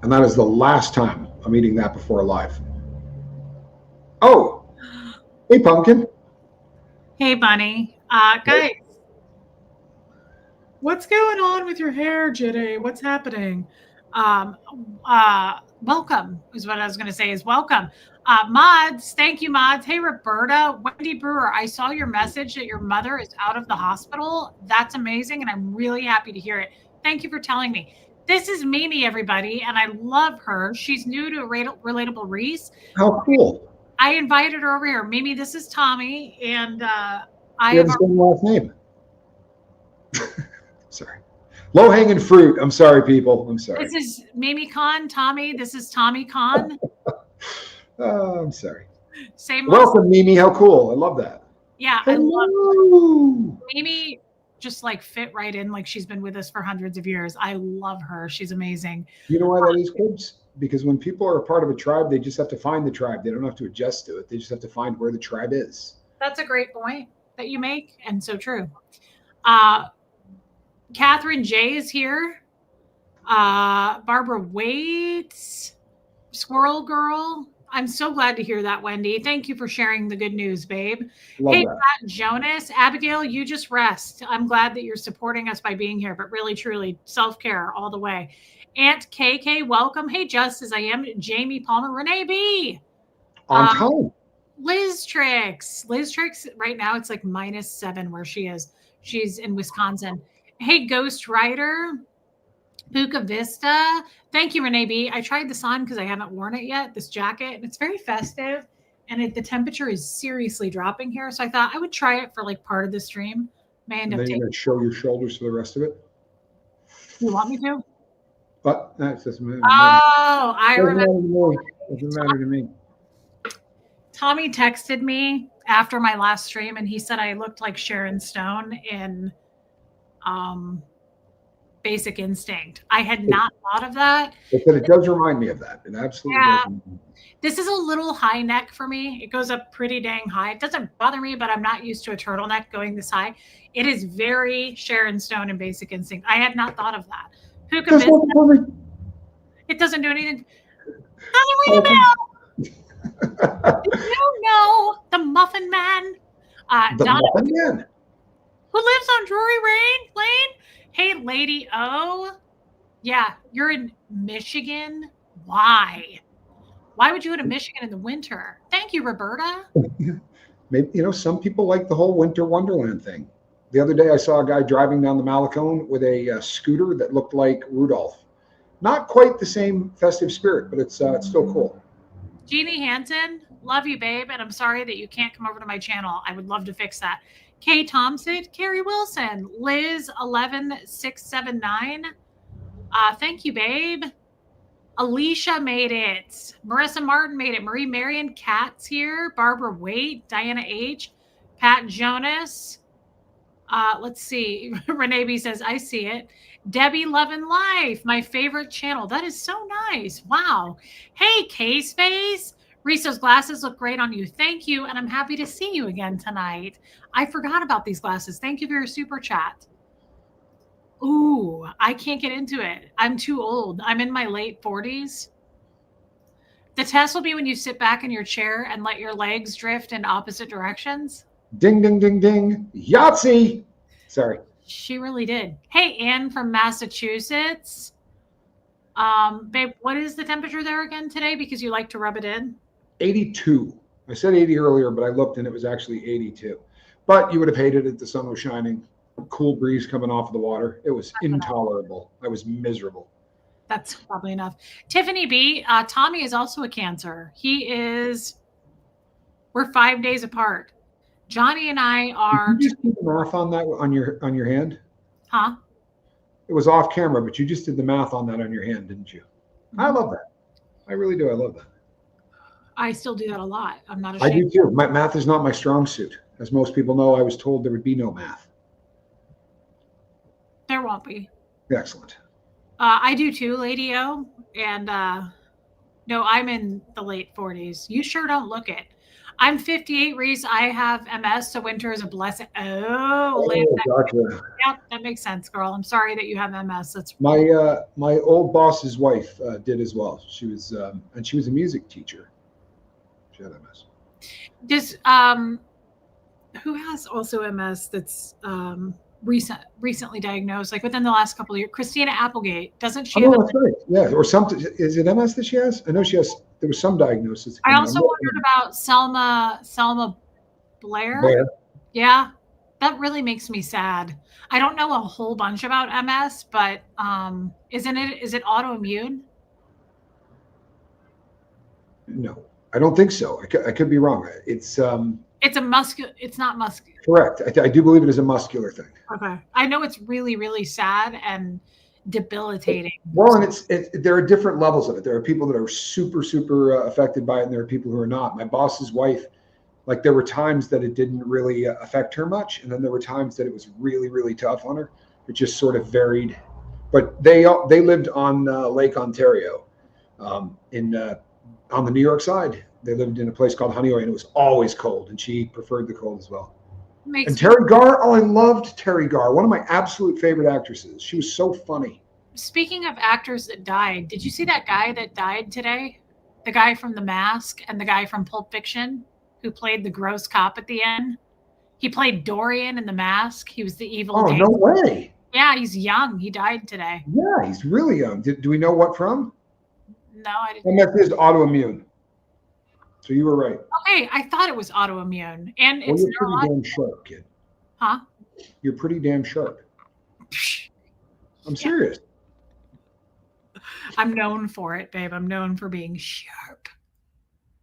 And that is the last time I'm eating that before live. Oh, hey, Pumpkin. Hey, Bunny. Guys, what's going on with your hair, Jitty? What's happening? Um, Welcome is what I was going to say is welcome. Mods, thank you, mods. Hey, Roberta, Wendy Brewer, I saw your message that your mother is out of the hospital. That's amazing, and I'm really happy to hear it. Thank you for telling me. This is Mimi, everybody, and I love her. She's new to Relatable Reese. How cool. I invited her over here. Mimi, this is Tommy, and I We have have the same last name. Sorry. Low hanging fruit. I'm sorry, people. I'm sorry. This is Mimi Khan, Tommy. This is Tommy Khan. I'm sorry. Same. Welcome, Mimi. How cool. I love that. Yeah, Hello. I love Mimi. Just like fit right in, like she's been with us for hundreds of years. I love her. She's amazing. You know why that is, kids? Because when people are a part of a tribe, they just have to find the tribe. They don't have to adjust to it. They just have to find where the tribe is. That's a great point that you make, and so true. Catherine J is here. Barbara Waits, Squirrel Girl. I'm so glad to hear that, Wendy. Thank you for sharing the good news, babe. Love Hey, that. Pat Jonas, Abigail, you just rest. I'm glad that you're supporting us by being here, but really, truly, self-care all the way. Aunt KK, welcome. Hey, just as I am, Jamie Palmer, Renee B. On time. Liz Tricks. Liz Tricks, right now it's like -7 where she is. She's in Wisconsin. Hey, Ghost Rider. Buca Vista. Thank you, Renee B. I tried this on because I haven't worn it yet, this jacket, and it's very festive. And the temperature is seriously dropping here. So I thought I would try it for like part of the stream. May end And up then you're taking. going to show your shoulders for the rest of it. You want me to? But that doesn't matter. Oh, I remember. Doesn't matter to me. Tommy texted me after my last stream, and he said I looked like Sharon Stone in Basic Instinct. I had not thought of that. But it does remind me of that. It absolutely does. This is a little high neck for me. It goes up pretty dang high. It doesn't bother me, but I'm not used to a turtleneck going this high. It is very Sharon Stone in Basic Instinct. I had not thought of that. It doesn't do anything. Doesn't ring a bell. Did you know the Muffin Man? The Muffin Man? Who lives on Drury Lane? Hey, Lady O. Yeah, you're in Michigan. Why? Why would you go to Michigan in the winter? Thank you, Roberta. Maybe, some people like the whole winter wonderland thing. The other day I saw a guy driving down the Malecone with a scooter that looked like Rudolph. Not quite the same festive spirit, but it's still cool. Jeannie Hansen, love you, babe, and I'm sorry that you can't come over to my channel. I would love to fix that. Kay Thompson, Carrie Wilson, Liz 11679. Thank you, babe. Alicia made it. Marissa Martin made it. Marie Marion, Kat's here. Barbara Waite, Diana H, Pat Jonas. Let's see. Renee B says, I see it. Debbie Love and Life, my favorite channel. That is so nice. Wow. Hey, K-Space. Riso's glasses look great on you. Thank you. And I'm happy to see you again tonight. I forgot about these glasses. Thank you for your super chat. Ooh, I can't get into it. I'm too old. I'm in my late 40s. The test will be when you sit back in your chair and let your legs drift in opposite directions. Ding, ding, ding, ding. Yahtzee. Sorry. She really did. Hey, Anne from Massachusetts. Babe, what is the temperature there again today? Because you like to rub it in. 82. I said 80 earlier, but I looked and it was actually 82. But you would have hated it. The sun was shining. Cool breeze coming off of the water. It was intolerable. I was miserable. That's probably enough. Tiffany B, Tommy is also a Cancer. We're 5 days apart. Johnny and I are. Did you just do the math on that on your hand? Huh? It was off camera, but you just did the math on that on your hand, didn't you? Mm-hmm. I love that. I really do. I love that. I still do that a lot. I'm not ashamed. I do too. My math is not my strong suit. As most people know, I was told there would be no math. There won't be. Excellent. I do too, Lady O. And no, I'm in the late 40s. You sure don't look it. I'm 58, Reese. I have MS, so winter is a blessing. Oh, Liz, Gotcha. yeah, that makes sense, girl. I'm sorry that you have MS. That's My old boss's wife did as well. She was and she was a music teacher. She had MS. just who has also MS that's recently diagnosed, like within the last couple of years. Christina Applegate, doesn't Oh she have? no, that's right. Yeah, or something. Is it MS that she has? I know she has. There was some diagnosis. I also wondered about Selma Blair. Blair. Yeah, that really makes me sad. I don't know a whole bunch about MS, but is it autoimmune? No, I don't think so. I could be wrong. It's It's not muscular. correct. I do believe it is a muscular thing. Okay. I know it's really, really sad and debilitating. Well, and there are different levels of it. There are people that are super affected by it, and there are people who are not. My boss's wife, like there were times that it didn't really affect her much, and then there were times that it was really tough on her. It just sort of varied. But they lived on Lake Ontario, on the New York side. They lived in a place called Honeoye, and it was always cold, and she preferred the cold as well. And Terry Garr, I loved Terry Garr, one of my absolute favorite actresses. She was so funny. Speaking of actors that died, did you see that guy that died today? The guy from The Mask and the guy from Pulp Fiction who played the gross cop at the end? He played Dorian in The Mask. He was the evil. Oh, no way. Yeah, he's young. He died today. Yeah, he's really young. Do we know what from? No, I didn't. And that is autoimmune. So you were right. Okay, I thought it was autoimmune. And well, it's you're pretty damn sharp, kid. Huh? You're pretty damn sharp. I'm serious. I'm known for it, babe. I'm known for being sharp.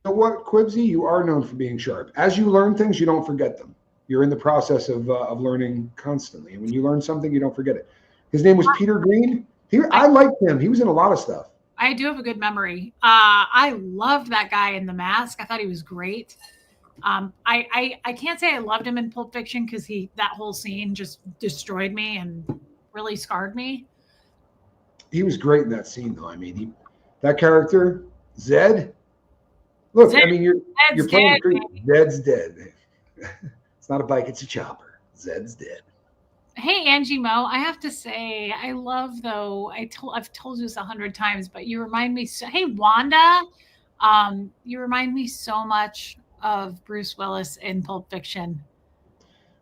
You know what, Quibsy? You are known for being sharp. As you learn things, you don't forget them. You're in the process of learning constantly. And when you learn something, you don't forget it. His name was Peter Green. I liked him. He was in a lot of stuff. I do have a good memory. I loved that guy in The Mask. I thought he was great. I can't say I loved him in Pulp Fiction because that whole scene just destroyed me and really scarred me. He was great in that scene, though. I mean, that character, Zed. Look, Zed, I mean, you're playing Zed's dead. It's not a bike; it's a chopper. Zed's dead. Hey, Angie Mo, I have to say, I love though. I've told you this 100 times, but you remind me. Hey, Wanda, you remind me so much of Bruce Willis in Pulp Fiction.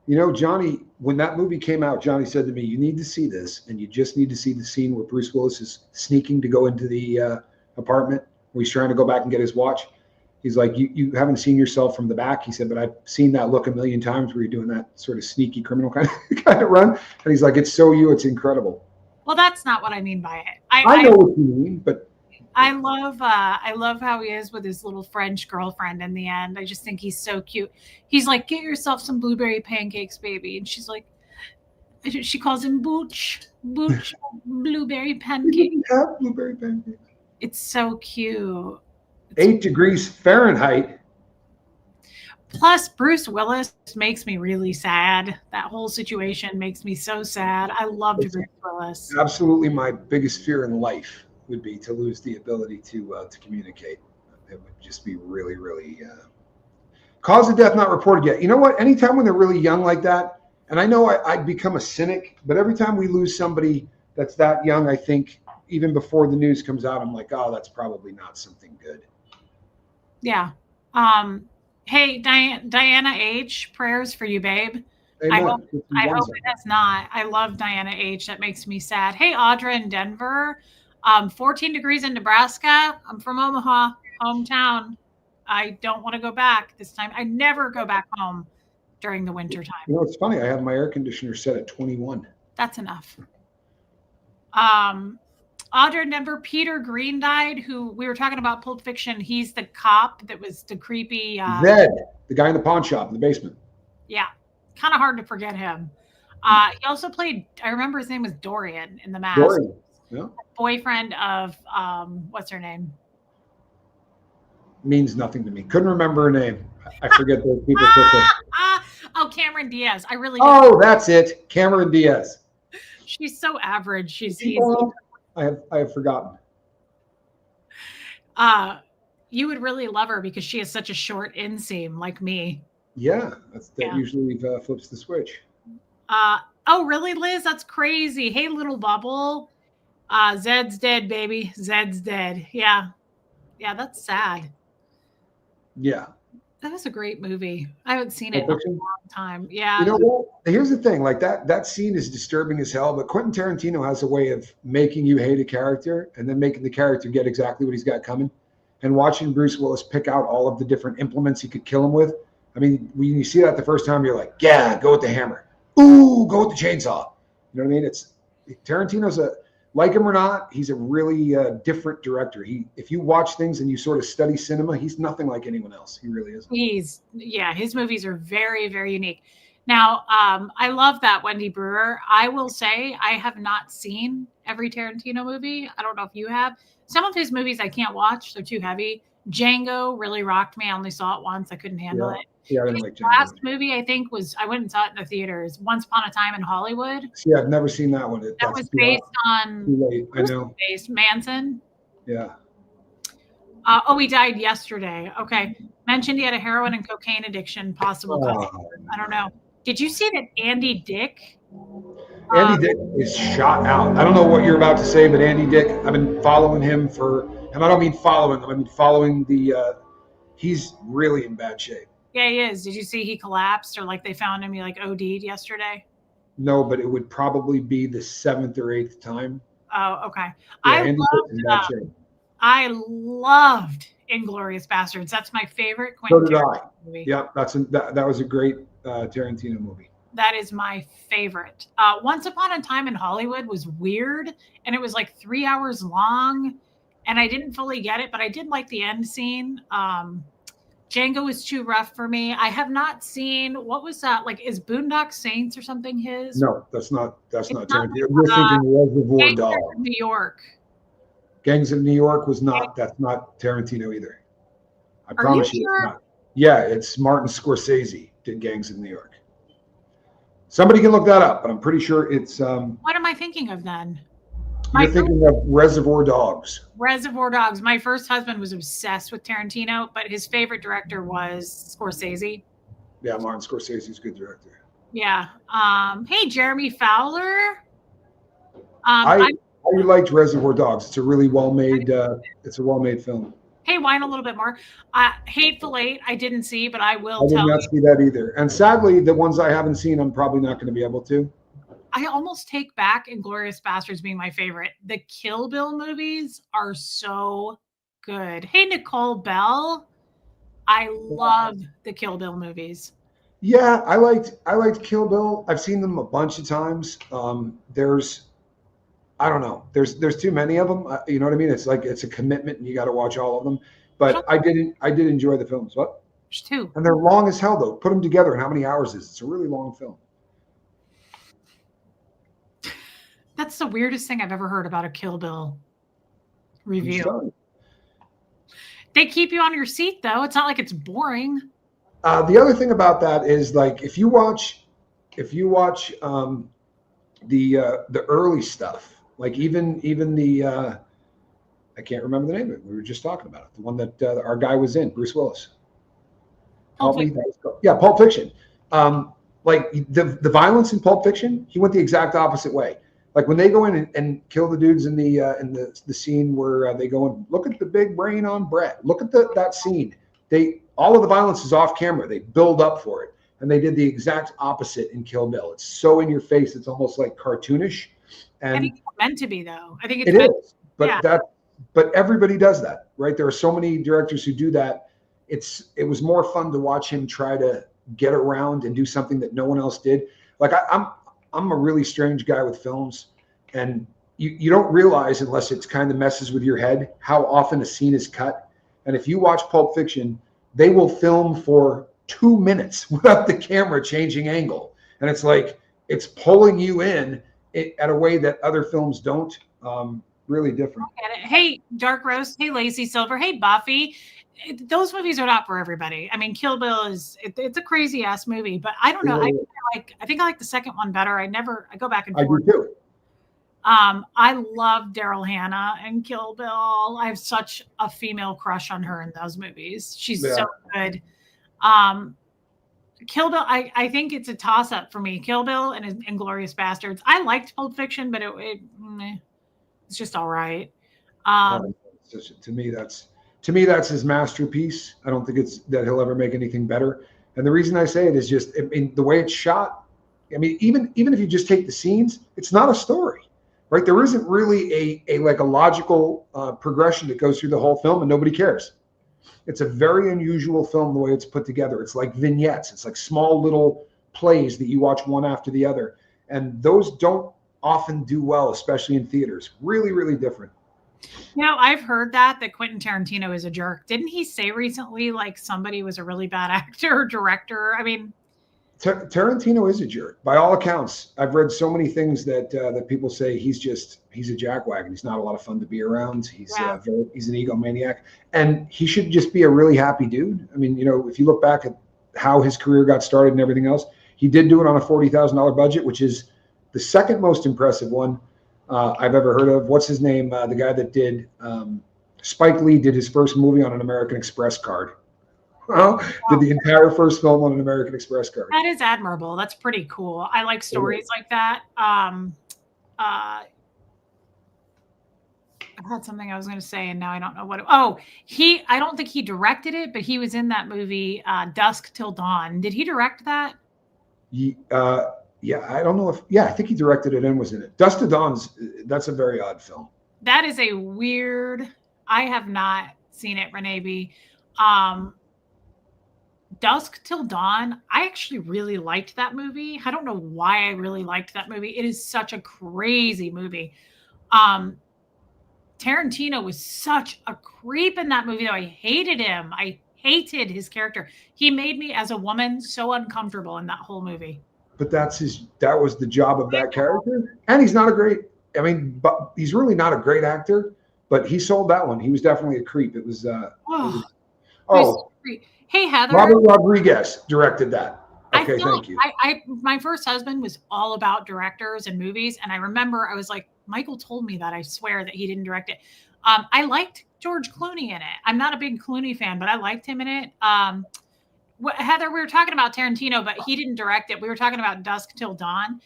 You know, Johnny, when that movie came out, Johnny said to me, "You need to see this, and you just need to see the scene where Bruce Willis is sneaking to go into the apartment where he's trying to go back and get his watch." He's like, you haven't seen yourself from the back. He said, but I've seen that look a million times where you're doing that sort of sneaky criminal kind of run. And he's like, it's so you, it's incredible. Well, that's not what I mean by it. I know what you mean, but I love how he is with his little French girlfriend in the end. I just think he's so cute. He's like, get yourself some blueberry pancakes, baby. And she's like, she calls him Booch blueberry pancakes. Blueberry pancakes. It's so cute. 8 degrees Fahrenheit. Plus, Bruce Willis makes me really sad. That whole situation makes me so sad. I loved Bruce Willis. Absolutely, my biggest fear in life would be to lose the ability to communicate. It would just be really cause of death not reported yet. You know what? Anytime when they're really young like that, and I know I'd become a cynic, but every time we lose somebody that's that young, I think even before the news comes out, I'm like, oh, that's probably not something good. Yeah. Hey, Diana H, prayers for you, babe. Amen. I hope it does not. I love Diana H. That makes me sad. Hey, Audra in Denver. 14 degrees in Nebraska. I'm from Omaha, hometown. I don't want to go back this time. I never go back home during the winter time. You know, it's funny. I have my air conditioner set at 21. That's enough. Audra in Denver, Peter Green died, who we were talking about Pulp Fiction. He's the cop that was the creepy. Zed, the guy in the pawn shop in the basement. Yeah. Kind of hard to forget him. He also played, I remember his name was Dorian in The Mask. Dorian, yeah. Boyfriend of, what's her name? Means nothing to me. Couldn't remember her name. I forget those people. Oh, Cameron Diaz. I really. Oh, that's it. Cameron Diaz. She's so average. I have forgotten. You would really love her because she has such a short inseam, like me. Yeah, that Yeah. usually flips the switch. Oh, really, Liz? That's crazy. Hey, little bubble. Zed's dead, baby. Zed's dead. Yeah. Yeah, that's sad. Yeah. That was a great movie. I haven't seen it Pulp in a Fiction? long time. You Yeah. know what? Here's the thing, like that scene is disturbing as hell, but Quentin Tarantino has a way of making you hate a character and then making the character get exactly what he's got coming. And watching Bruce Willis pick out all of the different implements he could kill him with. I mean, when you see that the first time, you're like, yeah, go with the hammer. Ooh, go with the chainsaw. You know what I mean? It's Tarantino's like him or not, he's a really different director. If you watch things and you sort of study cinema, he's nothing like anyone else. He really is. His movies are very, very unique. Now, I love that, Wendy Brewer. I will say I have not seen every Tarantino movie. I don't know if you have. Some of his movies I can't watch; they're too heavy. Django really rocked me. I only saw it once. I couldn't handle it. Yeah, I didn't His like Django. last movie, I think, was I went and saw it in the theaters. Once Upon a Time in Hollywood. See, I've never seen that one. That was based on too late. I know. Based Manson. Yeah. He died yesterday. Okay. Mentioned he had a heroin and cocaine addiction, possible. I don't know. Did you see that Andy Dick? Andy Dick is shot out. I don't know what you're about to say, but Andy Dick, I've been following him and I don't mean following him, I mean following he's really in bad shape. Yeah, he is. Did you see he collapsed or like they found him, he like OD'd yesterday? No, but it would probably be the 7th or 8th time. Oh, okay. Yeah, I loved Inglourious Basterds. That's my favorite Quentin Tarantino movie. Yep, that was a great Tarantino movie. That is my favorite. Once Upon a Time in Hollywood was weird, and it was like 3 hours long, and I didn't fully get it, but I did like the end scene. Django was too rough for me. I have not seen, what was that? Like, is Boondock Saints or something his? No, that's not Tarantino. You're thinking Reservoir Dogs. New York. Gangs of New York that's not Tarantino either. I promise you sure? It's not. Yeah, it's Martin Scorsese did Gangs of New York. Somebody can look that up, but I'm pretty sure it's what am I thinking of then? You're thinking of Reservoir Dogs. Reservoir Dogs. My first husband was obsessed with Tarantino, but his favorite director was Scorsese. Yeah, Martin Scorsese's a good director. Yeah. Hey, Jeremy Fowler. I liked Reservoir Dogs. It's a really well-made. It's a well-made film. Hey, whine a little bit more. Hateful Eight, I didn't see, but I will. I did not see that either. And sadly, the ones I haven't seen, I'm probably not going to be able to. I almost take back Inglourious Basterds being my favorite. The Kill Bill movies are so good. Hey, Nicole Bell. I love the Kill Bill movies. Yeah, I liked Kill Bill. I've seen them a bunch of times. I don't know. There's too many of them. You know what I mean? It's like it's a commitment, and you got to watch all of them. But I did enjoy the films. What? There's two. And they're long as hell, though. Put them together, and how many hours is it? It's a really long film. That's the weirdest thing I've ever heard about a Kill Bill review. They keep you on your seat, though. It's not like it's boring. The other thing about that is, like, if you watch the early stuff, like even the I can't remember the name of it. We were just talking about it. The one that our guy was in, Bruce Willis. Pulp Fiction. Like the violence in Pulp Fiction, he went the exact opposite way. Like when they go in and kill the dudes in the scene where they go and look at the big brain on Brett. Look at that scene. All of the violence is off camera. They build up for it, and they did the exact opposite in Kill Bill. It's so in your face. It's almost like cartoonish. And I think it's meant to be, though. I think it is. But everybody does that, right? There are so many directors who do that. It was more fun to watch him try to get around and do something that no one else did. Like I'm a really strange guy with films, and you don't realize unless it's kind of messes with your head how often a scene is cut. And if you watch Pulp Fiction, they will film for 2 minutes without the camera changing angle, and it's like it's pulling you in at a way that other films don't. Really different. Hey, Dark Roast. Hey, Lacey Silver. Hey, Buffy. Those movies are not for everybody. I mean, Kill Bill it's a crazy ass movie, but I don't know. I think I like the second one better. I go back and forth. I do too. I love Daryl Hannah and Kill Bill. I have such a female crush on her in those movies. She's so good. Kill Bill, I think it's a toss-up for me. Kill Bill and Inglourious Bastards. I liked Pulp Fiction, but it's just all right. To me, that's his masterpiece. I don't think it's that he'll ever make anything better. And the reason I say it is just, I mean, the way it's shot. I mean, even if you just take the scenes, it's not a story, right? There isn't really a logical progression that goes through the whole film, and nobody cares. It's a very unusual film the way it's put together. It's like vignettes. It's like small little plays that you watch one after the other, and those don't often do well, especially in theaters. Really, really different. You know, I've heard that Quentin Tarantino is a jerk. Didn't he say recently, like, somebody was a really bad actor or director? I mean, Tarantino is a jerk by all accounts. I've read so many things that people say he's a jackwagon. He's not a lot of fun to be around. He's an egomaniac, and he should just be a really happy dude. I mean, you know, if you look back at how his career got started and everything else, he did do it on a $40,000 budget, which is the second most impressive one I've ever heard of. What's his name? The guy that did Spike Lee did his first movie on an American Express card. Did the entire first film on an American Express card. That is admirable. That's pretty cool. I like stories like that. I had something I was going to say, and now I don't know what. I don't think he directed it, but he was in that movie, Dusk Till Dawn. Did he direct that? Yeah, I don't know if. Yeah, I think he directed it and was in it. Dusk Till Dawn's. That's a very odd film. That is a weird. I have not seen it, Renee B. Dusk Till Dawn, I actually really liked that movie. I don't know why I really liked that movie. It is such a crazy movie. Tarantino was such a creep in that movie, though. I hated him. I hated his character. He made me, as a woman, so uncomfortable in that whole movie. But that was the job of that character. And he's not a great, I mean, but he's really not a great actor, but he sold that one. He was definitely a creep. It was, Hey, Heather. Robert Rodriguez directed that. Okay, thank you. My first husband was all about directors and movies, and I remember I was like, Michael told me that. I swear that he didn't direct it. I liked George Clooney in it. I'm not a big Clooney fan, but I liked him in it. Heather, we were talking about Tarantino, but he didn't direct it. We were talking about Dusk Till Dawn.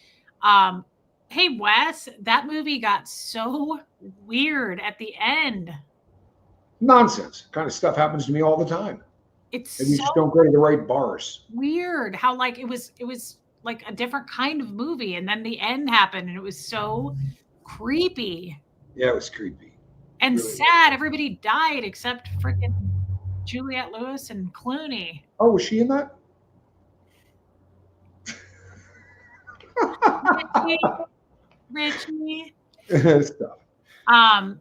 Hey, Wes, that movie got so weird at the end. Nonsense. Kind of stuff happens to me all the time. It's and you just don't go to the right bars. Weird how like it was like a different kind of movie, and then the end happened, and it was so creepy. Yeah, it was creepy and really sad. Weird. Everybody died except freaking Juliette Lewis and Clooney. Oh, was she in that? Richie. Stuff. I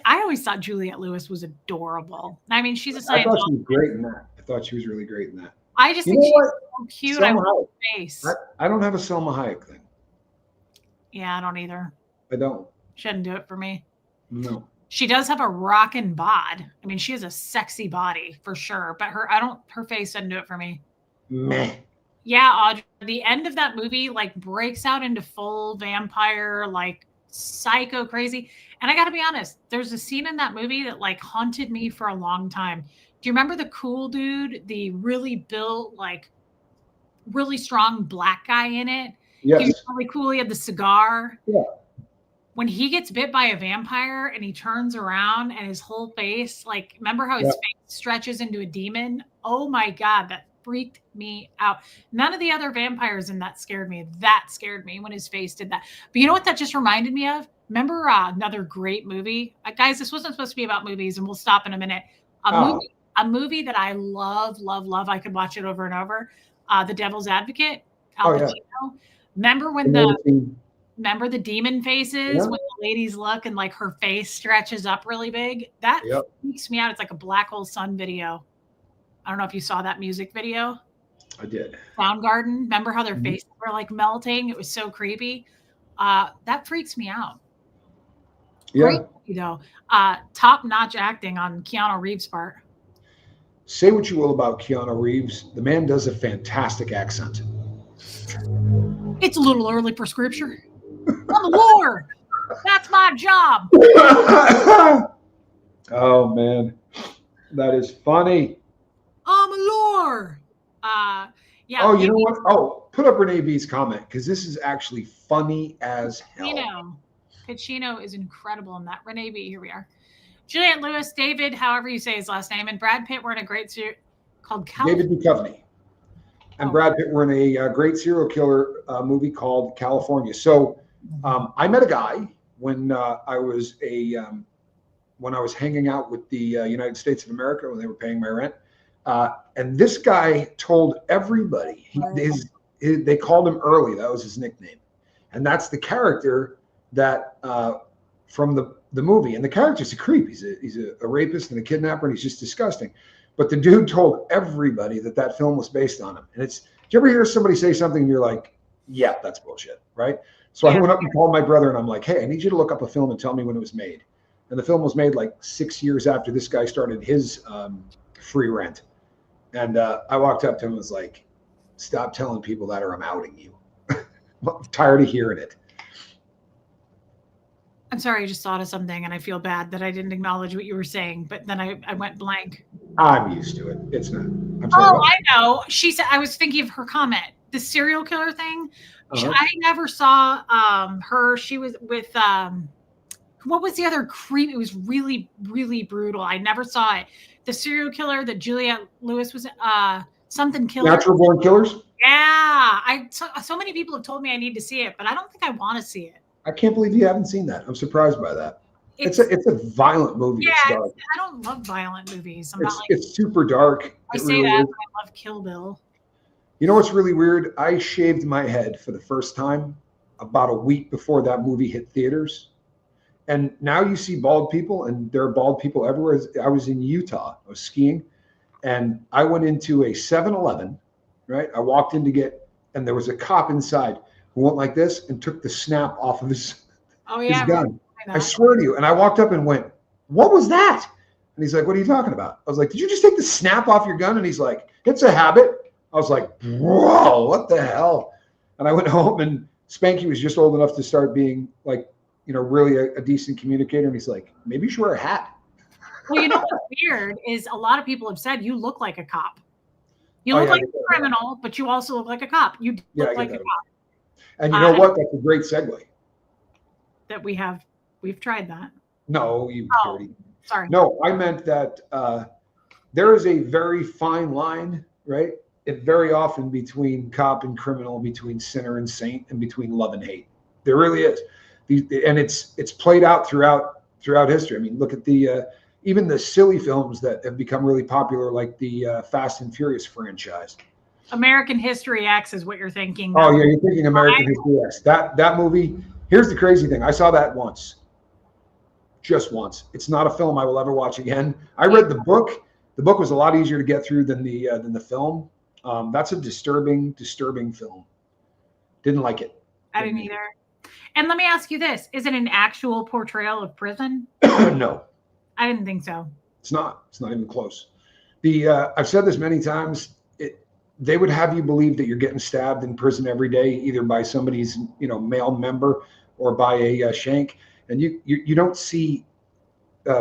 always thought Juliette Lewis was adorable. I mean, she's a Scientologist. I thought she was great in that. I thought she was really great in that. I just think she's so cute. Selma I love her face. I don't have a Selma Hayek thing. Yeah, I don't either. I don't. Shouldn't do it for me. No. She does have a rockin' bod. I mean, she has a sexy body for sure, but her face doesn't do it for me. Meh. Yeah, Audrey, the end of that movie like breaks out into full vampire, like psycho crazy. And I got to be honest, there's a scene in that movie that like haunted me for a long time. Do you remember the cool dude, the really built, like really strong black guy in it? Yes. He was really cool. He had the cigar. Yeah. When he gets bit by a vampire and he turns around and his whole face, like, remember how his face stretches into a demon? Oh my God, that freaked me out. None of the other vampires in that scared me. That scared me when his face did that. But you know what that just reminded me of? Remember another great movie? Guys, this wasn't supposed to be about movies, and we'll stop in a minute. A movie that I love. I could watch it over and over. The Devil's Advocate, Al Pacino. Yeah. Remember when remember the demon faces when the ladies look and like her face stretches up really big? That freaks me out. It's like a Black Hole Sun video. I don't know if you saw that music video. I did. Soundgarden. Remember how their faces were like melting? It was so creepy. That freaks me out. Yeah. Great, you know, top-notch acting on Keanu Reeves' part. Say what you will about Keanu Reeves. The man does a fantastic accent. It's a little early for scripture. On the war. bad job. Oh man, that is funny. Lore. Yeah. Oh, you know what? Oh, put up Renee B's comment because this is actually funny as hell. Pacino is incredible in that. Renee B, here we are. Juliette Lewis, David, however you say his last name, and Brad Pitt were in a great series called David Duchovny and Brad Pitt were in a great serial killer movie called California. So I met a guy when I was hanging out with the United States of America when they were paying my rent. And this guy told everybody, they called him Early. That was his nickname. And that's the character that from the movie. And the character's a creep. He's a rapist and a kidnapper, and he's just disgusting. But the dude told everybody that film was based on him. And did you ever hear somebody say something and you're like, yeah, that's bullshit, right? So I went up and called my brother and I'm like, hey, I need you to look up a film and tell me when it was made. And the film was made like 6 years after this guy started his free rent. And I walked up to him and was like, stop telling people that or I'm outing you. I'm tired of hearing it. I'm sorry, I just thought of something and I feel bad that I didn't acknowledge what you were saying, but then I went blank. I'm used to it. It's not. I'm sorry. I know. She said, I was thinking of her comment, the serial killer thing. I never saw her. She was with, what was the other creep? It was really, really brutal. I never saw it. The serial killer that Juliette Lewis was, something killer. Natural Born Killers? Yeah. So many people have told me I need to see it, but I don't think I want to see it. I can't believe you haven't seen that. I'm surprised by that. It's a violent movie. Yeah, it's dark. I don't love violent movies. It's super dark. I say that, but I love Kill Bill. You know what's really weird? I shaved my head for the first time about a week before that movie hit theaters. And now you see bald people, and there are bald people everywhere. I was in Utah. I was skiing, and I went into a 7-Eleven, right? I walked in and there was a cop inside who went like this and took the snap off of his gun. I swear to you. And I walked up and went, what was that? And he's like, what are you talking about? I was like, did you just take the snap off your gun? And he's like, it's a habit. I was like, whoa, what the hell? And I went home, and Spanky was just old enough to start being like, really a decent communicator. And he's like, maybe you should wear a hat. Well, you know what's weird is a lot of people have said you look like a cop. You look like a criminal, but you also look like a cop. You look like a cop. And you know what? That's a great segue. That we've tried that. No, you dirty. Sorry. No, I meant that there is a very fine line, right? It very often between cop and criminal, between sinner and saint, and between love and hate. There really is. And it's played out throughout history. I mean, look at even the silly films that have become really popular, like the Fast and Furious franchise. American History X is what you're thinking. Oh yeah, you're thinking American History X. That movie. Here's the crazy thing. I saw that once. Just once. It's not a film I will ever watch again. I read the book. The book was a lot easier to get through than the film. That's a disturbing film. Didn't like it. I didn't either. And let me ask you this. Is it an actual portrayal of prison? No. I didn't think so. It's not. It's not even close. I've said this many times. They would have you believe that you're getting stabbed in prison every day, either by somebody's male member or by a shank. And you don't see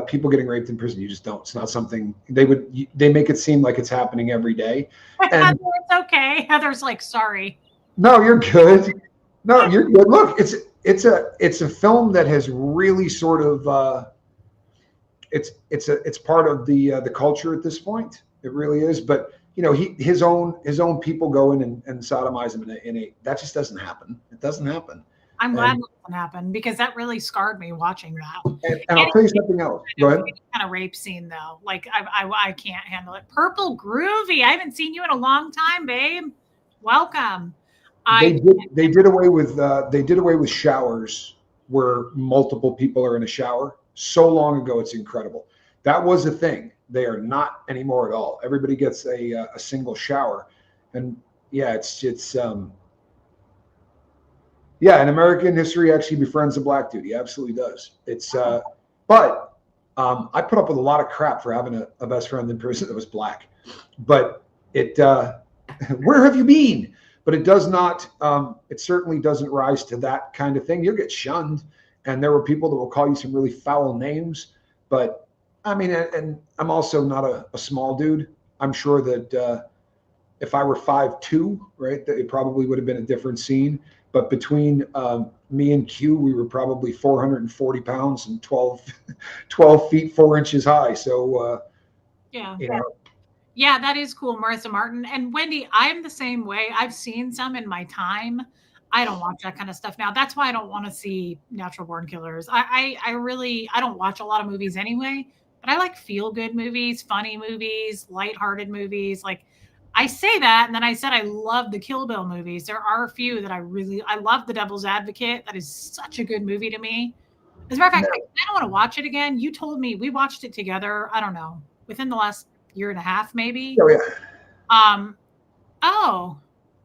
people getting raped in prison. You just don't. It's not something they make it seem like it's happening every day. And Heather, it's okay. Heather's like, sorry. No, you're good. No, you're good. Look, it's a film that has really sort of it's part of the culture at this point. It really is. But his own people go in and sodomize him in a that just doesn't happen. It doesn't happen. I'm glad it doesn't happen because that really scarred me watching that. And I'll tell you something else. Go ahead. Kind of rape scene though. Like I can't handle it. Purple Groovy. I haven't seen you in a long time, babe. Welcome. They did away with showers where multiple people are in a shower so long ago. It's incredible. That was a thing. They are not anymore at all. Everybody gets a single shower, and yeah, in American History actually befriends a black dude. He absolutely does. But I put up with a lot of crap for having a best friend in prison that was black. But where have you been? But it does not. It certainly doesn't rise to that kind of thing. You'll get shunned, and there were people that will call you some really foul names. But I mean, and I'm also not a small dude. I'm sure that if I were 5'2", right, that it probably would have been a different scene. But between me and Q, we were probably 440 pounds and 12 feet 4 inches high. So Yeah. you know, Yeah, that is cool, Marissa Martin. And Wendy, I'm the same way. I've seen some in my time. I don't watch that kind of stuff now. That's why I don't want to see Natural Born Killers. I really I don't watch a lot of movies anyway, but I like feel good movies, funny movies, lighthearted movies. Like I say that, and then I said I love the Kill Bill movies. There are a few that I love The Devil's Advocate. That is such a good movie to me. As a matter of fact, I kind of want to watch it again. You told me we watched it together. I don't know, within the last year and a half, maybe. oh yeah. Oh,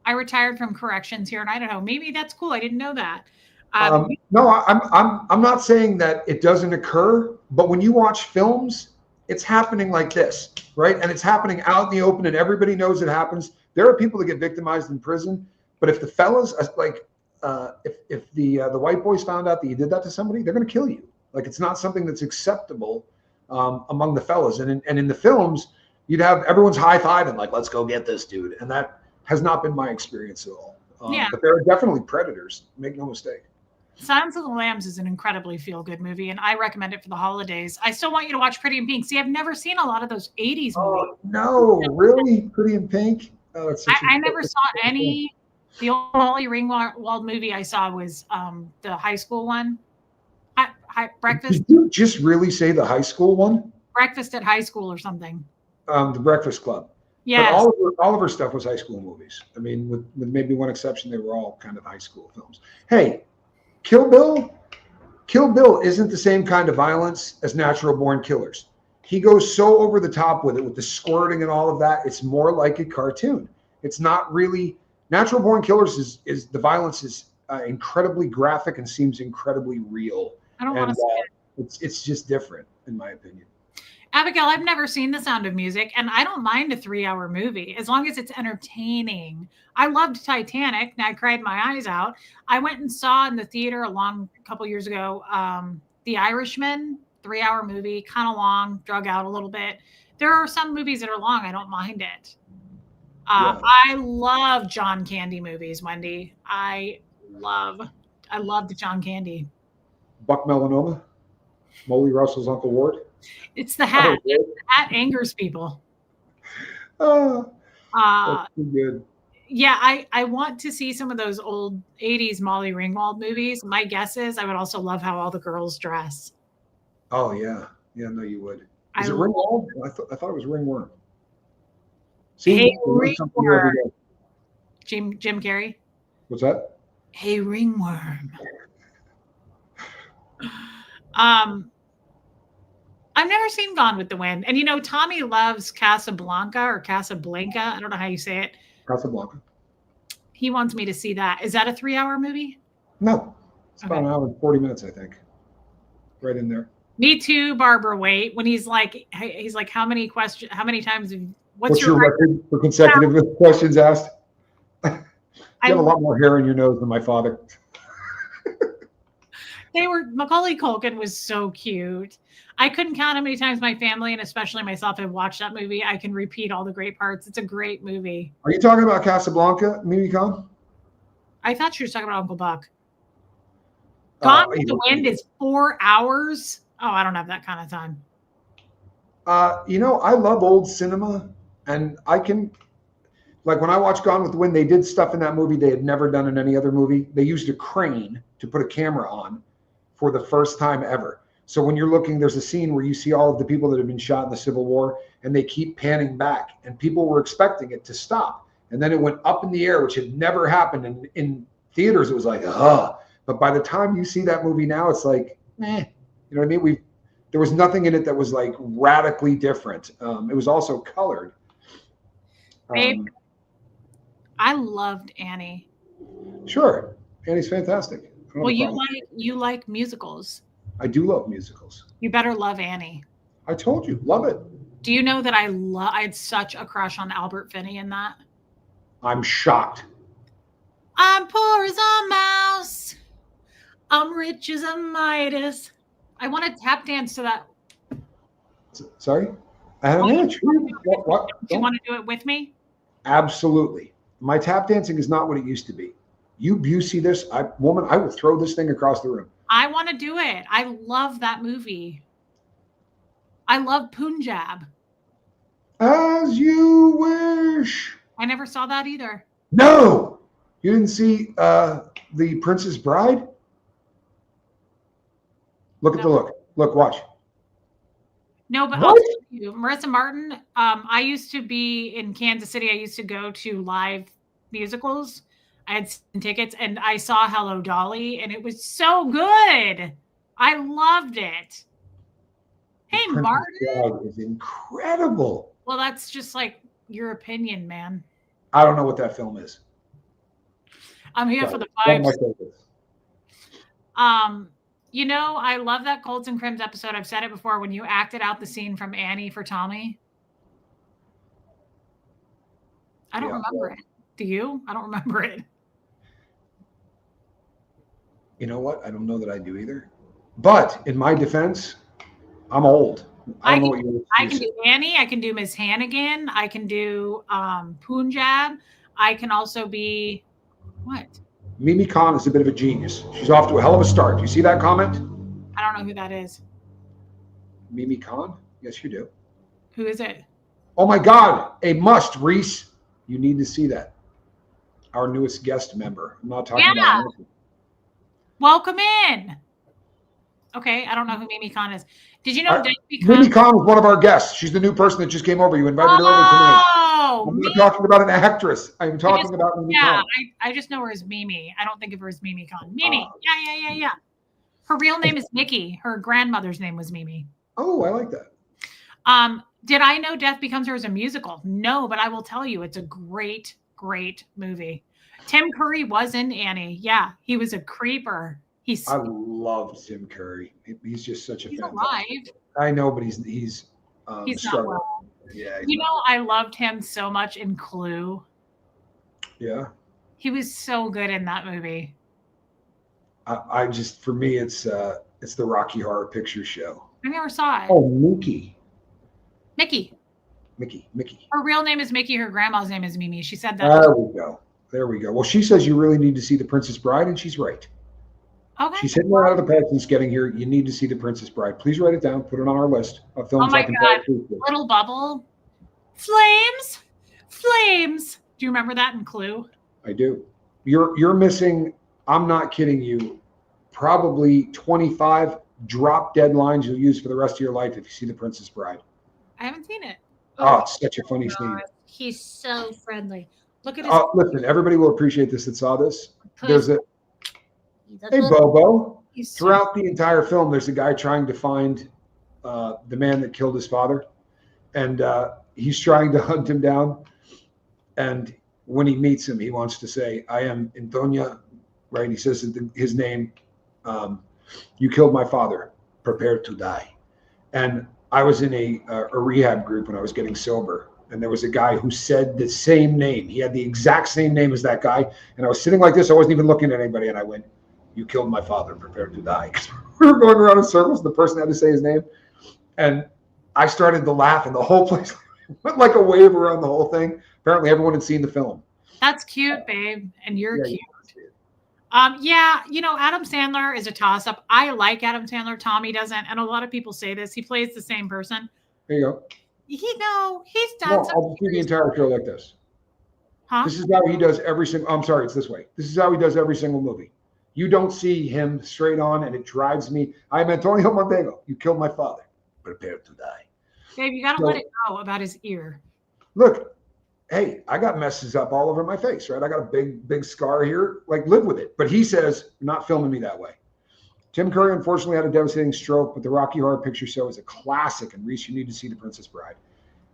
I retired from corrections here in Idaho. Maybe that's cool. I didn't know that. No, I'm not saying that it doesn't occur, but when you watch films, it's happening like this, right? And it's happening out in the open, and everybody knows it happens. There are people that get victimized in prison, but if the fellas, if the white boys found out that you did that to somebody, they're going to kill you. Like it's not something that's acceptable among the fellas. And in the films, you'd have everyone's high-fiving, like, let's go get this dude. And that has not been my experience at all. Yeah. But there are definitely predators, make no mistake. Silence of the Lambs is an incredibly feel-good movie, and I recommend it for the holidays. I still want you to watch Pretty in Pink. See, I've never seen a lot of those 80s movies. Oh, no, really? Pretty in Pink? Oh, it's I never saw any. The old Molly Ringwald movie I saw was the high school one. Breakfast. Did you just really say the high school one? Breakfast at High School or something. The Breakfast Club. Yeah. All of her stuff was high school movies. I mean, with maybe one exception, they were all kind of high school films. Hey, Kill Bill isn't the same kind of violence as Natural Born Killers. He goes so over the top with it, with the squirting and all of that. It's more like a cartoon. It's not really. Natural Born Killers is the violence is incredibly graphic and seems incredibly real. I don't want to see it. It's just different, in my opinion. Abigail, I've never seen The Sound of Music, and I don't mind a 3-hour movie as long as it's entertaining. I loved Titanic, and I cried my eyes out. I went and saw in the theater a couple years ago, The Irishman, 3-hour movie, kind of long, drug out a little bit. There are some movies that are long. I don't mind it. Yeah. I love John Candy movies, Wendy. I love the John Candy. Buck Melanoma, Molly Russell's Uncle Ward. It's the hat. The hat angers people. Oh, that's too good. Yeah, I want to see some of those old 80s Molly Ringwald movies. My guess is I would also love how all the girls dress. Oh, yeah. Yeah, no, you would. Is it Ringwald? I thought it was Ringworm. See, hey, Ringworm. Jim Carrey? What's that? Hey, Ringworm. I've never seen Gone with the Wind. And, Tommy loves Casablanca or Casablanca. I don't know how you say it. Casablanca. He wants me to see that. Is that a 3-hour movie? No. It's about an hour and 40 minutes, I think. Right in there. Me too, Barbara Waite. When he's like, how many times, what's your record for consecutive questions asked? You have a lot more hair in your nose than my father. Macaulay Culkin was so cute. I couldn't count how many times my family and especially myself have watched that movie. I can repeat all the great parts. It's a great movie. Are you talking about Casablanca, Mimi Khan? I thought she was talking about Uncle Buck. Gone with the Wind is 4 hours. Oh, I don't have that kind of time. I love old cinema, and I can, like when I watched Gone with the Wind, they did stuff in that movie they had never done in any other movie. They used a crane to put a camera on for the first time ever. So when you're looking, there's a scene where you see all of the people that have been shot in the Civil War, and they keep panning back, and people were expecting it to stop. And then it went up in the air, which had never happened. And in theaters, it was like, But by the time you see that movie now, it's like, You know what I mean? There was nothing in it that was like radically different. It was also colored. Babe, I loved Annie. Sure. Annie's fantastic. Well, you like musicals. I do love musicals. You better love Annie. I told you, love it. Do you know that I had such a crush on Albert Finney in that? I'm shocked. I'm poor as a mouse. I'm rich as a Midas. I want to tap dance to that. Sorry? I had an itch. What? Do you want to do it with me? Absolutely. My tap dancing is not what it used to be. You see this, woman, I will throw this thing across the room. I want to do it. I love that movie. I love Punjab. As you wish. I never saw that either. No, you didn't see The Princess Bride? Look at the look. Look, watch. No, but I'll tell you, Marissa Martin, I used to be in Kansas City. I used to go to live musicals. I had tickets and I saw Hello Dolly and it was so good. I loved it. Hey, Martin. Bride is incredible. Well, that's just like your opinion, man. I don't know what that film is. I'm here for the vibes. You know, I love that Colds and Crims episode. I've said it before when you acted out the scene from Annie for Tommy. I don't remember it. Do you? I don't remember it. You know what? I don't know that I do either. But in my defense, I'm old. I can do Annie. I can do Miss Hannigan. I can do Punjab. I can also be what? Mimi Khan is a bit of a genius. She's off to a hell of a start. You see that comment? I don't know who that is. Mimi Khan? Yes, you do. Who is it? Oh my God, a must, Reese. You need to see that. Our newest guest member. I'm not talking about. Welcome in. Okay, I don't know who Mimi Khan is. Did you know Mimi Khan was one of our guests. She's the new person that just came over. You invited her over tonight. I'm not talking about an actress. I'm talking about Mimi Khan. I just know her as Mimi. I don't think of her as Mimi Khan. Mimi. Yeah. Her real name is Nikki. Her grandmother's name was Mimi. Oh, I like that. Did I know Death Becomes Her as a musical? No, but I will tell you, it's a great, great movie. Tim Curry was in Annie. Yeah, he was a creeper. I love Tim Curry. He's just such a he's fantastic. Alive. I know, but he's not well. Yeah. You know, I loved him so much in Clue. Yeah. He was so good in that movie. I just, for me, it's the Rocky Horror Picture Show. I never saw it. Oh, Mickey. Her real name is Mickey. Her grandma's name is Mimi. She said that. There we go. Well, she says you really need to see The Princess Bride, and she's right. Okay. She's hitting right out of the park since getting here. You need to see The Princess Bride. Please write it down. Put it on our list of films. Oh my God. Little Bubble. Flames. Do you remember that in Clue? I do. You're missing, I'm not kidding you, probably 25 drop dead lines you'll use for the rest of your life if you see The Princess Bride. I haven't seen it. Oh, it's such a funny scene. He's so friendly. Look at his. Listen, everybody will appreciate this that saw this. There's a Hey, Bobo. Throughout the entire film, there's a guy trying to find the man that killed his father. And he's trying to hunt him down. And when he meets him, he wants to say, I am Antonia, right? He says his name. You killed my father. Prepare to die. And I was in a rehab group when I was getting sober. And there was a guy who said the same name. He had the exact same name as that guy. And I was sitting like this. I wasn't even looking at anybody. And I went, you killed my father, prepare to die. We were going around in circles. The person had to say his name. And I started to laugh, and the whole place went like a wave around the whole thing. Apparently, everyone had seen the film. That's cute, babe. And you're cute. You know, Adam Sandler is a toss-up. I like Adam Sandler. Tommy doesn't. And a lot of people say this. He plays the same person. There you go. He's done I'll just do the entire show like this. Huh? This is how he does every single. I'm sorry, it's this way. This is how he does every single movie. You don't see him straight on, and it drives me. I'm Antonio Montego. You killed my father. Prepare to die. Babe, you got to let it go about his ear. Look, hey, I got messes up all over my face, right? I got a big scar here. Like, live with it. But he says, you're not filming me that way. Tim Curry, unfortunately, had a devastating stroke, but the Rocky Horror Picture Show is a classic. And Reese, you need to see The Princess Bride.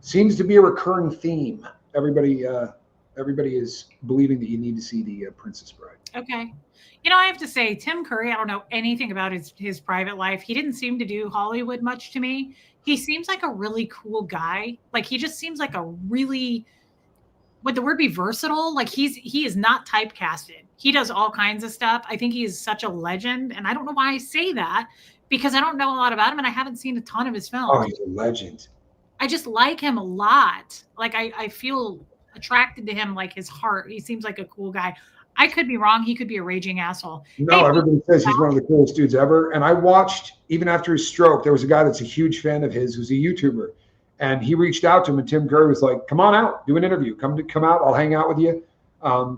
Seems to be a recurring theme. Everybody is believing that you need to see The Princess Bride. Okay. You know, I have to say, Tim Curry, I don't know anything about his private life. He didn't seem to do Hollywood much to me. He seems like a really cool guy. Like, he just seems like a really would the word be versatile? Like he is not typecasted. He does all kinds of stuff. I think he is such a legend, and I don't know why I say that because I don't know a lot about him and I haven't seen a ton of his films. Oh, he's a legend. I just like him a lot. Like I feel attracted to him, like his heart. He seems like a cool guy. I could be wrong. He could be a raging asshole. No, Hey, everybody says he's one of the coolest dudes ever. And I watched, even after his stroke, there was a guy that's a huge fan of his who's a YouTuber. And he reached out to him, and Tim Curry was like, come on out, do an interview. Come out. I'll hang out with you.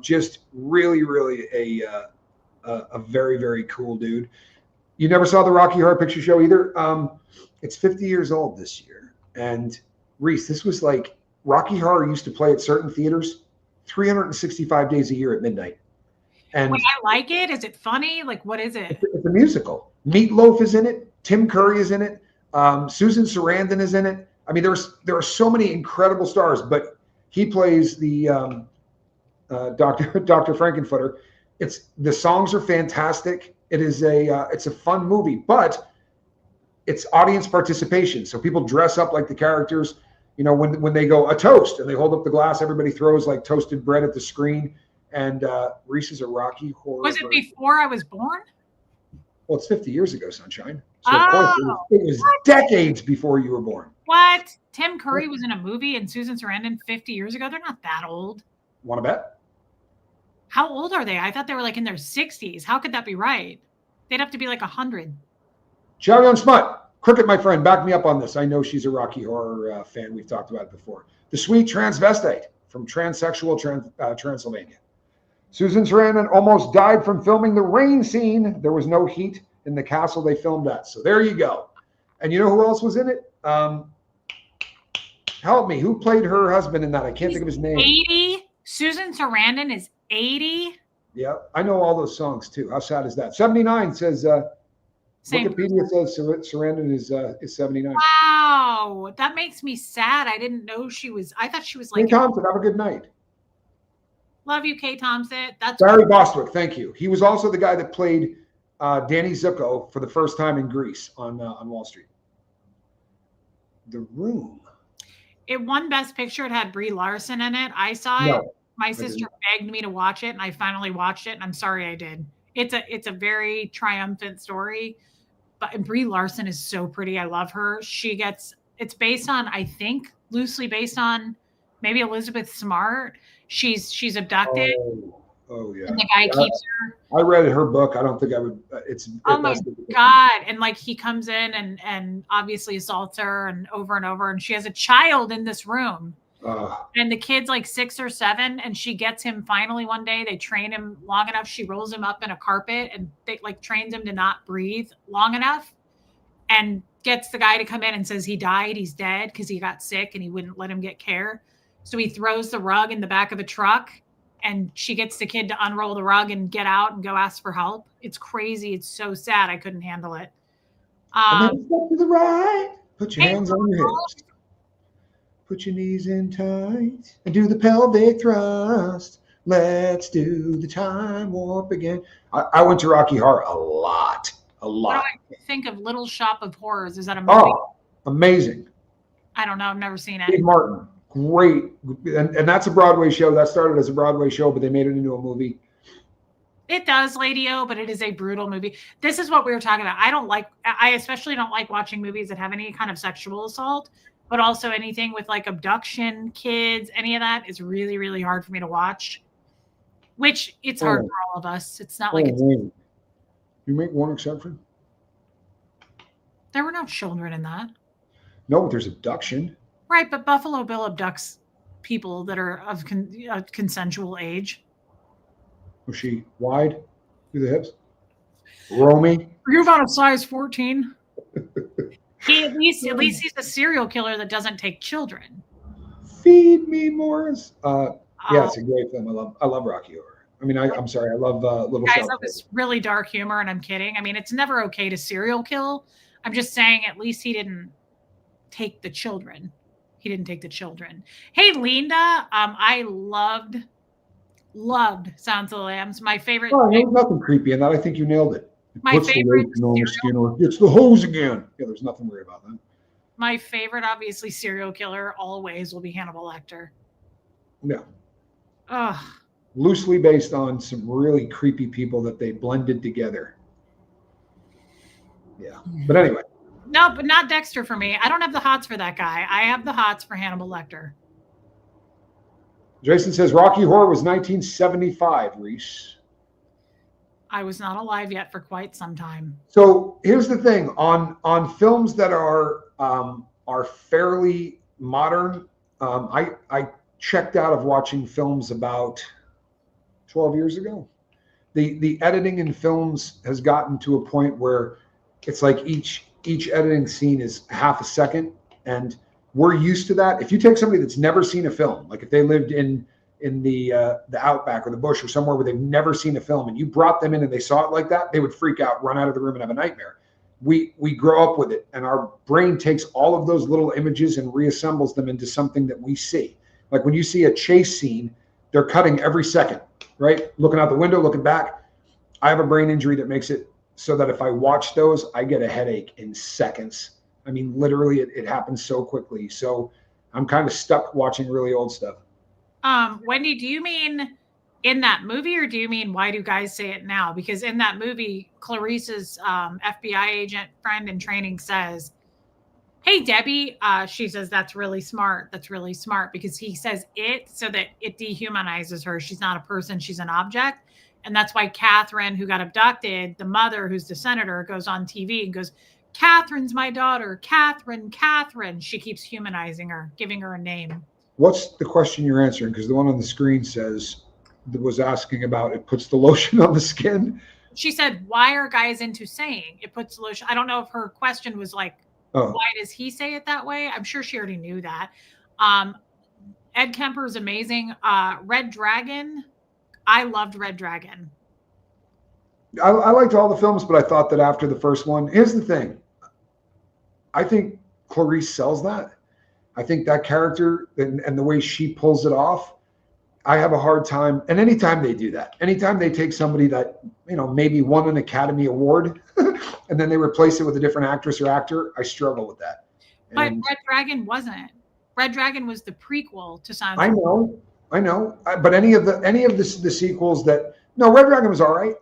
Just really, really a very, very cool dude. You never saw the Rocky Horror Picture Show either? It's 50 years old this year. And Reese, this was like Rocky Horror used to play at certain theaters 365 days a year at midnight. And when I like it, is it funny? Like, what is it? It's a musical. Meatloaf is in it. Tim Curry is in it. Susan Sarandon is in it. I mean, there are so many incredible stars, but he plays the Dr. Frankenfooter. The songs are fantastic. It's a fun movie, but it's audience participation. So people dress up like the characters. You know, when they go a toast and they hold up the glass, everybody throws like toasted bread at the screen. And Reese is a Rocky Horror. Was it before I was born? Well, it's 50 years ago, Sunshine. So of course it was decades before you were born. What? Tim Curry was in a movie and Susan Sarandon 50 years ago? They're not that old. Want to bet? How old are they? I thought they were like in their 60s. How could that be right? They'd have to be like 100. Chow Yun Smut. Cricket, my friend, back me up on this. I know she's a Rocky Horror fan. We've talked about it before. The Sweet Transvestite from Transsexual Transylvania. Susan Sarandon almost died from filming the rain scene. There was no heat in the castle they filmed at. So there you go. And you know who else was in it? Help me. Who played her husband in that? I can't think of his name. 80. Susan Sarandon is 80. Yeah, I know all those songs too. How sad is that? 79 says, Wikipedia says Sarandon is 79. Wow. That makes me sad. I didn't know she was, I thought she was like. Hey, Thompson, have a good night. Love you, Kay Thompson. That's Barry Bostwick, thank you. He was also the guy that played Danny Zuko for the first time in Greece on Wall Street. The Room. It won Best Picture. It had Brie Larson in it. I saw it. My sister begged me to watch it, and I finally watched it. And I'm sorry I did. It's a very triumphant story, but Brie Larson is so pretty. I love her. It's based on, I think, loosely based on maybe Elizabeth Smart. She's abducted. Oh yeah. And the guy keeps her. I read her book. I don't think I would. Oh my God! And like he comes in and obviously assaults her and over, and she has a child in this room. And the kid's like 6 or 7, and she gets him finally one day. They train him long enough. She rolls him up in a carpet and they like trains him to not breathe long enough, and gets the guy to come in and says he died. He's dead because he got sick and he wouldn't let him get care. So he throws the rug in the back of a truck, and she gets the kid to unroll the rug and get out and go ask for help. It's crazy. It's so sad. I couldn't handle it. And then step to the right. Put your hands on your hips. Put your knees in tight and do the pelvic thrust. Let's do the time warp again. I went to Rocky Horror a lot. What do I think of Little Shop of Horrors? Is that a movie? Oh, amazing. I don't know. I've never seen it. Steve Martin. Great. And that's a Broadway show. That started as a Broadway show, but they made it into a movie. It does, Lady O, but it is a brutal movie. This is what we were talking about. I especially don't like watching movies that have any kind of sexual assault, but also anything with like abduction, kids, any of that is really, really hard for me to watch, which it's hard for all of us. It's not like You make one exception? There were no children in that. No, but there's abduction. Right, but Buffalo Bill abducts people that are of consensual age. Was she wide through the hips? Romy? Are you about a size 14? At least he's a serial killer that doesn't take children. Feed me, Morris. Yeah, it's a great film. I love Rocky Horror. I mean, I'm sorry. I love Little Shop. Guys, that was really dark humor, and I'm kidding. I mean, it's never okay to serial kill. I'm just saying at least he didn't take the children. He didn't take the children. Hey, Linda, I loved Sounds of the Lambs. My favorite. Oh, there's nothing creepy in that. I think you nailed it. My favorite. It's the hose again. Yeah, there's nothing weird about that. My favorite, obviously, serial killer always will be Hannibal Lecter. Yeah. Ugh. Loosely based on some really creepy people that they blended together. Yeah. But anyway. No, but not Dexter for me. I don't have the hots for that guy. I have the hots for Hannibal Lecter. Jason says Rocky Horror was 1975, Reese. I was not alive yet for quite some time. So here's the thing on films that are fairly modern. I checked out of watching films about 12 years ago. The editing in films has gotten to a point where it's like each editing scene is half a second, and we're used to that. If you take somebody that's never seen a film, like if they lived in the outback or the bush or somewhere where they've never seen a film, and you brought them in and they saw it like that, they would freak out, run out of the room, and have a nightmare. We grow up with it, and our brain takes all of those little images and reassembles them into something that we see. Like when you see a chase scene, they're cutting every second, right? Looking out the window, looking back. I have a brain injury that makes it so that if I watch those, I get a headache in seconds. I mean, literally, it happens so quickly. So I'm kind of stuck watching really old stuff. Wendy, do you mean in that movie, or do you mean why do guys say it now? Because in that movie, Clarice's FBI agent friend in training says, "Hey, Debbie," she says, "That's really smart. That's really smart," because he says it so that it dehumanizes her. She's not a person. She's an object. And that's why Catherine, who got abducted, the mother, who's the senator, goes on TV and goes, "Catherine's my daughter. Catherine, Catherine." She keeps humanizing her, giving her a name. What's the question you're answering? Because the one on the screen was asking about it puts the lotion on the skin. She said, "Why are guys into saying it puts the lotion?" I don't know if her question was like, why does he say it that way? I'm sure she already knew that. Ed Kemper is amazing. Red Dragon. I loved Red Dragon. I liked all the films, but I thought that after the first one, here's the thing. I think Clarice sells that. I think that character and the way she pulls it off, I have a hard time. And anytime they do that, anytime they take somebody that, maybe won an Academy Award and then they replace it with a different actress or actor, I struggle with that. But Red Dragon wasn't. Red Dragon was the prequel to Silence. I know. But any of the sequels that, no, Red Dragon was all right.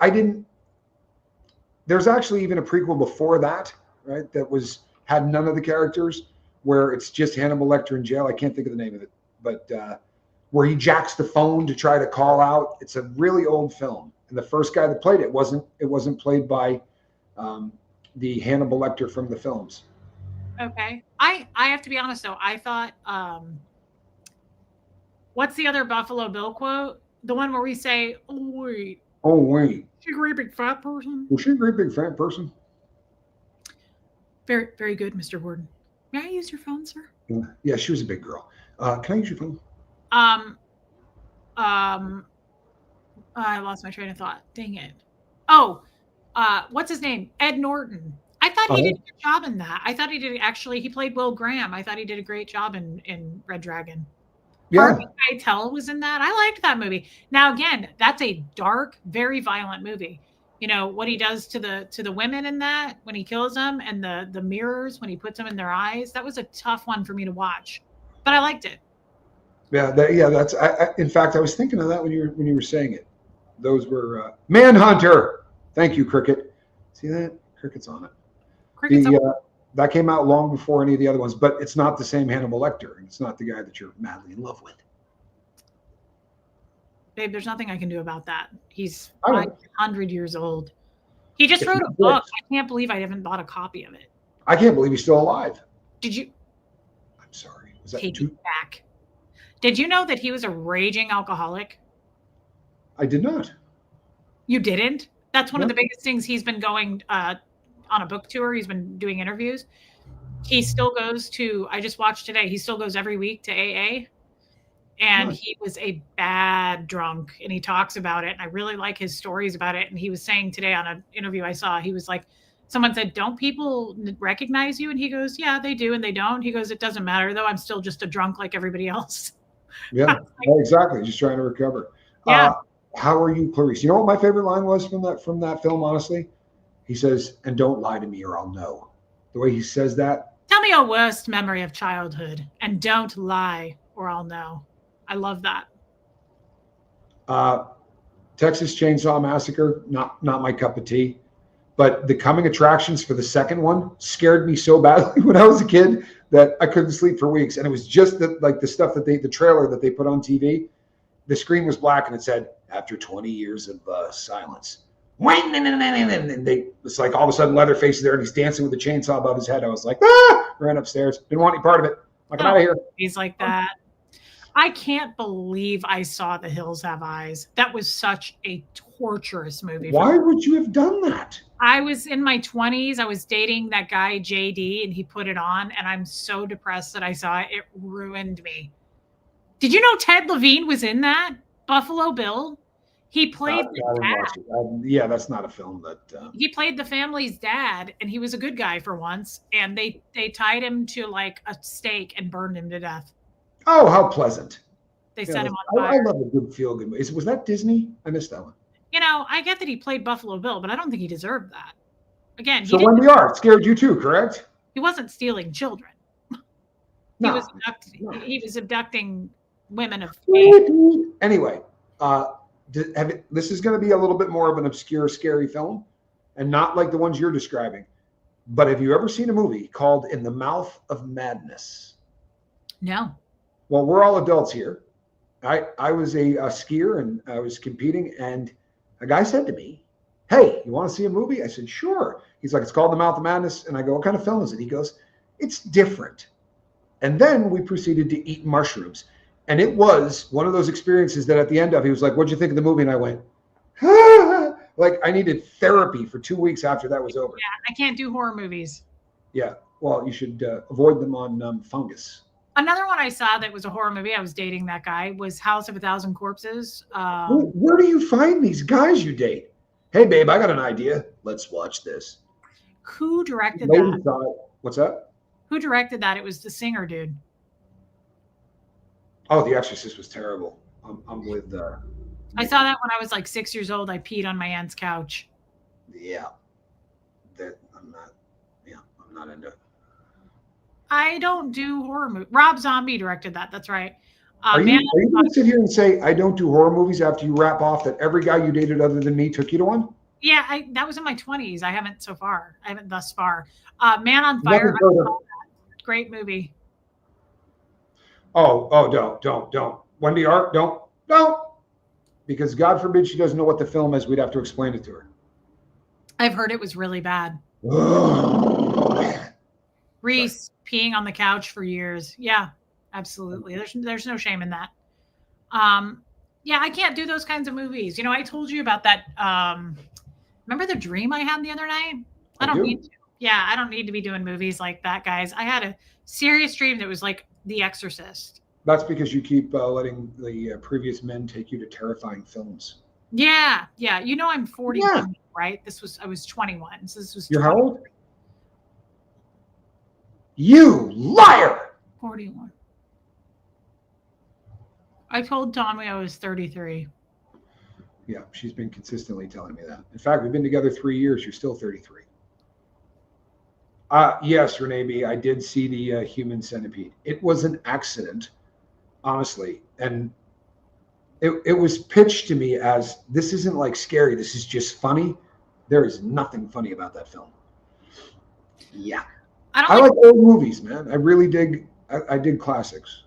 There's actually even a prequel before that, right? That had none of the characters, where it's just Hannibal Lecter in jail. I can't think of the name of it, but where he jacks the phone to try to call out. It's a really old film, and the first guy that played it wasn't played by the Hannibal Lecter from the films. Okay, I have to be honest though. I thought, what's the other Buffalo Bill quote? The one where we say, "Oh wait, she's a great big fat person." Was she a great big fat person? Very, very good, Mr. Warden. May I use your phone, sir? Yeah, she was a big girl. Can I use your phone? I lost my train of thought. Dang it. Oh, what's his name? Ed Norton. I thought he did a good job in that. I thought he played Will Graham. I thought he did a great job in Red Dragon. Yeah. Harvey Keitel was in that. I liked that movie. Now, again, that's a dark, very violent movie. What he does to the women in that when he kills them, and the mirrors when he puts them in their eyes. That was a tough one for me to watch, but I liked it. Yeah, that's. In fact, I was thinking of that when you were saying it. Those were Manhunter. Thank you, Cricket. See that? Cricket's on it. That came out long before any of the other ones, but it's not the same Hannibal Lecter, and it's not the guy that you're madly in love with. Babe, there's nothing I can do about that. He's 500 years old. He just wrote a book. I can't believe I haven't bought a copy of it. I can't believe he's still alive. Did you? I'm sorry. Was that take it back? Did you know that he was a raging alcoholic? I did not. You didn't? That's one of the biggest things. He's been going on a book tour. He's been doing interviews. He still goes to, I just watched today, he still goes every week to AA. And he was a bad drunk, and he talks about it. And I really like his stories about it. And he was saying today on an interview I saw, he was like, someone said, "Don't people recognize you?" And he goes, "Yeah, they do. And they don't." He goes, "It doesn't matter though. I'm still just a drunk like everybody else." Yeah, exactly. Just trying to recover. Yeah. How are you, Clarice? You know what my favorite line was from that film, honestly? He says, "And don't lie to me or I'll know." The way he says that. Tell me your worst memory of childhood, and don't lie or I'll know. I love that. Texas Chainsaw Massacre, not my cup of tea. But the coming attractions for the second one scared me so badly when I was a kid that I couldn't sleep for weeks. And it was just the stuff that the trailer that they put on TV. The screen was black and it said, after 20 years of silence. And it's like all of a sudden Leatherface is there and he's dancing with a chainsaw above his head. I was like, ran upstairs. Didn't want any part of it. Like, I'm out of here. He's like that. I can't believe I saw The Hills Have Eyes. That was such a torturous movie. Why would you have done that? I was in my 20s. I was dating that guy, JD, and he put it on, and I'm so depressed that I saw it. It ruined me. Did you know Ted Levine was in that? Buffalo Bill? He played the dad. Yeah, that's not a film that... He played the family's dad, and he was a good guy for once, and they tied him to like a stake and burned him to death. Oh, how pleasant. They set him on fire. I love a good feel-good movie. Was that Disney? I missed that one. You know, I get that he played Buffalo Bill, but I don't think he deserved that. Again, so Wendy Art scared you too, correct? He wasn't stealing children. No. He was abducting women of age. Anyway, this is going to be a little bit more of an obscure, scary film, and not like the ones you're describing. But have you ever seen a movie called In the Mouth of Madness? No. Well, we're all adults here. I was a skier and I was competing, and a guy said to me, "Hey, you want to see a movie?" I said, "Sure." He's like, "It's called The Mouth of Madness." And I go, "What kind of film is it?" He goes, "It's different." And then we proceeded to eat mushrooms. And it was one of those experiences that at the end of, he was like, "What'd you think of the movie?" And I went, ah! Like I needed therapy for 2 weeks after that was over. Yeah, I can't do horror movies. Yeah, well, you should avoid them on Fungus. Another one I saw that was a horror movie, I was dating that guy, was House of a Thousand Corpses. Where do you find these guys you date? Hey, babe, I got an idea. Let's watch this. Who directed that? What's that? Who directed that? It was the singer dude. Oh, The Exorcist was terrible. I'm with... I saw that when I was like 6 years old. I peed on my aunt's couch. Yeah. I'm not into it. I don't do horror movies. Rob Zombie directed that. That's right. Are you going to sit here and say, I don't do horror movies after you wrap off that every guy you dated other than me took you to one? Yeah, that was in my 20s. I haven't so far. I haven't thus far. Man on Fire. Great movie. Oh, don't. Wendy Art, don't. Because God forbid she doesn't know what the film is. We'd have to explain it to her. I've heard it was really bad. Reese peeing on the couch for years. Yeah, absolutely. There's no shame in that. Yeah, I can't do those kinds of movies. You know, I told you about that. Remember the dream I had the other night? I don't need to. Yeah, I don't need to be doing movies like that, guys. I had a serious dream that was like The Exorcist. That's because you keep letting the previous men take you to terrifying films. Yeah. You know, I'm 41, right? I was 21. So this was. You're how old? You liar! 41. I told Tommy I was 33. Yeah, she's been consistently telling me that. In fact, we've been together 3 years. You're still 33. Yes, Renee B., I did see the Human Centipede. It was an accident, honestly. And it was pitched to me as, this isn't like scary. This is just funny. There is nothing funny about that film. Yeah. I like old movies, man. I really dig. I dig classics.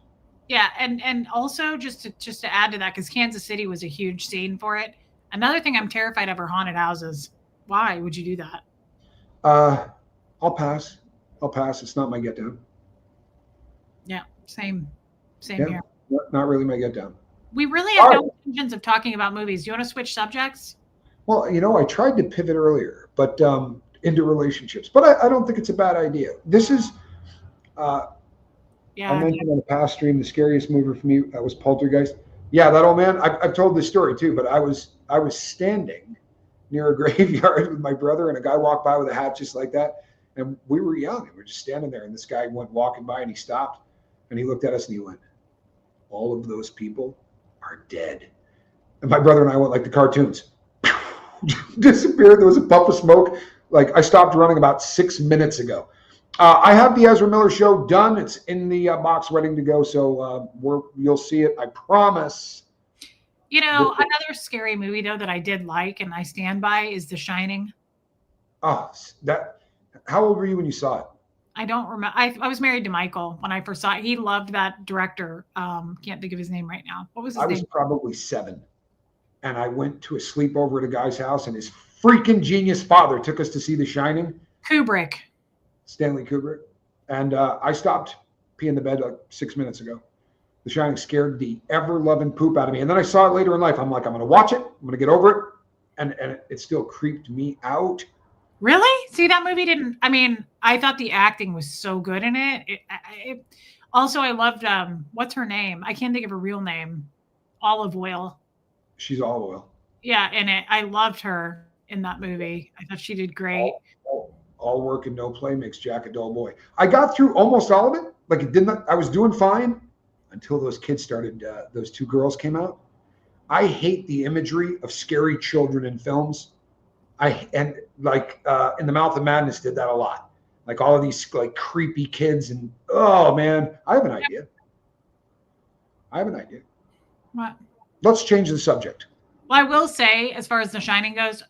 Yeah, and also just to add to that, because Kansas City was a huge scene for it. Another thing I'm terrified of are haunted houses. Why would you do that? I'll pass. It's not my get down. Yeah, same here. Not really my get down. We really have no intentions of talking about movies. Do you want to switch subjects? Well, you know, I tried to pivot earlier, but into relationships, but I don't think it's a bad idea. This is, I mentioned on the past stream, the scariest movie for me was Poltergeist. Yeah, that old man. I've told this story too, but I was standing near a graveyard with my brother, and a guy walked by with a hat just like that, and we were young, and we were just standing there, and this guy went walking by, and he stopped, and he looked at us, and he went, "All of those people are dead." And my brother and I went like the cartoons. Disappeared. There was a puff of smoke. Like, I stopped running about 6 minutes ago. I have the Ezra Miller Show done. It's in the box ready to go. So you'll see it. I promise. You know, another scary movie though that I did like and I stand by is The Shining. Oh, that. How old were you when you saw it? I don't remember. I was married to Michael when I first saw it. He loved that director. Can't think of his name right now. What was his I name? was probably 7, and I went to a sleepover at a guy's house, and his freaking genius father took us to see The Shining. Kubrick. Stanley Kubrick. And I stopped peeing the bed like 6 minutes ago. The Shining scared the ever-loving poop out of me. And then I saw it later in life. I'm like, I'm going to watch it. I'm going to get over it. And it still creeped me out. Really? See, that movie didn't. I mean, I thought the acting was so good in it. Also, I loved what's her name? I can't think of her real name. Olive Oil. She's all oil. Yeah, in it. I loved her in that movie. I thought she did great. All work and no play makes Jack a dull boy. I got through almost all of it. Like it didn't. I was doing fine until those kids started. Those 2 girls came out. I hate the imagery of scary children in films. In The Mouth of Madness did that a lot. Like all of these like creepy kids and oh man, I have an idea. What? Let's change the subject. Well, I will say, as far as The Shining goes,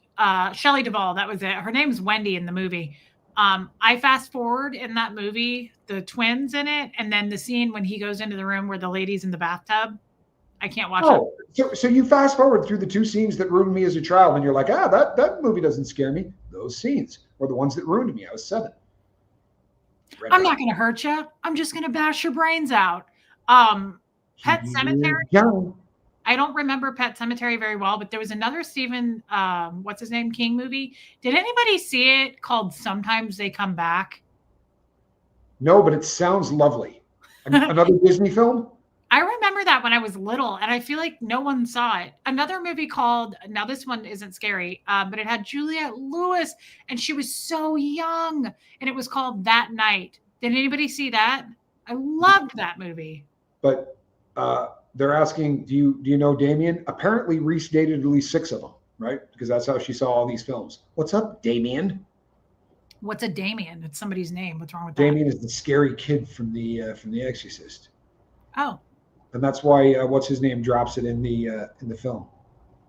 Shelley Duvall, that was it. Her name's Wendy in the movie. I fast forward in that movie, the twins in it, and then the scene when he goes into the room where the lady's in the bathtub. I can't watch it. So you fast forward through the 2 scenes that ruined me as a child, and you're like, that movie doesn't scare me. Those scenes were the ones that ruined me. I was 7. I'm not going to hurt you. I'm just going to bash your brains out. Pet Sematary. I don't remember Pet Sematary very well, but there was another Stephen, what's his name, King movie. Did anybody see it called Sometimes They Come Back? No, but it sounds lovely. Another Disney film? I remember that when I was little, and I feel like no one saw it. Another movie called, now this one isn't scary, but it had Juliette Lewis, and she was so young, and it was called That Night. Did anybody see that? I loved that movie. But they're asking, do you know Damien? Apparently Reese dated at least 6 of them, right? Because that's how she saw all these films. What's up, Damien? What's a Damien? It's somebody's name. What's wrong with Damien is the scary kid from The Exorcist. Oh. And that's why what's his name drops it in the film.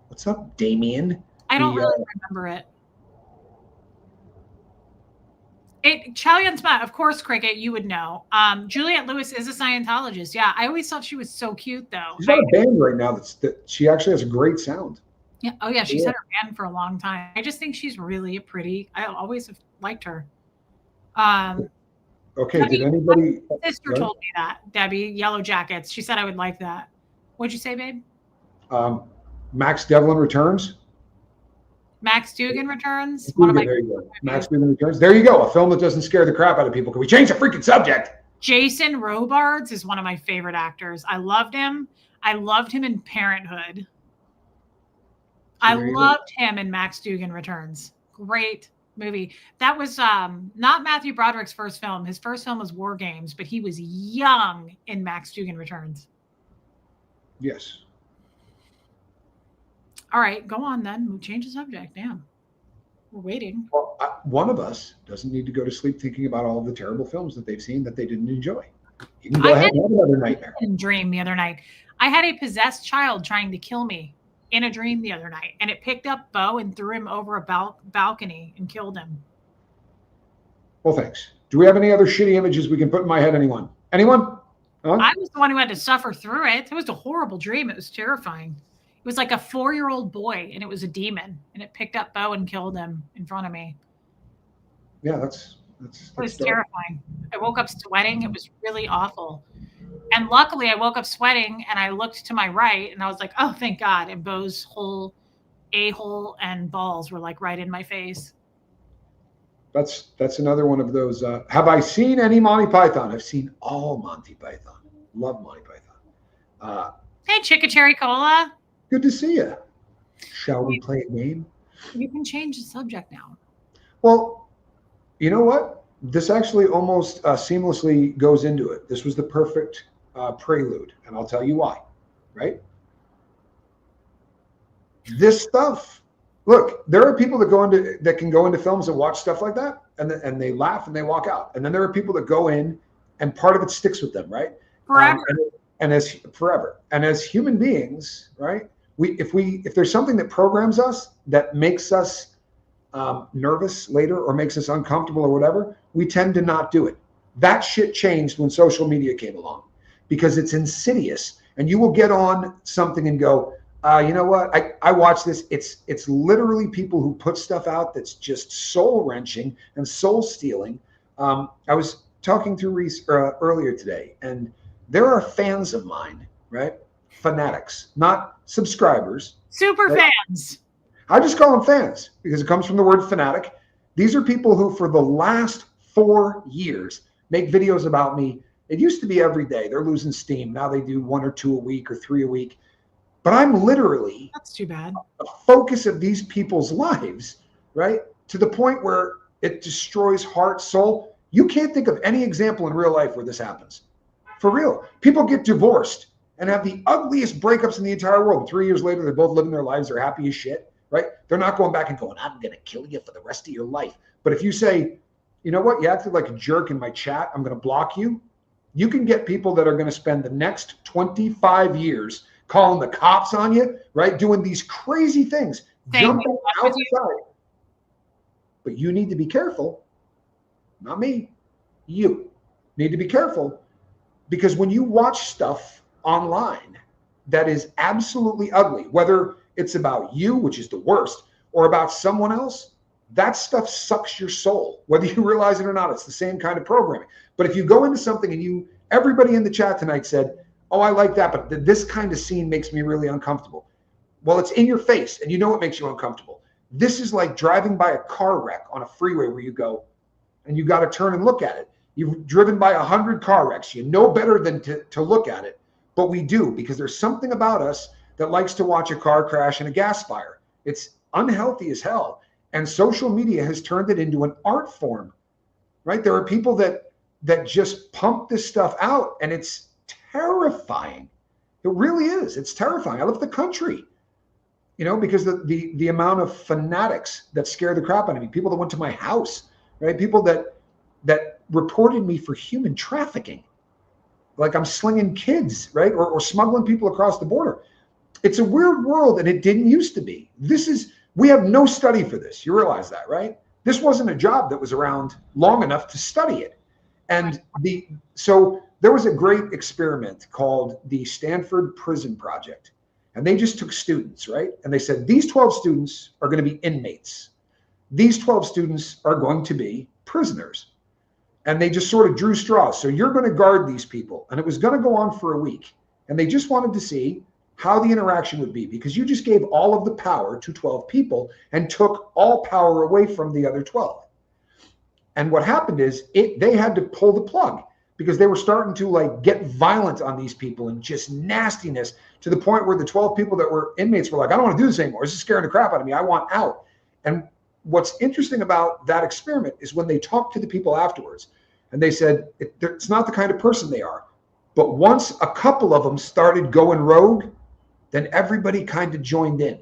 What's up, Damien? I don't really remember it. Chow Yun-Fat, of course, Cricket, you would know. Juliette Lewis is a Scientologist. Yeah, I always thought she was so cute, though. She's got a band right now that she actually has a great sound. Yeah. Oh, yeah. She's had her band for a long time. I just think she's really pretty. I always have liked her. Okay. Debbie, did anybody? my sister told me that, Debbie, Yellow Jackets. She said I would like that. What'd you say, babe? Max Devlin Returns. Max Dugan Returns. There you go. Max Dugan Returns. There you go. A film that doesn't scare the crap out of people. Can we change the freaking subject? Jason Robards is one of my favorite actors. I loved him. I loved him in Parenthood. I loved him in Max Dugan Returns. Great movie. That was not Matthew Broderick's first film. His first film was War Games, but he was young in Max Dugan Returns. Yes. All right, go on then. We'll change the subject. Damn. We're waiting. Well, one of us doesn't need to go to sleep thinking about all of the terrible films that they've seen that they didn't enjoy. You can go ahead and have another nightmare. Dream the other night. I had a possessed child trying to kill me in a dream the other night, and it picked up Bo and threw him over a balcony and killed him. Well, thanks. Do we have any other shitty images we can put in my head? Anyone? Huh? I was the one who had to suffer through it. It was a horrible dream. It was terrifying. It was like a 4-year-old boy, and it was a demon, and it picked up Bo and killed him in front of me. Yeah, it was terrifying. I woke up sweating. It was really awful. And luckily, I woke up sweating, and I looked to my right, and I was like, oh, thank God. And Bo's whole a-hole and balls were like right in my face. That's another one of those. Have I seen any Monty Python? I've seen all Monty Python. Love Monty Python. Hey, Chicka Cola. Good to see you. Shall we play a game? You can change the subject now. Well, you know what? This actually almost seamlessly goes into it. This was the perfect prelude, and I'll tell you why, right? This stuff, look, there are people that can go into films and watch stuff like that, and they laugh and they walk out. And then there are people that go in, and part of it sticks with them, right? Forever. And as human beings, right? If there's something that programs us that makes us nervous later or makes us uncomfortable or whatever, we tend to not do it. That shit changed when social media came along because it's insidious, and you will get on something and go, you know what? I watch this. It's literally people who put stuff out that's just soul wrenching and soul stealing. I was talking to Reese earlier today, and there are fans of mine, right? Fanatics, not subscribers. Super right? fans. I just call them fans because it comes from the word fanatic. These are people who, for the last 4 years, make videos about me. It used to be every day. They're losing steam. Now they do 1 or 2 a week or 3 a week. But I'm literally That's too bad. a focus of these people's lives, right? To the point where it destroys heart, soul. You can't think of any example in real life where this happens. For real. People get divorced and have the ugliest breakups in the entire world. 3 years later, they're both living their lives. They're happy as shit, right? They're not going back and going, I'm going to kill you for the rest of your life. But if you say, you know what, you acted like a jerk in my chat, I'm going to block you. You can get people that are going to spend the next 25 years calling the cops on you, right? Doing these crazy things, jumping outside. But you need to be careful. Not me. You need to be careful, because when you watch stuff online that is absolutely ugly, whether it's about you, which is the worst, or about someone else, that stuff sucks your soul, whether you realize it or not. It's the same kind of programming. But if you go into something and everybody in the chat tonight said, oh, I like that, but this kind of scene makes me really uncomfortable. Well, it's in your face, and you know it makes you uncomfortable. This is like driving by a car wreck on a freeway where you go, and you got to turn and look at it. You've driven by 100 car wrecks. You know better than to look at it, but we do, because there's something about us that likes to watch a car crash and a gas fire. It's unhealthy as hell, and social media has turned it into an art form, right? There are people that just pump this stuff out, and it's terrifying. It really is. It's terrifying. I left the country, because the amount of fanatics that scare the crap out of me, people that went to my house, right? People that reported me for human trafficking, like I'm slinging kids, right? Or smuggling people across the border. It's a weird world, and it didn't used to be. We have no study for this. You realize that, right? This wasn't a job that was around long enough to study it. And so there was a great experiment called the Stanford Prison Project. And they just took students, right? And they said, these 12 students are going to be inmates. These 12 students are going to be prisoners. And they just sort of drew straws. So you're going to guard these people. And it was going to go on for a week. And they just wanted to see how the interaction would be, because you just gave all of the power to 12 people and took all power away from the other 12. And what happened is they had to pull the plug, because they were starting to get violent on these people and just nastiness, to the point where the 12 people that were inmates were like, I don't want to do this anymore. This is scaring the crap out of me. I want out. And what's interesting about that experiment is when they talked to the people afterwards, and they said, it's not the kind of person they are. But once a couple of them started going rogue, then everybody kind of joined in.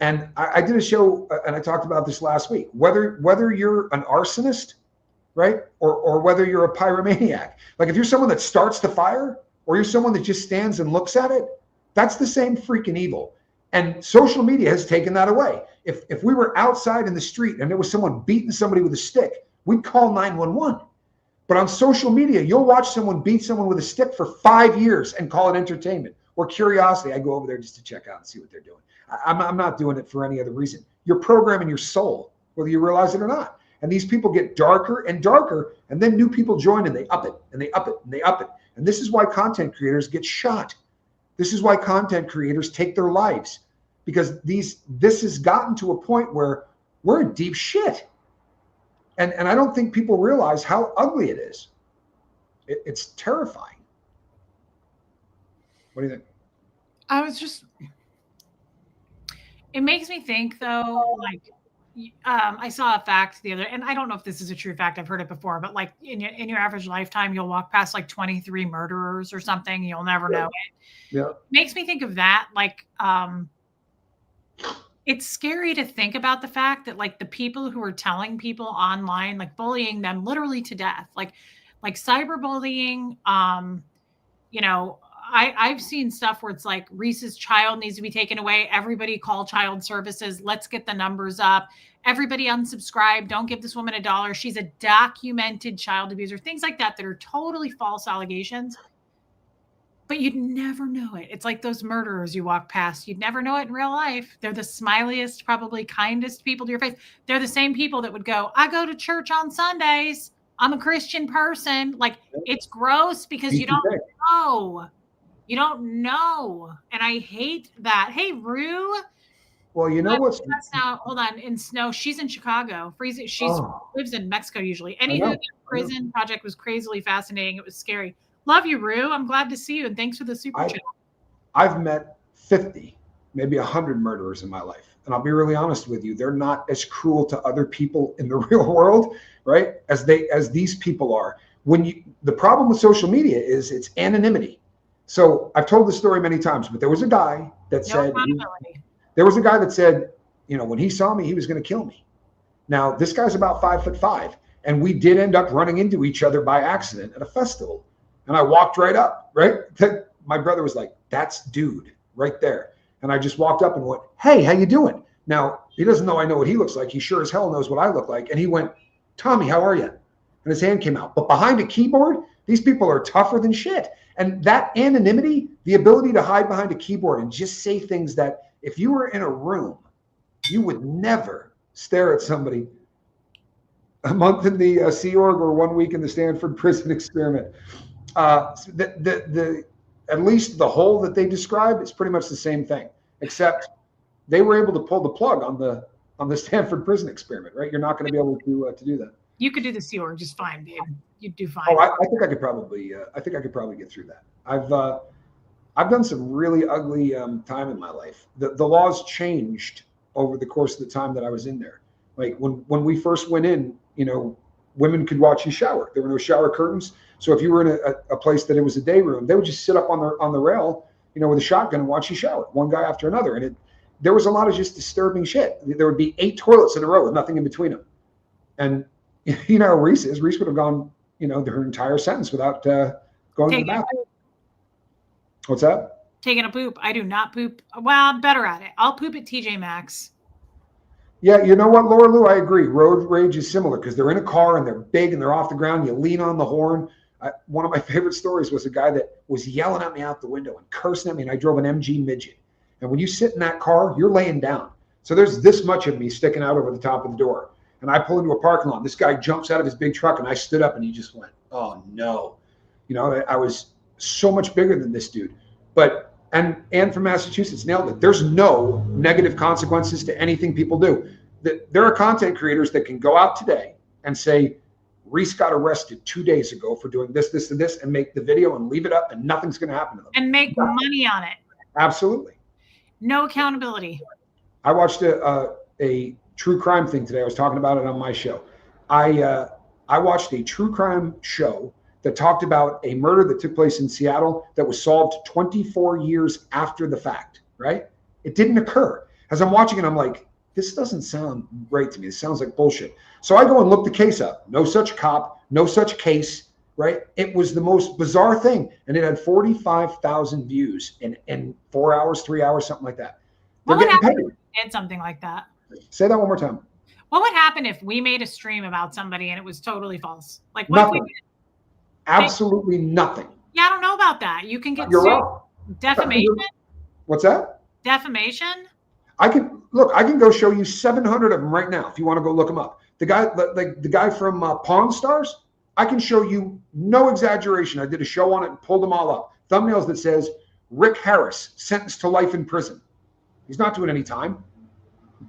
And I did a show, and I talked about this last week, whether you're an arsonist, right? Or whether you're a pyromaniac. Like if you're someone that starts the fire, or you're someone that just stands and looks at it, that's the same freaking evil. And social media has taken that away. If we were outside in the street and there was someone beating somebody with a stick, we'd call 911. But on social media, you'll watch someone beat someone with a stick for 5 years and call it entertainment or curiosity. I go over there just to check out and see what they're doing. I'm not doing it for any other reason. You're programming your soul, whether you realize it or not. And these people get darker and darker, and then new people join, and they up it, and they up it, and they up it. And this is why content creators get shot. This is why content creators take their lives, because this has gotten to a point where we're in deep shit. And I don't think people realize how ugly it is. It's terrifying. What do you think? It makes me think, though, I saw a fact the other, and I don't know if this is a true fact, I've heard it before, but in your average lifetime, you'll walk past 23 murderers or something. You'll never know it. Yeah. It makes me think of that. It's scary to think about the fact that the people who are telling people online, bullying them literally to death, like cyberbullying, I've seen stuff where it's like Reese's child needs to be taken away. Everybody call child services. Let's get the numbers up. Everybody unsubscribe. Don't give this woman $1. She's a documented child abuser. Things like that are totally false allegations. But you'd never know it. It's like those murderers you walk past. You'd never know it in real life. They're the smiliest, probably kindest people to your face. They're the same people that would go, I go to church on Sundays. I'm a Christian person. Like, it's gross because you don't know. You don't know. And I hate that. Hey, Rue. Well, you know what's now? Hold on. In Snow, she's in Chicago. Freezing. She lives in Mexico usually. Anywho, the prison project was crazily fascinating. It was scary. Love you, Rue. I'm glad to see you, and thanks for the super chat. I've met 50, maybe 100 murderers in my life, and I'll be really honest with you. They're not as cruel to other people in the real world, right? As these people are. The problem with social media is it's anonymity. So I've told this story many times, but there was a guy that said, when he saw me, he was going to kill me. Now this guy's about 5'5", and we did end up running into each other by accident at a festival. And I walked right up, right? My brother was like, that's dude right there. And I just walked up and went, hey, how you doing? Now, he doesn't know I know what he looks like. He sure as hell knows what I look like. And he went, Tommy, how are you? And his hand came out. But behind a keyboard, these people are tougher than shit. And that anonymity, the ability to hide behind a keyboard and just say things that if you were in a room, you would never stare at somebody. A month in the Sea Org or 1 week in the Stanford prison experiment. At least the hole that they described is pretty much the same thing, except they were able to pull the plug on the Stanford prison experiment, right? You're not going to be able to do that. You could do the Sea Org just fine, babe. You'd do fine. Oh, I think I could probably get through that. I've done some really ugly time in my life. The laws changed over the course of the time that I was in there. Like when we first went in, women could watch you shower. There were no shower curtains. So if you were in a place that it was a day room, they would just sit up on the rail, with a shotgun and watch you shower, one guy after another. And there was a lot of just disturbing shit. There would be 8 toilets in a row with nothing in between them. And Reese would have gone, her entire sentence without going to the bathroom. What's that? Taking a poop. I do not poop. Well, I'm better at it. I'll poop at TJ Maxx. Yeah, you know what, Laura Lou, I agree. Road rage is similar because they're in a car and they're big and they're off the ground. You lean on the horn. One of my favorite stories was a guy that was yelling at me out the window and cursing at me, and I drove an MG midget. And when you sit in that car, you're laying down. So there's this much of me sticking out over the top of the door. And I pull into a parking lot. This guy jumps out of his big truck, and I stood up, and he just went, oh, no. I was so much bigger than this dude. But Ann from Massachusetts nailed it. There's no negative consequences to anything people do. There are content creators that can go out today and say, Reese got arrested 2 days ago for doing this, this, and this, and make the video and leave it up, and nothing's going to happen to them. And make money on it. Absolutely. No accountability. I watched a true crime thing today. I was talking about it on my show. I watched a true crime show that talked about a murder that took place in Seattle that was solved 24 years after the fact, right? It didn't occur. As I'm watching it, I'm like, this doesn't sound great to me. This sounds like bullshit. So I go and look the case up. No such cop, no such case, right? It was the most bizarre thing. And it had 45,000 views in 4 hours, 3 hours, something like that. What would happen if we did something like that? Say that one more time. What would happen if we made a stream about somebody and it was totally false? Like what nothing. If we did? Absolutely nothing. Yeah, I don't know about that. You can get You're sued. wrong. Defamation? What's that? Defamation? I can go show you 700 of them right now if you want to go look them up. The guy from Pawn Stars, I can show you, no exaggeration. I did a show on it and pulled them all up. Thumbnails that says Rick Harris sentenced to life in prison. He's not doing any time.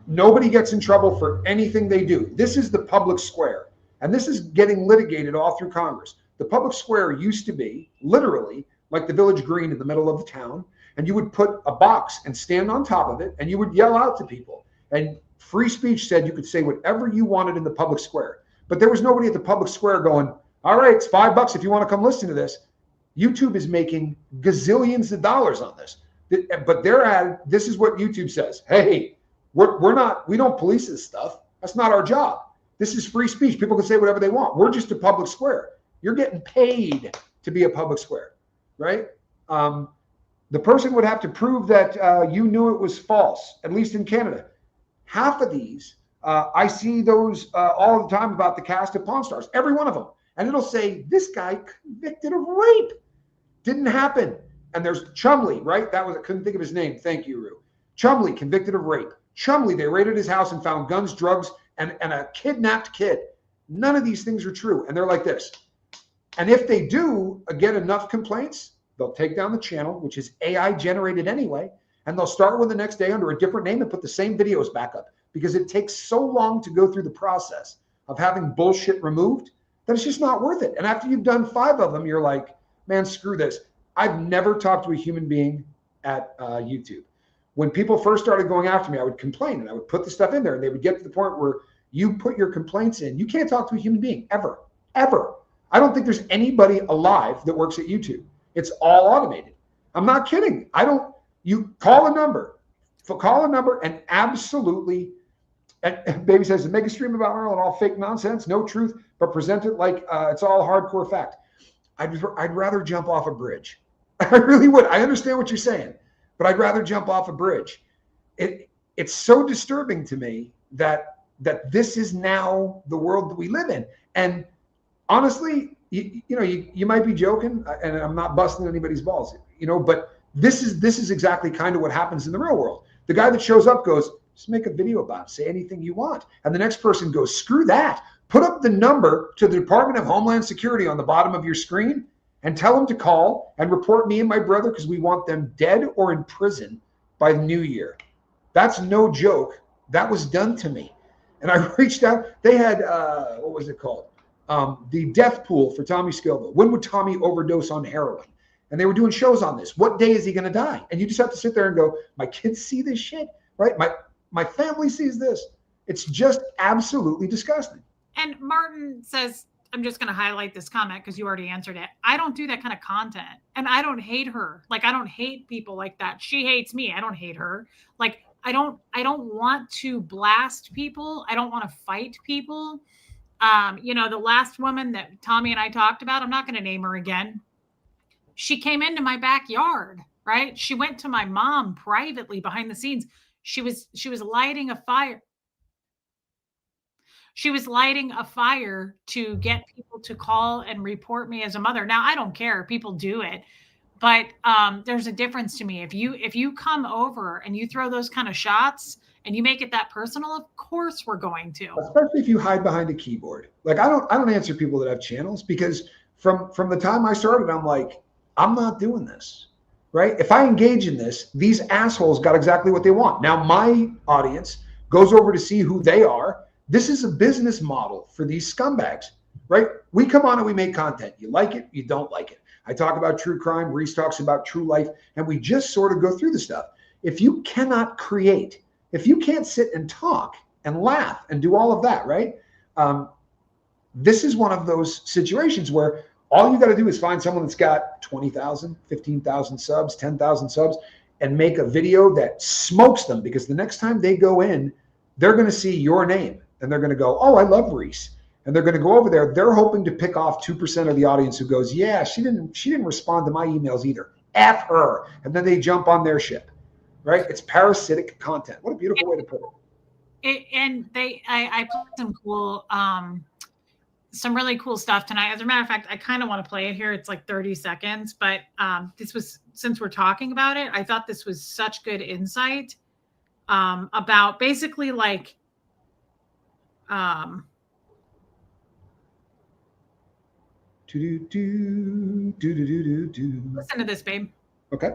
Nobody gets in trouble for anything they do. This is the public square, and this is getting litigated all through Congress. The public square used to be literally like the village green in the middle of the town, and you would put a box and stand on top of it, and you would yell out to people. And free speech said you could say whatever you wanted in the public square. But there was nobody at the public square going, all right, it's $5 if you want to come listen to this. YouTube is making gazillions of dollars on this. But this is what YouTube says. Hey, we don't police this stuff. That's not our job. This is free speech. People can say whatever they want. We're just a public square. You're getting paid to be a public square, right? The person would have to prove that you knew it was false, at least in Canada. Half of these, I see those all the time about the cast of Pawn Stars, every one of them. And it'll say, this guy convicted of rape. Didn't happen. And there's Chumley, right? I couldn't think of his name. Thank you, Rue. Chumley, convicted of rape. Chumley, they raided his house and found guns, drugs, and a kidnapped kid. None of these things are true. And they're like this. And if they do get enough complaints, they'll take down the channel, which is AI generated anyway, and they'll start with the next day under a different name and put the same videos back up, because it takes so long to go through the process of having bullshit removed that it's just not worth it. And after you've done 5 of them, you're like, man, screw this. I've never talked to a human being at YouTube. When people first started going after me, I would complain and I would put the stuff in there, and they would get to the point where you put your complaints in. You can't talk to a human being ever, ever. I don't think there's anybody alive that works at YouTube. It's all automated. I'm not kidding. You call a number and absolutely, and Baby says, make a stream about Marilyn, all fake nonsense, no truth, but present it like it's all hardcore fact. I'd rather jump off a bridge. I really would. I understand what you're saying, but I'd rather jump off a bridge. It's so disturbing to me that this is now the world that we live in. And honestly, you might be joking, and I'm not busting anybody's balls, but this is exactly kind of what happens in the real world. The guy that shows up goes, just make a video about it, say anything you want. And the next person goes, screw that. Put up the number to the Department of Homeland Security on the bottom of your screen and tell them to call and report me and my brother, because we want them dead or in prison by the new year. That's no joke. That was done to me. And I reached out. They had, what was it called? The death pool for Tommy Scoville. When would Tommy overdose on heroin? And they were doing shows on this. What day is he going to die? And you just have to sit there and go, my kids see this shit, right? My family sees this. It's just absolutely disgusting. And Martin says, I'm just going to highlight this comment because you already answered it. I don't do that kind of content. And I don't hate her. Like, I don't hate people like that. She hates me. I don't hate her. Like, I don't want to blast people. I don't want to fight people. The last woman that Tommy and I talked about, I'm not going to name her again. She came into my backyard, right? She went to my mom privately behind the scenes. She was lighting a fire. She was lighting a fire to get people to call and report me as a mother. Now, I don't care. People do it. But there's a difference to me. If you come over and you throw those kind of shots and you make it that personal, of course we're going to. Especially if you hide behind a keyboard. Like, I don't answer people that have channels, because from the time I started, I'm like, I'm not doing this, right? If I engage in this, these assholes got exactly what they want. Now my audience goes over to see who they are. This is a business model for these scumbags, right? We come on and we make content. You like it, you don't like it. I talk about true crime, Reese talks about true life, and we just sort of go through the stuff. If you cannot create, if you can't sit and talk and laugh and do all of that, right? This is one of those situations where all you got to do is find someone that's got 20,000, 15,000 subs, 10,000 subs, and make a video that smokes them, because the next time they go in, they're going to see your name and they're going to go, oh, I love Reese. And they're going to go over there. They're hoping to pick off 2% of the audience who goes, yeah, she didn't respond to my emails either. F her. And then they jump on their ship, right? It's parasitic content. What a beautiful way to put it. I put some really cool stuff tonight. As a matter of fact, I kind of want to play it here. It's like 30 seconds, but this was, since we're talking about it, I thought this was such good insight about basically like, listen to this, babe. Okay.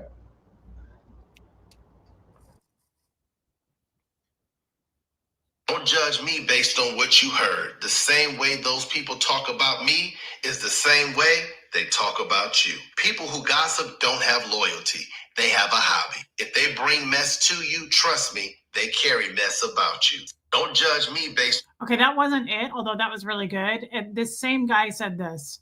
Don't judge me based on what you heard. The same way those people talk about me is the same way they talk about you. People who gossip don't have loyalty. They have a hobby. If they bring mess to you, trust me, they carry mess about you. Don't judge me based. Okay, that wasn't it, although that was really good. And this same guy said this.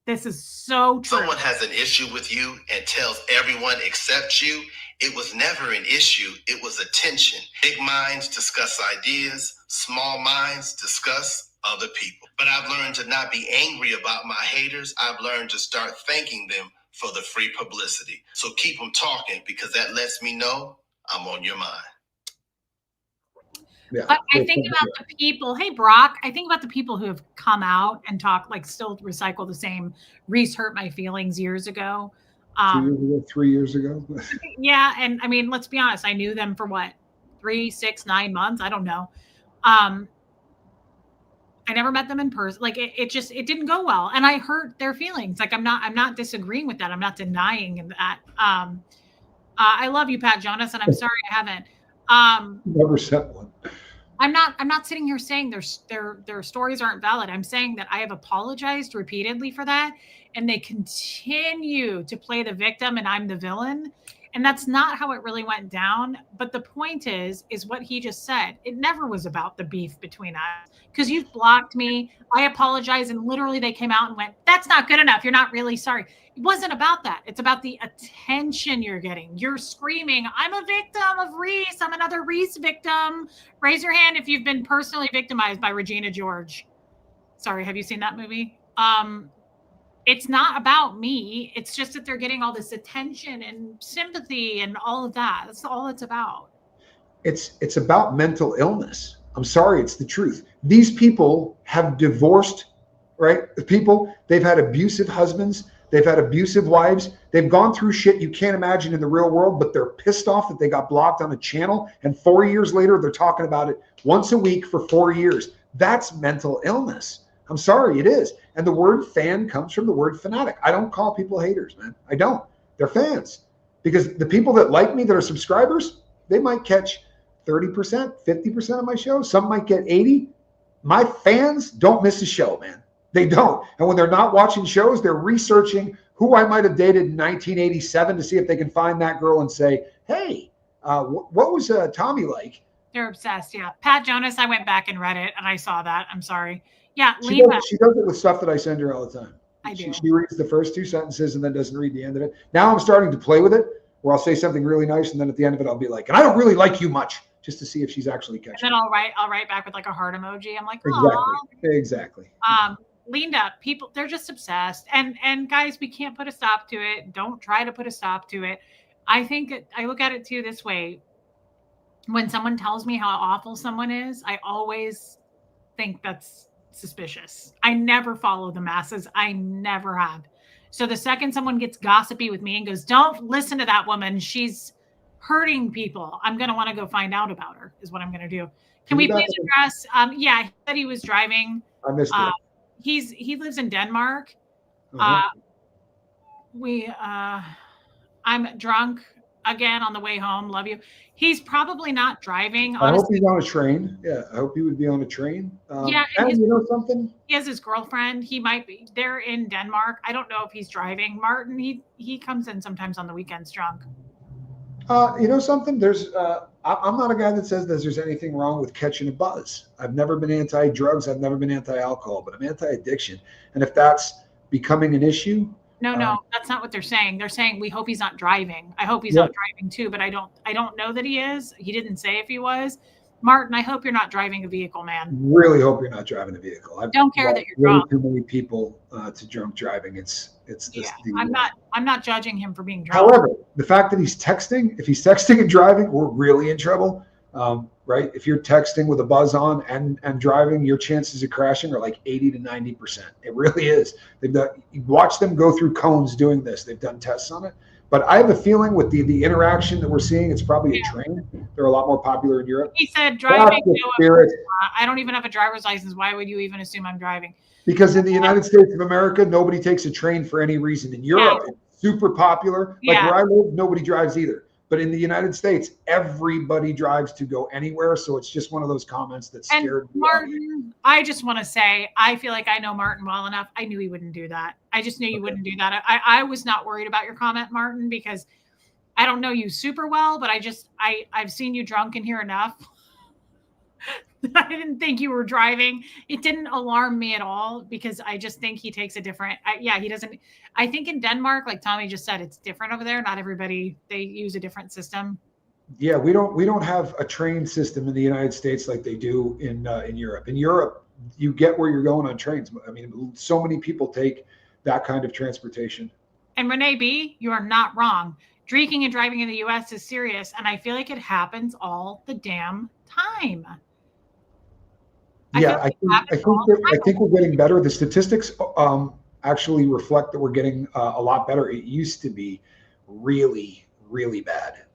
This is so true. Someone has an issue with you and tells everyone except you. It was never an issue. It was attention. Big minds discuss ideas. Small minds discuss other people. But I've learned to not be angry about my haters. I've learned to start thanking them for the free publicity. So keep them talking, because that lets me know I'm on your mind. Yeah. But I think about the people, hey, Brock, I think about the people who have come out and talk, like still recycle the same Reese hurt my feelings years ago. 3 years ago. Yeah. And I mean, let's be honest. I knew them for what, 3, 6, 9 months. I don't know. I never met them in person. Like it didn't go well. And I hurt their feelings. Like I'm not disagreeing with that. I'm not denying that. I love you, Pat Jonas, and I'm sorry I haven't. Never sent one. I'm not sitting here saying their stories aren't valid. I'm saying that I have apologized repeatedly for that, and they continue to play the victim and I'm the villain. And that's not how it really went down. But the point is what he just said. It never was about the beef between us, because you've blocked me. I apologize. And literally they came out and went, that's not good enough. You're not really sorry. It wasn't about that. It's about the attention you're getting. You're screaming, I'm a victim of Reese. I'm another Reese victim. Raise your hand if you've been personally victimized by Regina George. Sorry, have you seen that movie? It's not about me. It's just that they're getting all this attention and sympathy and all of that. That's all it's about. It's about mental illness. I'm sorry, it's the truth. These people have divorced, right? The people, they've had abusive husbands. They've had abusive wives. They've gone through shit you can't imagine in the real world, but they're pissed off that they got blocked on a channel. And 4 years later, they're talking about it once a week for 4 years. That's mental illness. I'm sorry, it is. And the word fan comes from the word fanatic. I don't call people haters, man. I don't. They're fans. Because the people that like me, that are subscribers, they might catch 30%, 50% of my shows. Some might get 80. My fans don't miss a show, man. They don't. And when they're not watching shows, they're researching who I might have dated in 1987 to see if they can find that girl and say, hey, what was Tommy like? They're obsessed, yeah. Pat Jonas, I went back and read it, and I saw that. I'm sorry. Yeah, she does it with stuff that I send her all the time. I do. She reads the first 2 sentences and then doesn't read the end of it. Now I'm starting to play with it, where I'll say something really nice, and then at the end of it, I'll be like, and I don't really like you much, just to see if she's actually catching. And then I'll write back with like a heart emoji. I'm like, oh. Exactly. Linda, people, they're just obsessed. And guys, we can't put a stop to it. Don't try to put a stop to it. I think I look at it too this way. When someone tells me how awful someone is, I always think that's suspicious. I never follow the masses. I never have. So the second someone gets gossipy with me and goes, don't listen to that woman, she's hurting people, I'm going to want to go find out about her, is what I'm going to do. Can we please address? Yeah, he said he was driving. I missed it. He lives in Denmark. I'm drunk again on the way home. Love you. He's probably not driving. Honestly. I hope he's on a train. Yeah, I hope he would be on a train. Yeah, and you know something? He has his girlfriend. He might be. They're in Denmark. I don't know if he's driving. Martin, he comes in sometimes on the weekends drunk. You know something? I'm not a guy that says that there's anything wrong with catching a buzz. I've never been anti-drugs. I've never been anti-alcohol, but I'm anti-addiction. And if that's becoming an issue. No, that's not what they're saying. They're saying we hope he's not driving. I hope he's not driving too, but I don't know that he is. He didn't say if he was. Martin, I hope you're not driving a vehicle, man. Really hope you're not driving a vehicle. I don't care that you're drunk. Too many people to drunk driving. I'm not judging him for being drunk. However, the fact that he's texting, if he's texting and driving, we're really in trouble. Right? If you're texting with a buzz on and driving, your chances of crashing are like 80 to 90%. It really is. Watch them go through cones doing this. They've done tests on it. But I have a feeling with the interaction that we're seeing, it's probably a train. They're a lot more popular in Europe. He said driving. I don't even have a driver's license. Why would you even assume I'm driving? Because in the United States of America, nobody takes a train for any reason. In Europe, it's super popular. Like where I live, nobody drives either. But in the United States, everybody drives to go anywhere. So it's just one of those comments that scared me. Martin, I just want to say, I feel like I know Martin well enough. I knew he wouldn't do that. I just knew you wouldn't do that. I was not worried about your comment, Martin, because I don't know you super well, but I've seen you drunk in here enough. I didn't think you were driving. It didn't alarm me at all because I just think he takes a different, he doesn't. I think in Denmark, like Tommy just said, it's different over there. Not everybody, they use a different system. Yeah, we don't have a train system in the United States like they do in Europe. In Europe, you get where you're going on trains. I mean, so many people take that kind of transportation. And Renee B, you are not wrong. Drinking and driving in the U.S. is serious, and I feel like it happens all the damn time. Yeah, I think we're getting better. The statistics actually reflect that we're getting a lot better. It used to be really, really bad,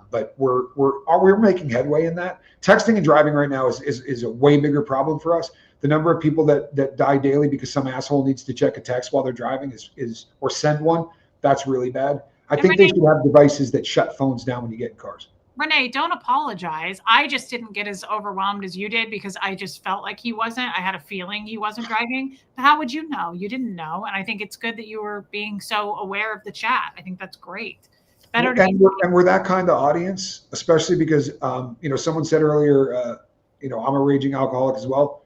but we're making headway in that. Texting and driving right now is a way bigger problem for us. The number of people that die daily because some asshole needs to check a text while they're driving is or send one. That's really bad. I think they should have devices that shut phones down when you get in cars. Renee, don't apologize. I just didn't get as overwhelmed as you did because I just felt like he wasn't. I had a feeling he wasn't driving. But how would you know? You didn't know. And I think it's good that you were being so aware of the chat. I think that's great. Better and we're that kind of audience, especially because someone said earlier, I'm a raging alcoholic as well.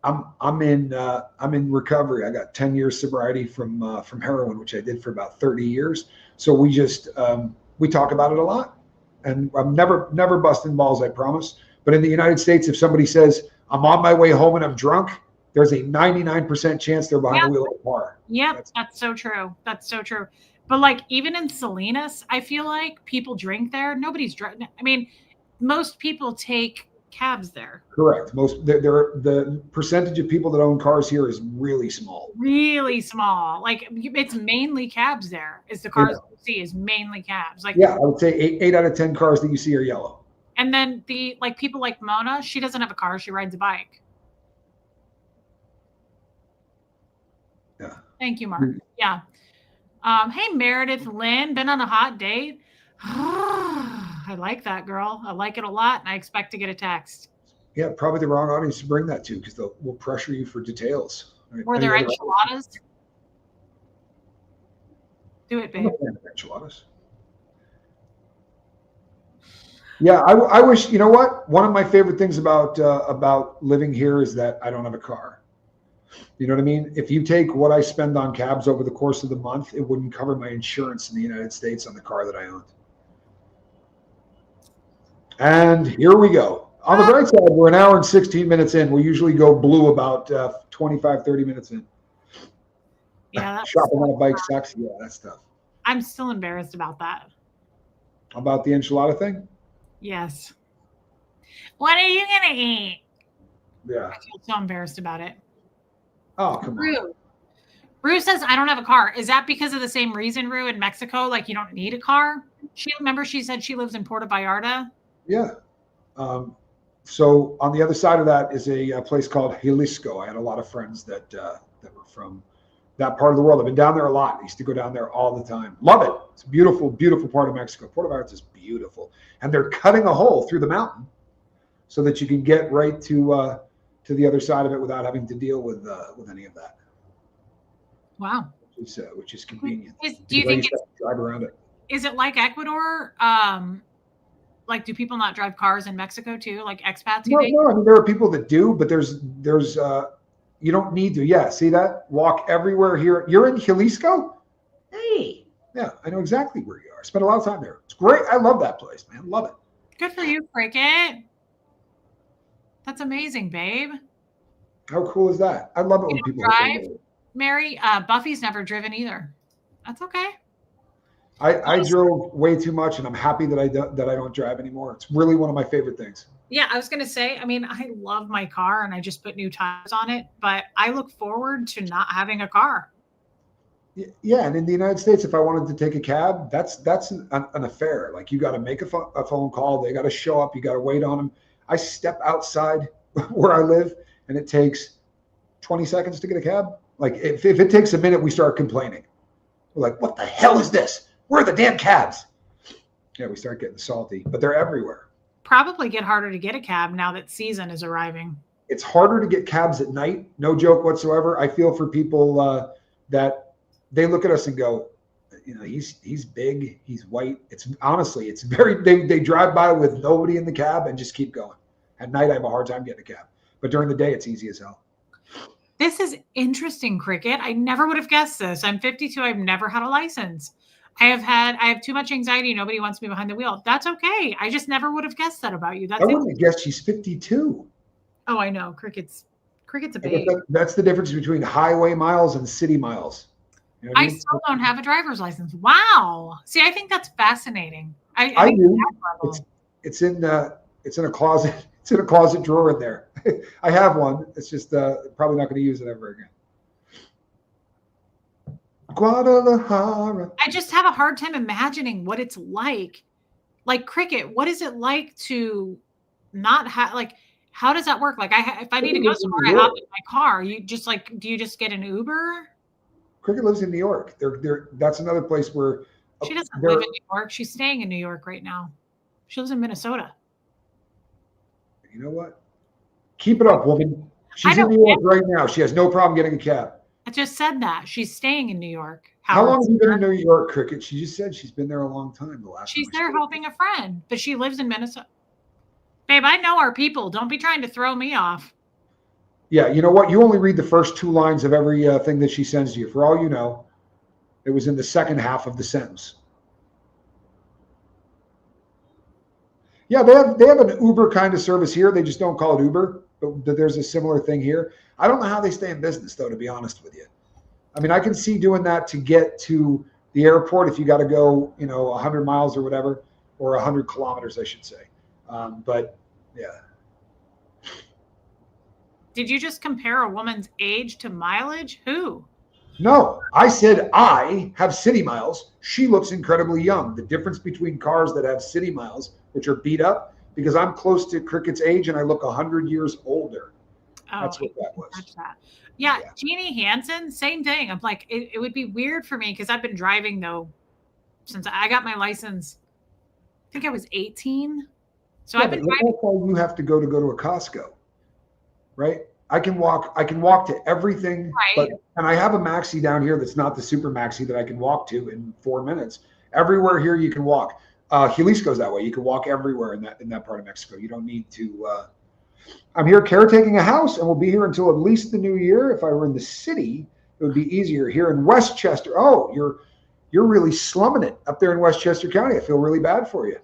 I'm in recovery. I got 10 years sobriety from heroin, which I did for about 30 years. So we just we talk about it a lot. And I'm never busting balls, I promise. But in the United States, if somebody says, I'm on my way home and I'm drunk, there's a 99% chance they're behind the wheel of a car. Yep, that's so true. That's so true. But like even in Salinas, I feel like people drink there. Nobody's driving. I mean, most people take cabs there. Correct. The percentage of people that own cars here is really small. Really small. Like it's mainly cabs there. Is the cars you see is mainly cabs. Like I would say 8 out of 10 cars that you see are yellow. And then people like Mona, she doesn't have a car. She rides a bike. Yeah. Thank you, Mark. Yeah. Hey, Meredith Lynn, been on a hot date? I like that, girl. I like it a lot, and I expect to get a text. Yeah, probably the wrong audience to bring that to because we'll pressure you for details. Right? Were there enchiladas? Do it, babe. Enchiladas. Yeah, I wish. You know what? One of my favorite things about living here is that I don't have a car. You know what I mean? If you take what I spend on cabs over the course of the month, it wouldn't cover my insurance in the United States on the car that I owned. And here we go. On the bright side, we're an hour and 16 minutes in. We usually go blue about 25, 30 minutes in. Yeah. Shopping on a bike sucks. Yeah, that's tough. I'm still embarrassed about that. About the enchilada thing? Yes. What are you going to eat? Yeah. I feel so embarrassed about it. Oh, come on. Rue says, I don't have a car. Is that because of the same reason, Rue, in Mexico? Like you don't need a car? She said she lives in Puerto Vallarta. Yeah. So on the other side of that is a place called Jalisco. I had a lot of friends that were from that part of the world. I've been down there a lot. I used to go down there all the time. Love it. It's a beautiful, beautiful part of Mexico. Puerto Vallarta is beautiful. And they're cutting a hole through the mountain so that you can get right to the other side of it without having to deal with any of that. Wow. Which is convenient. Do you think drive around it? Is it like Ecuador? Like, do people not drive cars in Mexico too? Like expats? No. I mean, there are people that do, but there's you don't need to. Yeah, see that? Walk everywhere here. You're in Jalisco? Hey. Yeah, I know exactly where you are. I spent a lot of time there. It's great. I love that place, man. Love it. Good for you, Cricket. That's amazing, babe. How cool is that? I love it when people drive. Mary, Buffy's never driven either. That's okay. I drove way too much, and I'm happy that I don't drive anymore. It's really one of my favorite things. Yeah, I was going to say, I mean, I love my car, and I just put new tires on it, but I look forward to not having a car. Yeah, and in the United States, if I wanted to take a cab, that's an affair. Like you got to make a phone call. They got to show up. You got to wait on them. I step outside where I live, and it takes 20 seconds to get a cab. Like if it takes a minute, we start complaining. We're like, what the hell is this? Where are the damn cabs? Yeah, we start getting salty, but they're everywhere. Probably get harder to get a cab now that season is arriving. It's harder to get cabs at night. No joke whatsoever. I feel for people that they look at us and go, you know, he's big, he's white. It's honestly, it's very, they drive by with nobody in the cab and just keep going. At night, I have a hard time getting a cab, but during the day, it's easy as hell. This is interesting, Cricket. I never would have guessed this. I'm 52. I've never had a license. I have too much anxiety. Nobody wants me behind the wheel. That's okay. I just never would have guessed that about you. I wouldn't have guessed she's 52. Oh, I know. Cricket's a baby. That's the difference between highway miles and city miles. You know what I I mean? still don't have a driver's license. Wow. See, I think that's fascinating. I I think do. that level. It's in a closet. It's in a closet drawer in there. I have one. It's just probably not going to use it ever again. Guadalajara. I just have a hard time imagining what it's like. Like Cricket, what is it like to not have like? How does that work? Like, if I need to go somewhere, I hop in my car. You just like, do you just get an Uber? Cricket lives in New York. That's another place where She doesn't live in New York. She's staying in New York right now. She lives in Minnesota. You know what? Keep it up, woman. She's in New York right now. She has no problem getting a cab. I just said that. She's staying in New York. How long have you been in New York, Cricket? She just said she's been there a long time. She's there helping a friend, but she lives in Minnesota. Babe, I know our people. Don't be trying to throw me off. Yeah, you know what? You only read the first 2 lines of every thing that she sends to you. For all you know, it was in the second half of the sentence. Yeah, they have an Uber kind of service here. They just don't call it Uber, but there's a similar thing here. I don't know how they stay in business, though, to be honest with you. I mean, I can see doing that to get to the airport if you got to go, 100 miles or whatever, or 100 kilometers, I should say. But yeah. Did you just compare a woman's age to mileage? Who? No, I said I have city miles. She looks incredibly young. The difference between cars that have city miles, which are beat up, because I'm close to Cricket's age and I look 100 years older. Oh, that's what that was. Yeah, Jeannie Hansen, same thing. I'm like, it would be weird for me because I've been driving though since I got my license. I think I was 18. So I've been driving. That's how you have to go to a Costco, right? I can walk to everything, right. And I have a maxi down here that's not the super maxi that I can walk to in 4 minutes. Everywhere here you can walk. Jalisco's that way. You can walk everywhere in that part of Mexico. You don't need to. I'm here caretaking a house, and we'll be here until at least the new year. If I were in the city, it would be easier. Here in Westchester, oh, you're really slumming it up there in Westchester County. I feel really bad for you.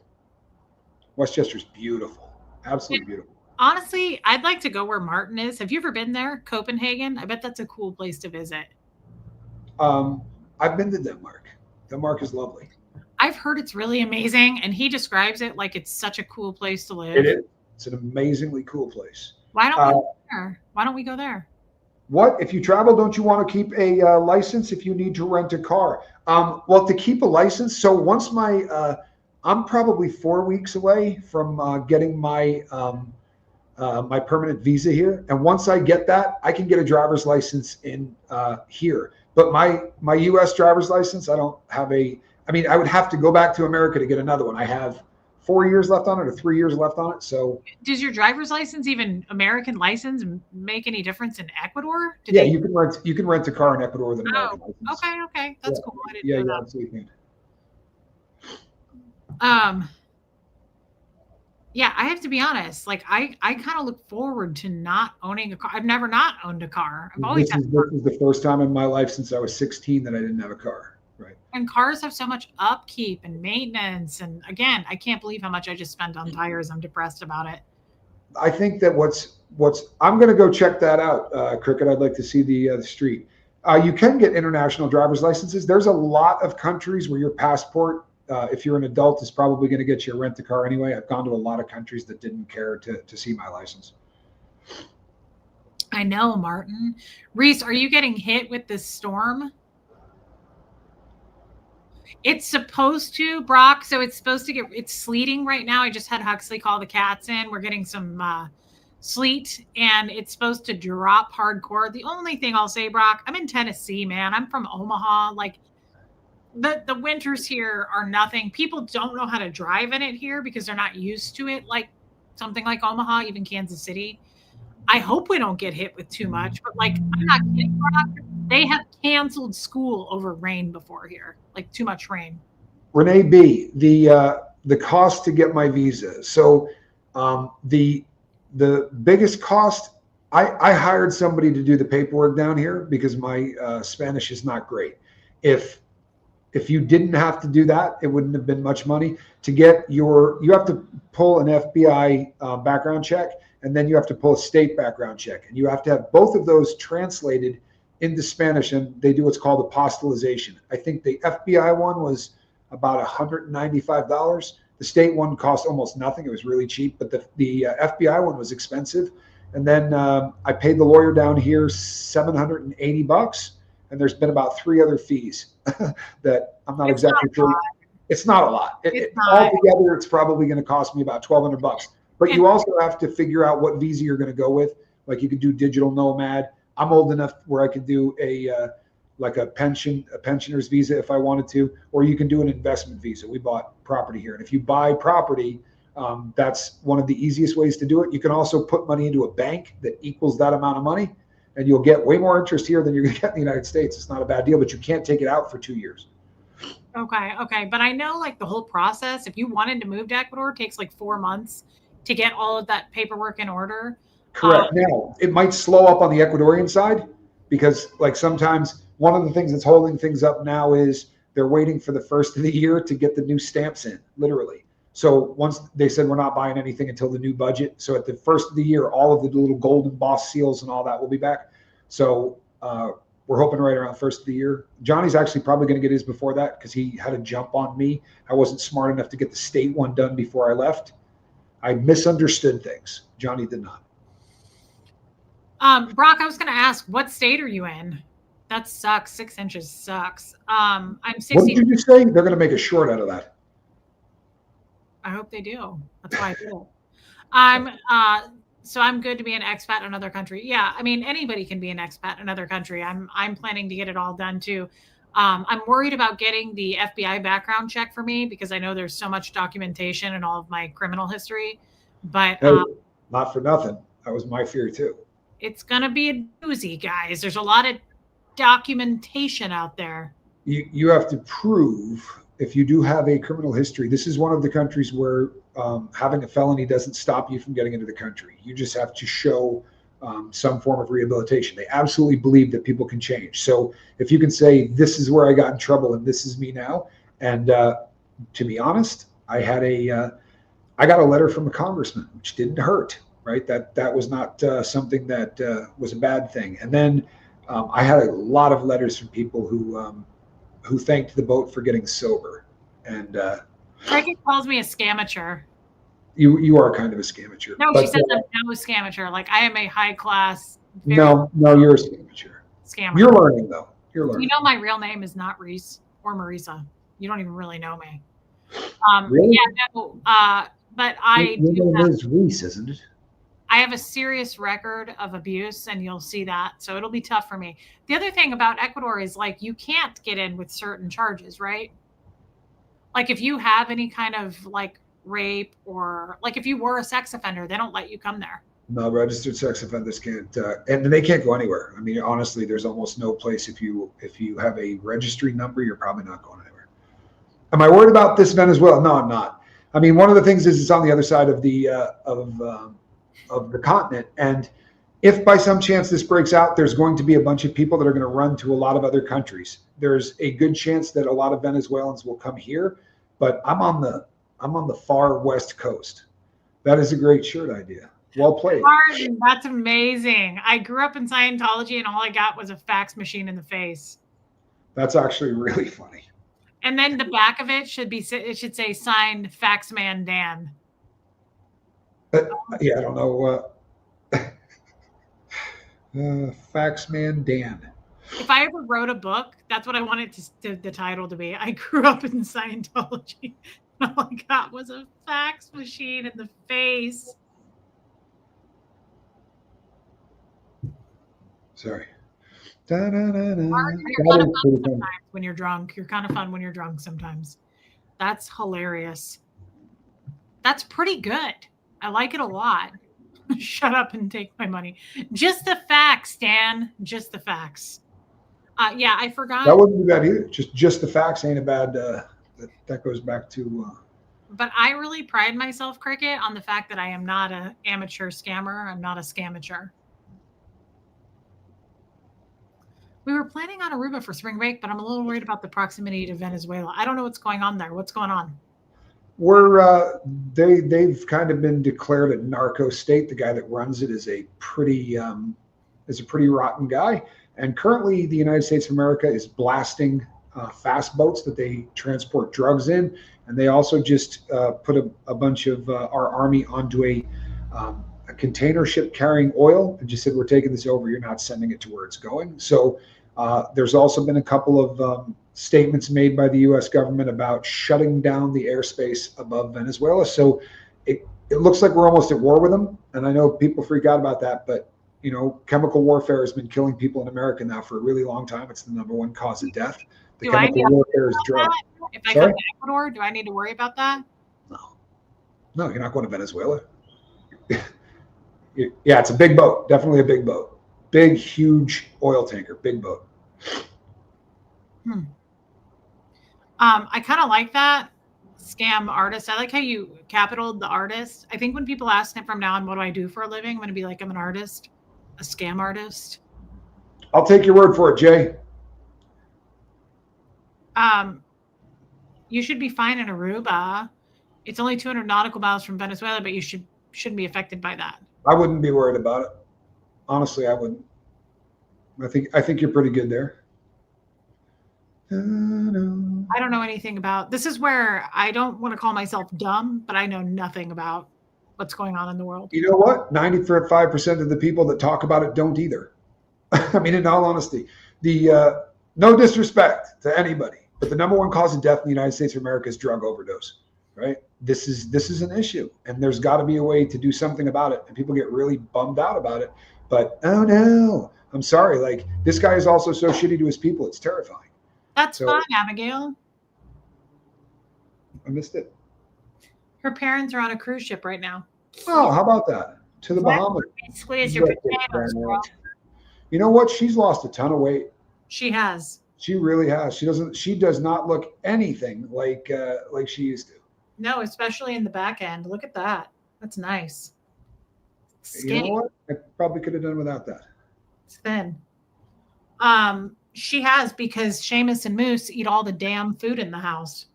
Westchester's beautiful, absolutely beautiful. Honestly, I'd like to go where Martin is. Have you ever been there? Copenhagen? I bet that's a cool place to visit. I've been to Denmark. Denmark is lovely. I've heard it's really amazing, and he describes it like it's such a cool place to live. It is. It's an amazingly cool place. Why don't we go there? Why don't we go there? What? If you travel, don't you want to keep a license if you need to rent a car? Well, to keep a license, so once I'm probably 4 weeks away from getting my my permanent visa here. And once I get that, I can get a driver's license in here. But my U.S. driver's license, I don't have I would have to go back to America to get another one. I have 4 years left on it or 3 years left on it. So does your driver's license, even American license, make any difference in Ecuador? You can rent a car in Ecuador with an American license. Okay. That's cool. I didn't know that. Absolutely. Yeah, I have to be honest. Like I kind of look forward to not owning a car. I've never not owned a car. I've always this is the first time in my life since I was 16 that I didn't have a car. Right. And cars have so much upkeep and maintenance. And again, I can't believe how much I just spent on tires. I'm depressed about it. I think that I'm going to go check that out, Cricket. I'd like to see the street. You can get international driver's licenses. There's a lot of countries where your passport, if you're an adult, is probably going to get you a rent a car anyway. I've gone to a lot of countries that didn't care to see my license. I know, Martin. Reese, are you getting hit with this storm? It's supposed to, Brock. So it's supposed to it's sleeting right now. I just had Huxley call the cats in. We're getting some sleet and it's supposed to drop hardcore. The only thing I'll say, Brock, I'm in Tennessee, man. I'm from Omaha. Like the winters here are nothing. People don't know how to drive in it here because they're not used to it. Like something like Omaha, even Kansas City. I hope we don't get hit with too much, but like, I'm not kidding, Brock. They have canceled school over rain before here, like too much rain. Renee B, the cost to get my visa. So the biggest cost, I hired somebody to do the paperwork down here because my Spanish is not great. If you didn't have to do that, it wouldn't have been much money. To get you have to pull an FBI background check, and then you have to pull a state background check. And you have to have both of those translated into Spanish, and they do what's called apostillization. I think the FBI one was about $195. The state one cost almost nothing. It was really cheap, but the FBI one was expensive. And then I paid the lawyer down here $780, and there's been about 3 other fees that I'm not exactly sure. It's not a lot. Altogether, it's probably going to cost me about $1,200. But you also have to figure out what visa you're going to go with. Like you could do digital nomad. I'm old enough where I could do a pensioner's visa if I wanted to, or you can do an investment visa. We bought property here, and if you buy property, that's one of the easiest ways to do it. You can also put money into a bank that equals that amount of money, and you'll get way more interest here than you're going to get in the United States. It's not a bad deal, but you can't take it out for 2 years. Okay. But I know like the whole process, if you wanted to move to Ecuador, it takes like 4 months to get all of that paperwork in order. Correct. Now, it might slow up on the Ecuadorian side because like sometimes one of the things that's holding things up now is they're waiting for the first of the year to get the new stamps in, literally. So once they said we're not buying anything until the new budget. So at the first of the year, all of the little golden boss seals and all that will be back. So we're hoping right around the first of the year. Johnny's actually probably going to get his before that because he had a jump on me. I wasn't smart enough to get the state one done before I left. I misunderstood things. Johnny did not. Brock, I was going to ask, what state are you in? That sucks. 6 inches sucks. I'm 60. What did you say? They're going to make a short out of that. I hope they do. That's why I did it. So I'm good to be an expat in another country. Yeah, I mean, anybody can be an expat in another country. I'm planning to get it all done too. I'm worried about getting the FBI background check for me because I know there's so much documentation in all of my criminal history. But hey, not for nothing. That was my fear too. It's gonna be a doozy, guys. There's a lot of documentation out there. You have to prove if you do have a criminal history. This is one of the countries where having a felony doesn't stop you from getting into the country. You just have to show some form of rehabilitation. They absolutely believe that people can change. So if you can say, this is where I got in trouble and this is me now. And to be honest, I got a letter from a congressman, which didn't hurt, right? That was not something that was a bad thing. And then I had a lot of letters from people who thanked the boat for getting sober. And Cricket calls me a scamateur. You are kind of a scamateur. No, she says I'm no scamateur. Like I am a high class. No, you're a scamateur. Scammer. You're learning though. You're learning. You know my real name is not Reese or Marisa. You don't even really know me. Really? Yeah, no. But Your name is Reese, isn't it? I have a serious record of abuse, and you'll see that. So it'll be tough for me. The other thing about Ecuador is like you can't get in with certain charges, right? Like if you have any kind of like rape or like if you were a sex offender, they don't let you come there. No, registered sex offenders can't, and they can't go anywhere. I mean, honestly, there's almost no place if you have a registry number, you're probably not going anywhere. Am I worried about this Venezuela? No, I'm not. I mean, one of the things is it's on the other side of the continent, and if by some chance this breaks out, there's going to be a bunch of people that are going to run to a lot of other countries. There's a good chance that a lot of Venezuelans will come here, but I'm on the far west coast. That is a great shirt idea. Well played. Martin, that's amazing. I grew up in Scientology and all I got was a fax machine in the face. That's actually really funny. And then the back of it should say signed Faxman Dan. Yeah, I don't know. Faxman Dan. If I ever wrote a book, that's what I wanted the title to be. I grew up in Scientology. And all I got was a fax machine in the face. Sorry. Martin, you're kind of fun sometimes when you're drunk. You're kind of fun when you're drunk sometimes. That's hilarious. That's pretty good. I like it a lot. Shut up and take my money. Just the facts, Dan. Just the facts. Yeah, I forgot. That wouldn't be bad either. Just the facts ain't a bad. That goes back to. But I really pride myself, Cricket, on the fact that I am not an amateur scammer. I'm not a scamateur. We were planning on Aruba for spring break, but I'm a little worried about the proximity to Venezuela. I don't know what's going on there. What's going on? They've kind of been declared a narco state. The guy that runs it is a pretty rotten guy, And currently, the United States of America is blasting fast boats that they transport drugs in. And they also just put a bunch of our army onto a container ship carrying oil and just said, we're taking this over. You're not sending it to where it's going. So there's also been a couple of statements made by the U.S. government about shutting down the airspace above Venezuela. So it looks like we're almost at war with them. And I know people freak out about that, but you know, chemical warfare has been killing people in America now for a really long time. It's the #1 cause of death. The chemical warfare is drugs. If I go to Ecuador, do I need to worry about that? No, you're not going to Venezuela. Yeah, it's a big boat. Definitely a big boat. Big, huge oil tanker. Big boat. I kind of like that. Scam artist. I like how you capitaled the artist. I think when people ask him from now on, what do I do for a living? I'm going to be like, I'm an artist, a scam artist. I'll take your word for it, Jay. You should be fine in Aruba. It's only 200 nautical miles from Venezuela, but you shouldn't be affected by that. I wouldn't be worried about it. Honestly, I wouldn't. I think you're pretty good there. I don't know anything about this. Is where I don't want to call myself dumb, but I know nothing about what's going on in the world. You know what? 95% of the people that talk about it don't either. I mean, in all honesty, no disrespect to anybody, but the #1 cause of death in the United States of America is drug overdose, right? This is an issue, and there's got to be a way to do something about it. And people get really bummed out about it. But oh no, I'm sorry. Like, this guy is also so shitty to his people. It's terrifying. That's fine, Abigail. I missed it. Her parents are on a cruise ship right now. Oh, how about that? To the Bahamas. Squeeze your potatoes, girl. You know what? She's lost a ton of weight. She has. She really has. She does not look anything like she used to. No, especially in the back end. Look at that. That's nice. Skinny. You know what? I probably could have done without that. It's thin. She has, because Seamus and Moose eat all the damn food in the house.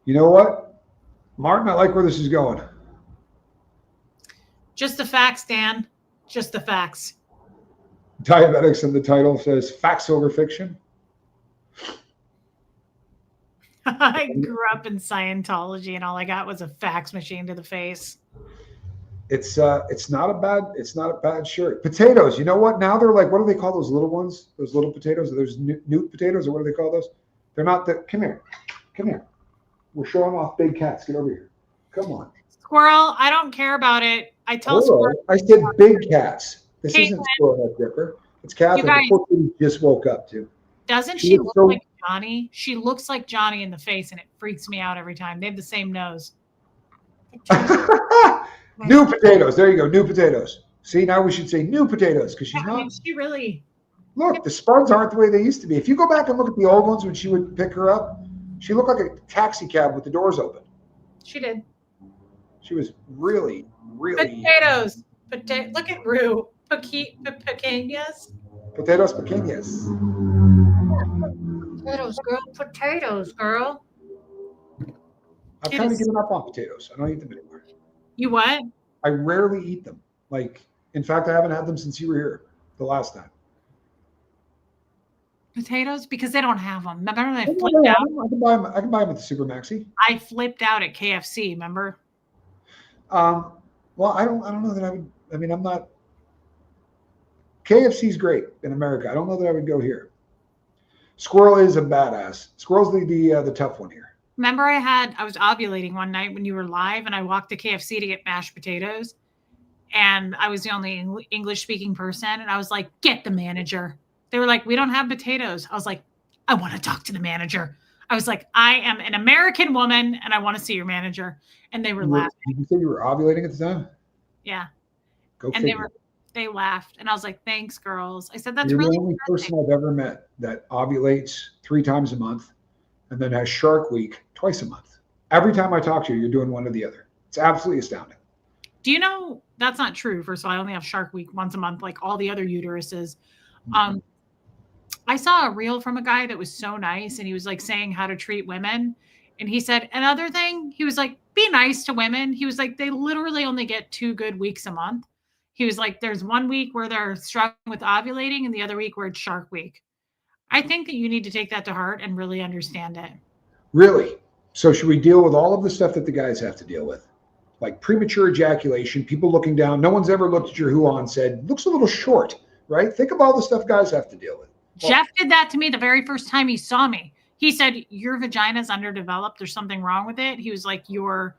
You know what, Martin? I like where this is going. Just the facts, Dan. Just the facts. Diabetics in the title says facts over fiction. I grew up in Scientology, and all I got was a fax machine to the face. It's not a bad shirt. Potatoes. You know what? Now they're like, what do they call those little ones? Those little potatoes? Those newt potatoes, or what do they call those? They're not the. Come here. We're showing off big cats. Get over here. Come on. Squirrel. I don't care about it. I tell Squirrel. I said big cats. This isn't Squirrel Head Ripper. It's Catherine. Guys, just woke up too. Doesn't she look like Johnny? She looks like Johnny in the face, and it freaks me out every time. They have the same nose. New potatoes. There you go. New potatoes. See, now we should say new potatoes, because she's not. I mean, she really. Look, the Spuds aren't the way they used to be. If you go back and look at the old ones when she would pick her up, she looked like a taxi cab with the doors open. She did. She was really, really. Potatoes. Look at Rue. Pequeñas. Potatoes pequeñas. Potatoes, girl. Potatoes, girl. I've kind of given up on potatoes. I don't eat them anymore. You what? I rarely eat them. Like, in fact, I haven't had them since you were here the last time. Potatoes? Because they don't have them. Remember when I flipped out? I can buy them at the Super Maxi. I flipped out at KFC, remember? Well, I don't know that I would. I mean, I'm not. KFC's great in America. I don't know that I would go here. Squirrel is a badass. Squirrel's the tough one here. Remember I was ovulating one night when you were live, and I walked to KFC to get mashed potatoes, and I was the only English speaking person, and I was like, get the manager. They were like, we don't have potatoes. I was like, I want to talk to the manager. I was like, I am an American woman, and I want to see your manager. And they were laughing. Did you say you were ovulating at the time? Yeah. Go and figure. they laughed, and I was like, thanks, girls. I said, that's You're really the only person I've ever met that ovulates 3 times a month and then has Shark Week twice a month. Every time I talk to you, you're doing one or the other. It's absolutely astounding. Do you know that's not true? First of all, I only have Shark Week once a month, like all the other uteruses. I saw a reel from a guy that was so nice, and he was like saying how to treat women. And he said, another thing, he was like, be nice to women. He was like, they literally only get 2 good weeks a month. He was like, there's 1 week where they're struggling with ovulating and the other week where it's Shark Week. I think that you need to take that to heart and really understand it. Really? So should we deal with all of the stuff that the guys have to deal with? Like premature ejaculation, people looking down. No one's ever looked at your hoo-ha and said, looks a little short, right? Think of all the stuff guys have to deal with. Well, Jeff did that to me the very first time he saw me. He said, your vagina's underdeveloped. There's something wrong with it. He was like, your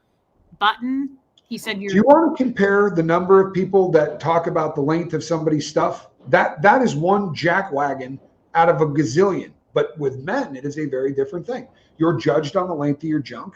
button. He said, do you want to compare the number of people that talk about the length of somebody's stuff? That is one jackwagon out of a gazillion. But with men, it is a very different thing. You're judged on the length of your junk.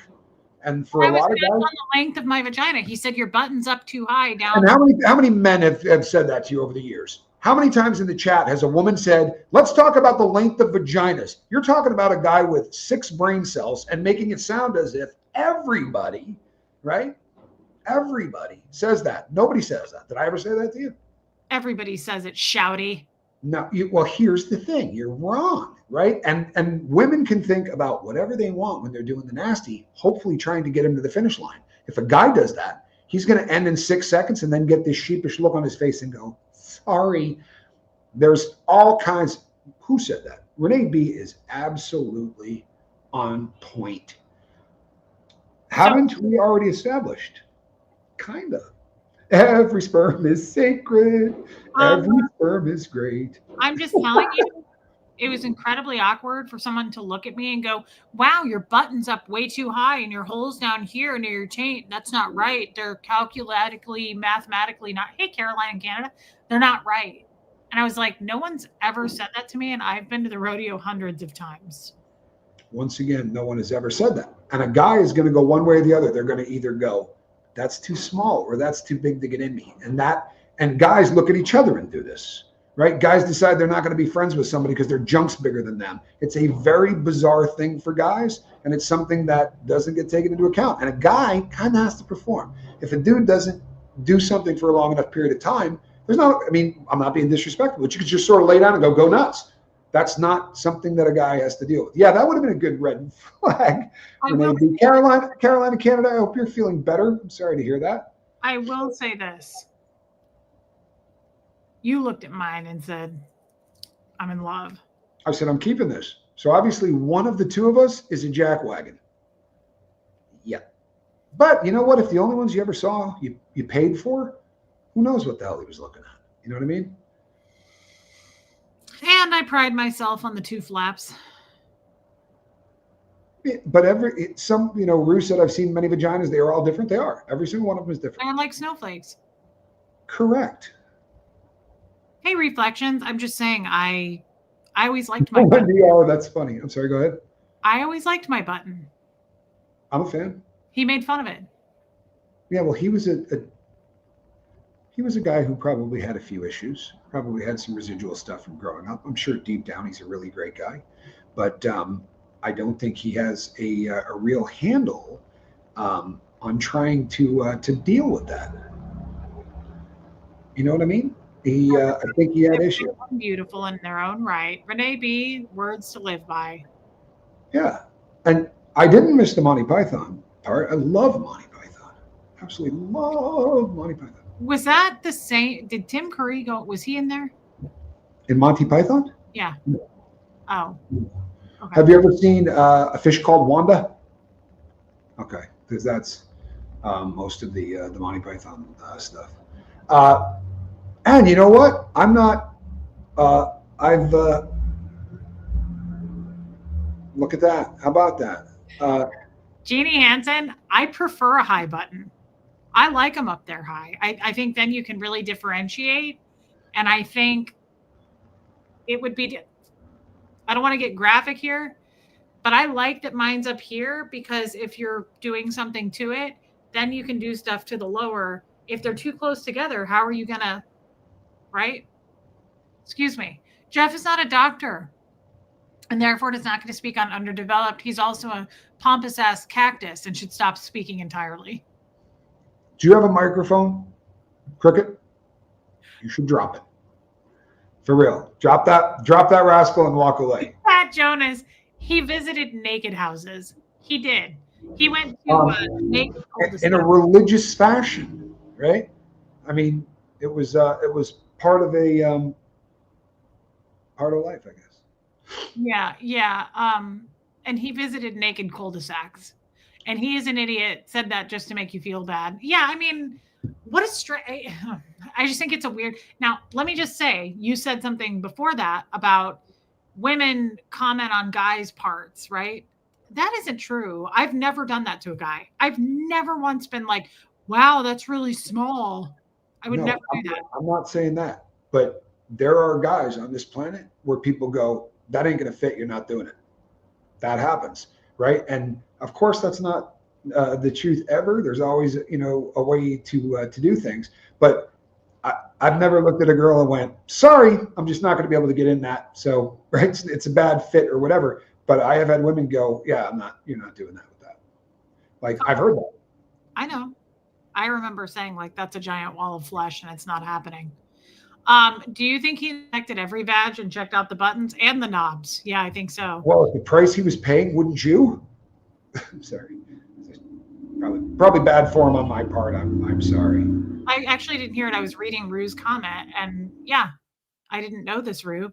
And for a lot of guys, on the length of my vagina. He said, your button's up too high down. And how many men have said that to you over the years? How many times in the chat has a woman said, let's talk about the length of vaginas? You're talking about a guy with 6 brain cells and making it sound as if everybody, right? Everybody says that. Nobody says that. Did I ever say that to you? Everybody says it's shouty. No, well, here's the thing. You're wrong, right? And women can think about whatever they want when they're doing the nasty, hopefully trying to get him to the finish line. If a guy does that, he's going to end in 6 seconds and then get this sheepish look on his face and go, sorry. There's all kinds. Who said that? Renee B is absolutely on point. Haven't we already established? Kind of. Every sperm is sacred. Every sperm is great. I'm just telling you, it was incredibly awkward for someone to look at me and go, wow, your button's up way too high and your hole's down here near your taint. That's not right. They're calculatically, mathematically not. Hey, Caroline in Canada, they're not right. And I was like, no one's ever said that to me. And I've been to the rodeo hundreds of times. Once again, no one has ever said that. And a guy is going to go one way or the other. They're going to either go, that's too small or that's too big to get in me. And guys look at each other and do this, right? Guys decide they're not going to be friends with somebody because their junk's bigger than them. It's a very bizarre thing for guys, and it's something that doesn't get taken into account. And a guy kind of has to perform. If a dude doesn't do something for a long enough period of time, I'm not being disrespectful, but you could just sort of lay down and go nuts. That's not something that a guy has to deal with. Yeah, that would have been a good red flag. Carolina, Canada, I hope you're feeling better. I'm sorry to hear that. I will say this. You looked at mine and said, I'm in love. I said, I'm keeping this. So obviously one of the two of us is a jackwagon. Yeah. But you know what? If the only ones you ever saw you paid for, who knows what the hell he was looking at? You know what I mean? And I pride myself on the 2 flaps. But Rue said, I've seen many vaginas. They are all different. They are. Every single one of them is different. They're like snowflakes. Correct. Hey, Reflections. I'm just saying, I always liked my button. Oh, that's funny. I'm sorry. Go ahead. I always liked my button. I'm a fan. He made fun of it. Yeah, well, he was a guy who probably had a few issues, probably had some residual stuff from growing up. I'm sure deep down he's a really great guy, but I don't think he has a real handle on trying to deal with that. You know what I mean? I think he had issues. Beautiful in their own right. Renee B, words to live by. Yeah, and I didn't miss the Monty Python part. I love Monty Python. Absolutely love Monty Python. Was that the same? Did Tim Curry go? Was he in there? In Monty Python? Yeah. No. Oh. Okay. Have you ever seen A Fish Called Wanda? Okay, because that's most of the Monty Python stuff. And you know what? I'm not. Look at that. How about that? Jeannie Hansen, I prefer a high button. I like them up there high. I think then you can really differentiate. And I think it would be, I don't want to get graphic here, but I like that mine's up here because if you're doing something to it, then you can do stuff to the lower. If they're too close together, how are you going to, right? Excuse me. Jeff is not a doctor and therefore is not going to speak on underdeveloped. He's also a pompous ass cactus and should stop speaking entirely. Do you have a microphone, Cricket? You should drop it. For real. Drop that rascal and walk away. Pat Jonas, he visited naked houses. He did. He went to naked houses. In a religious fashion, right? I mean, It was part of life, I guess. Yeah. And he visited naked cul-de-sacs. And he is an idiot, said that just to make you feel bad. Yeah, I mean, what a I just think it's a weird. Now, let me just say, you said something before that about women comment on guys' parts, right? That isn't true. I've never done that to a guy. I've never once been like, wow, that's really small. I would never do that. I'm not saying that, but there are guys on this planet where people go, that ain't going to fit. You're not doing it. That happens, right? And of course, that's not the truth ever. There's always, a way to do things. But I've never looked at a girl and went, sorry, I'm just not going to be able to get in that. So, right, it's a bad fit or whatever. But I have had women go, yeah, you're not doing that with that. Like, I've heard that. I know. I remember saying, like, that's a giant wall of flesh and it's not happening. Do you think he inspected every badge and checked out the buttons and the knobs? Yeah, I think so. Well, at the price he was paying, wouldn't you? I'm sorry. Probably bad form on my part. I'm sorry. I actually didn't hear it. I was reading Rue's comment, and yeah, I didn't know this, Rue,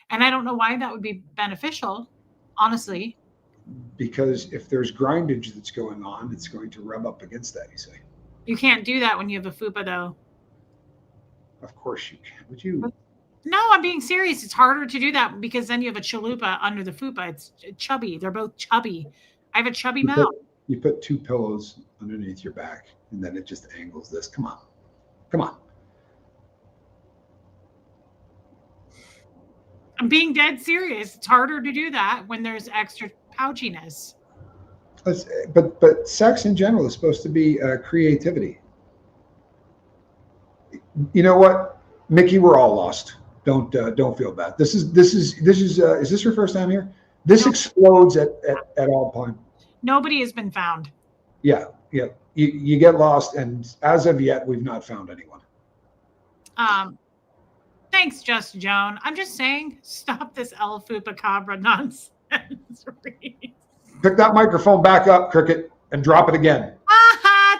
and I don't know why that would be beneficial, honestly. Because if there's grindage that's going on, it's going to rub up against that, you say. You can't do that when you have a FUPA, though. Of course you can. Would you? No, I'm being serious. It's harder to do that because then you have a chalupa under the FUPA. It's chubby. They're both chubby. I have a chubby mouth. You put two pillows underneath your back, and then it just angles this. Come on. I'm being dead serious. It's harder to do that when there's extra pouchiness. But sex in general is supposed to be creativity. You know what, Mickey? We're all lost. Don't feel bad. This is this your first time here? This explodes at all point. Nobody has been found. Yeah. You get lost, and as of yet, we've not found anyone. Thanks, Just Joan. I'm just saying, stop this El Fupacabra nonsense. Pick that microphone back up, Cricket, and drop it again.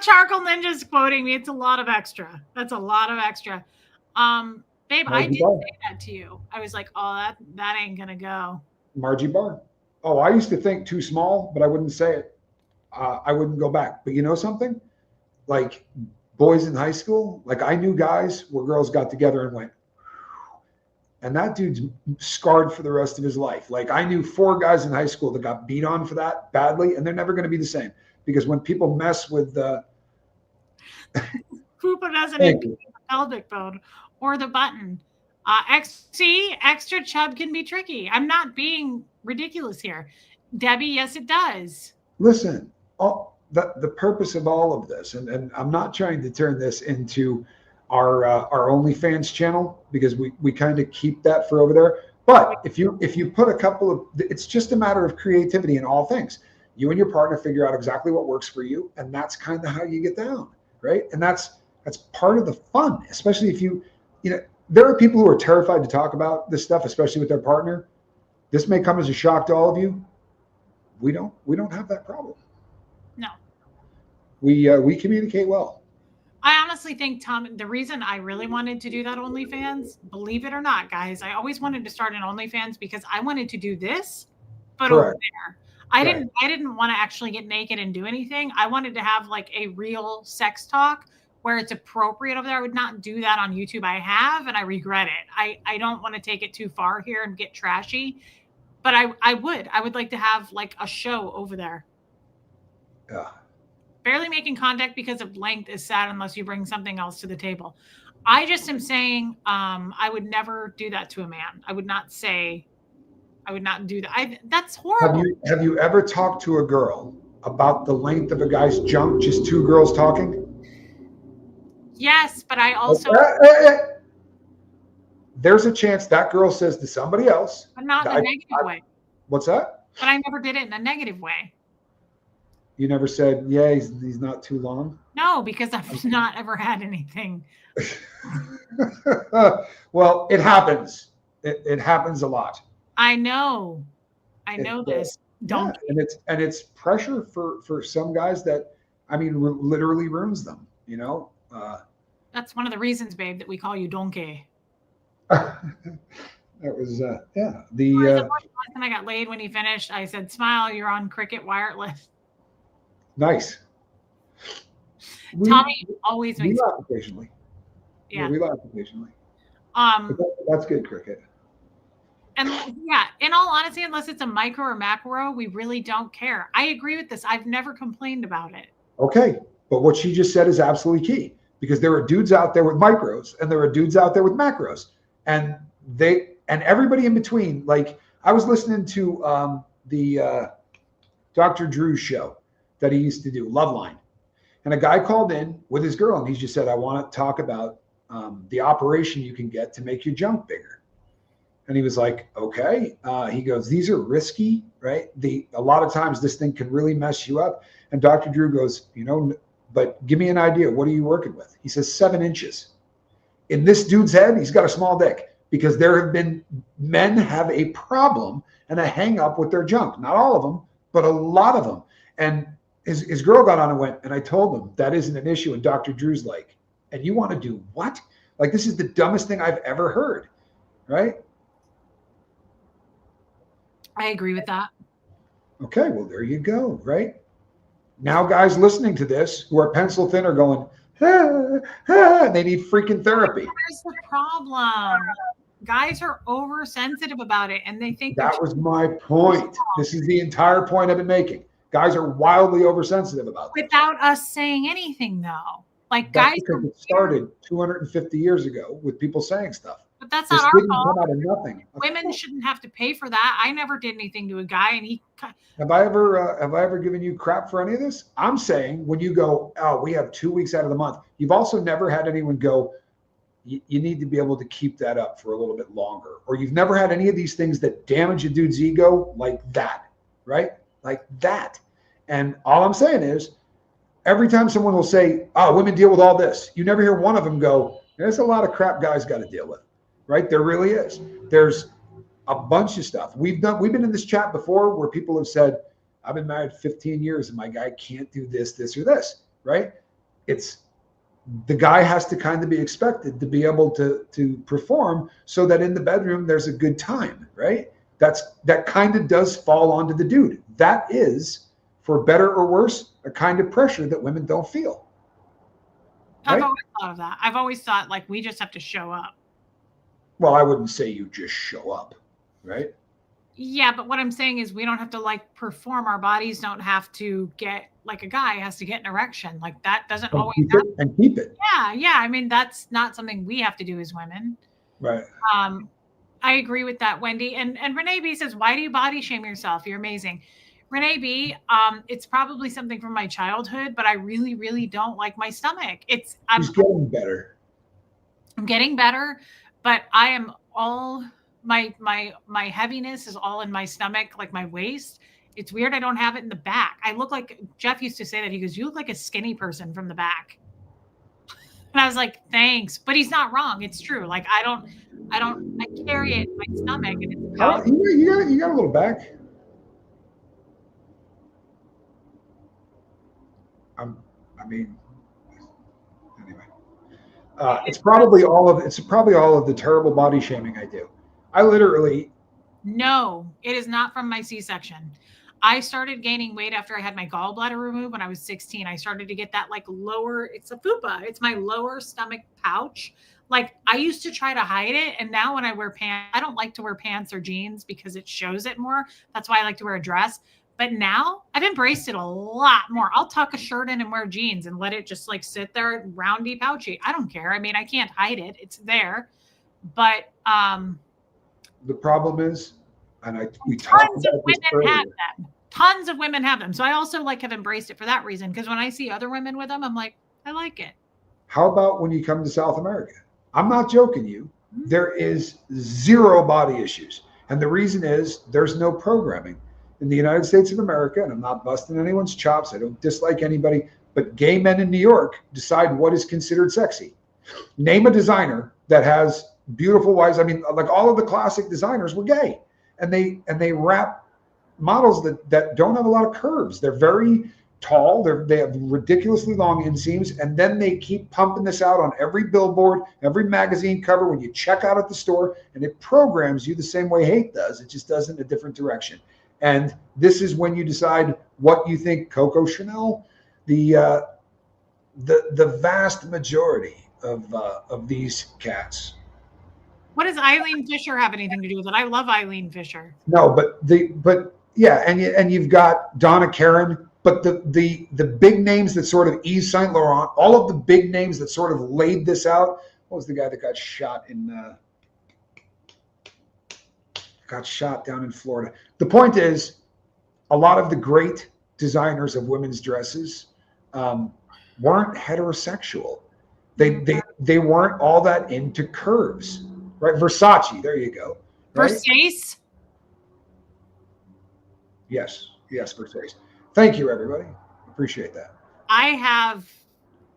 Charcoal Ninja's quoting me. It's a lot of extra. That's a lot of extra. Babe, I did say that to you. I was like, oh, that ain't gonna go. Margie Barr. Oh, I used to think too small, but I wouldn't say it. I wouldn't go back. But you know something? Like boys in high school, like I knew guys where girls got together and went, and that dude's scarred for the rest of his life. Like I knew 4 guys in high school that got beat on for that badly, and they're never going to be the same. Because when people mess with the FUPA doesn't include the pelvic bone or the button. Extra chub can be tricky. I'm not being ridiculous here. Debbie, yes, it does. Listen, the purpose of all of this, and I'm not trying to turn this into our OnlyFans channel, because we kind of keep that for over there. But if you put a couple of, it's just a matter of creativity in all things. You and your partner figure out exactly what works for you, and that's kind of how you get down, right? And that's part of the fun, especially if you know, there are people who are terrified to talk about this stuff, especially with their partner. This may come as a shock to all of you. We don't have that problem. No. We communicate well. I honestly think, Tom, the reason I really wanted to do that OnlyFans, believe it or not, guys, I always wanted to start an OnlyFans because I wanted to do this, but Correct. over there. I didn't want to actually get naked and do anything. I wanted to have like a real sex talk where it's appropriate over there. I would not do that on YouTube. I have, and I regret it. I don't want to take it too far here and get trashy, but I would like to have like a show over there. Yeah. Barely making contact because of length is sad unless you bring something else to the table. I just am saying I would never do that to a man. I would not do that. That's horrible. Have you ever talked to a girl about the length of a guy's junk, just 2 girls talking? Yes, but I also... There's a chance that girl says to somebody else... But not in a negative way. What's that? But I never did it in a negative way. You never said, yeah, he's not too long? No, because I've not ever had anything. Well, it happens. It happens a lot. I know this. Don't. Yeah, and it's pressure for some guys that, I mean, literally ruins them, you know? That's one of the reasons, babe, that we call you Donkey. That was Last time I got laid when he finished, I said, "Smile, you're on Cricket Wireless." nice. Tommy always We makes laugh occasionally. yeah. We laugh occasionally. But that's good, Cricket. And yeah, in all honesty, unless it's a micro or macro, we really don't care. I agree with this. I've never complained about it. Okay, but what she just said is absolutely key, because there are dudes out there with micros and there are dudes out there with macros, and everybody in between. Like, I was listening to the Dr. Drew's show that he used to do, Loveline, and a guy called in with his girl, and he just said, "I want to talk about the operation you can get to make your junk bigger." And he was like, "Okay." He goes, "These are risky, right? A lot of times this thing can really mess you up." And Dr. Drew goes, "But give me an idea. What are you working with?" He says, 7 inches. In this dude's head, he's got a small dick, because there have been men have a problem and a hang up with their junk. Not all of them, but a lot of them. And his girl got on and went, and I told him that isn't an issue. And Dr. Drew's like, "And you want to do what?" Like, this is the dumbest thing I've ever heard, right? I agree with that. Okay, well, there you go, right? Now guys listening to this who are pencil thin are going, and they need freaking therapy. Here's the problem. Guys are oversensitive about it, and they think that was my point. This is the entire point I've been making. Guys are wildly oversensitive about this. Without us saying anything, though. Like, That's guys, because it started 250 years ago with people saying stuff. but that's This not our didn't fault. come out of nothing. Women shouldn't have to pay for that. I never did anything to a guy, and he. Have I ever given you crap for any of this? I'm saying, when you go, "Oh, we have 2 weeks out of the month," you've also never had anyone go, you need to be able to keep that up for a little bit longer. Or you've never had any of these things that damage a dude's ego like that, right? Like that. And all I'm saying is, every time someone will say, "Oh, women deal with all this," you never hear one of them go, "There's a lot of crap guys got to deal with," right? There really is. There's a bunch of stuff. We've been in this chat before where people have said, "I've been married 15 years and my guy can't do this, this, or this," right? It's the guy has to kind of be expected to be able to perform, so that in the bedroom there's a good time, right? That kind of does fall onto the dude. That is, for better or worse, a kind of pressure that women don't feel. Right? I've always thought of that. I've always thought, like, we just have to show up. Well, I wouldn't say you just show up, right? Yeah, but what I'm saying is we don't have to, like, perform. Our bodies don't have to get, like, a guy has to get an erection. Like, that doesn't always happen. And keep it. Yeah. I mean, that's not something we have to do as women. Right. I agree with that, Wendy. And Renee B says, "Why do you body shame yourself? You're amazing." Renee B, it's probably something from my childhood, but I really, really don't like my stomach. I'm getting better. I'm getting better, but I am all my heaviness is all in my stomach, like my waist. It's weird I don't have it in the back. I look like, Jeff used to say that. He goes, "You look like a skinny person from the back." And I was like, "Thanks." But he's not wrong. It's true. Like, I carry it in my stomach, and it's you got a little back. I mean, anyway, it's probably all of the terrible body shaming I do. I literally. No, it is not from my C-section. I started gaining weight after I had my gallbladder removed when I was 16. I started to get that, like, lower, it's a fupa. It's my lower stomach pouch. Like, I used to try to hide it. And now when I wear pants, I don't like to wear pants or jeans because it shows it more. That's why I like to wear a dress. But now I've embraced it a lot more. I'll tuck a shirt in and wear jeans and let it just, like, sit there roundy, pouchy. I don't care. I mean, I can't hide it. It's there. But the problem is, and we tons of women have them. Tons of women have them. So I also, like, have embraced it for that reason. Because when I see other women with them, I'm like, I like it. How about when you come to South America? I'm not joking you. Mm-hmm. There is zero body issues. And the reason is there's no programming. In the United States of America, and I'm not busting anyone's chops, I don't dislike anybody, but gay men in New York decide what is considered sexy. Name a designer that has beautiful wives. I mean, like, all of the classic designers were gay, and they wrap models that don't have a lot of curves. They're very tall. They have ridiculously long inseams, and then they keep pumping this out on every billboard, every magazine cover when you check out at the store, and it programs you the same way hate does. It just does it in a different direction. And this is when you decide what you think. Coco Chanel, the vast majority of these cats. What does Eileen Fisher have anything to do with it? I love Eileen Fisher. No, but yeah, and you've got Donna Karan, but the big names that sort of Yves Saint Laurent, all of the big names that sort of laid this out. What was the guy that got shot down in Florida? The point is, a lot of the great designers of women's dresses weren't heterosexual. They weren't all that into curves, right? Versace, there you go. Right? Versace. Yes, Versace. Thank you, everybody. Appreciate that. I have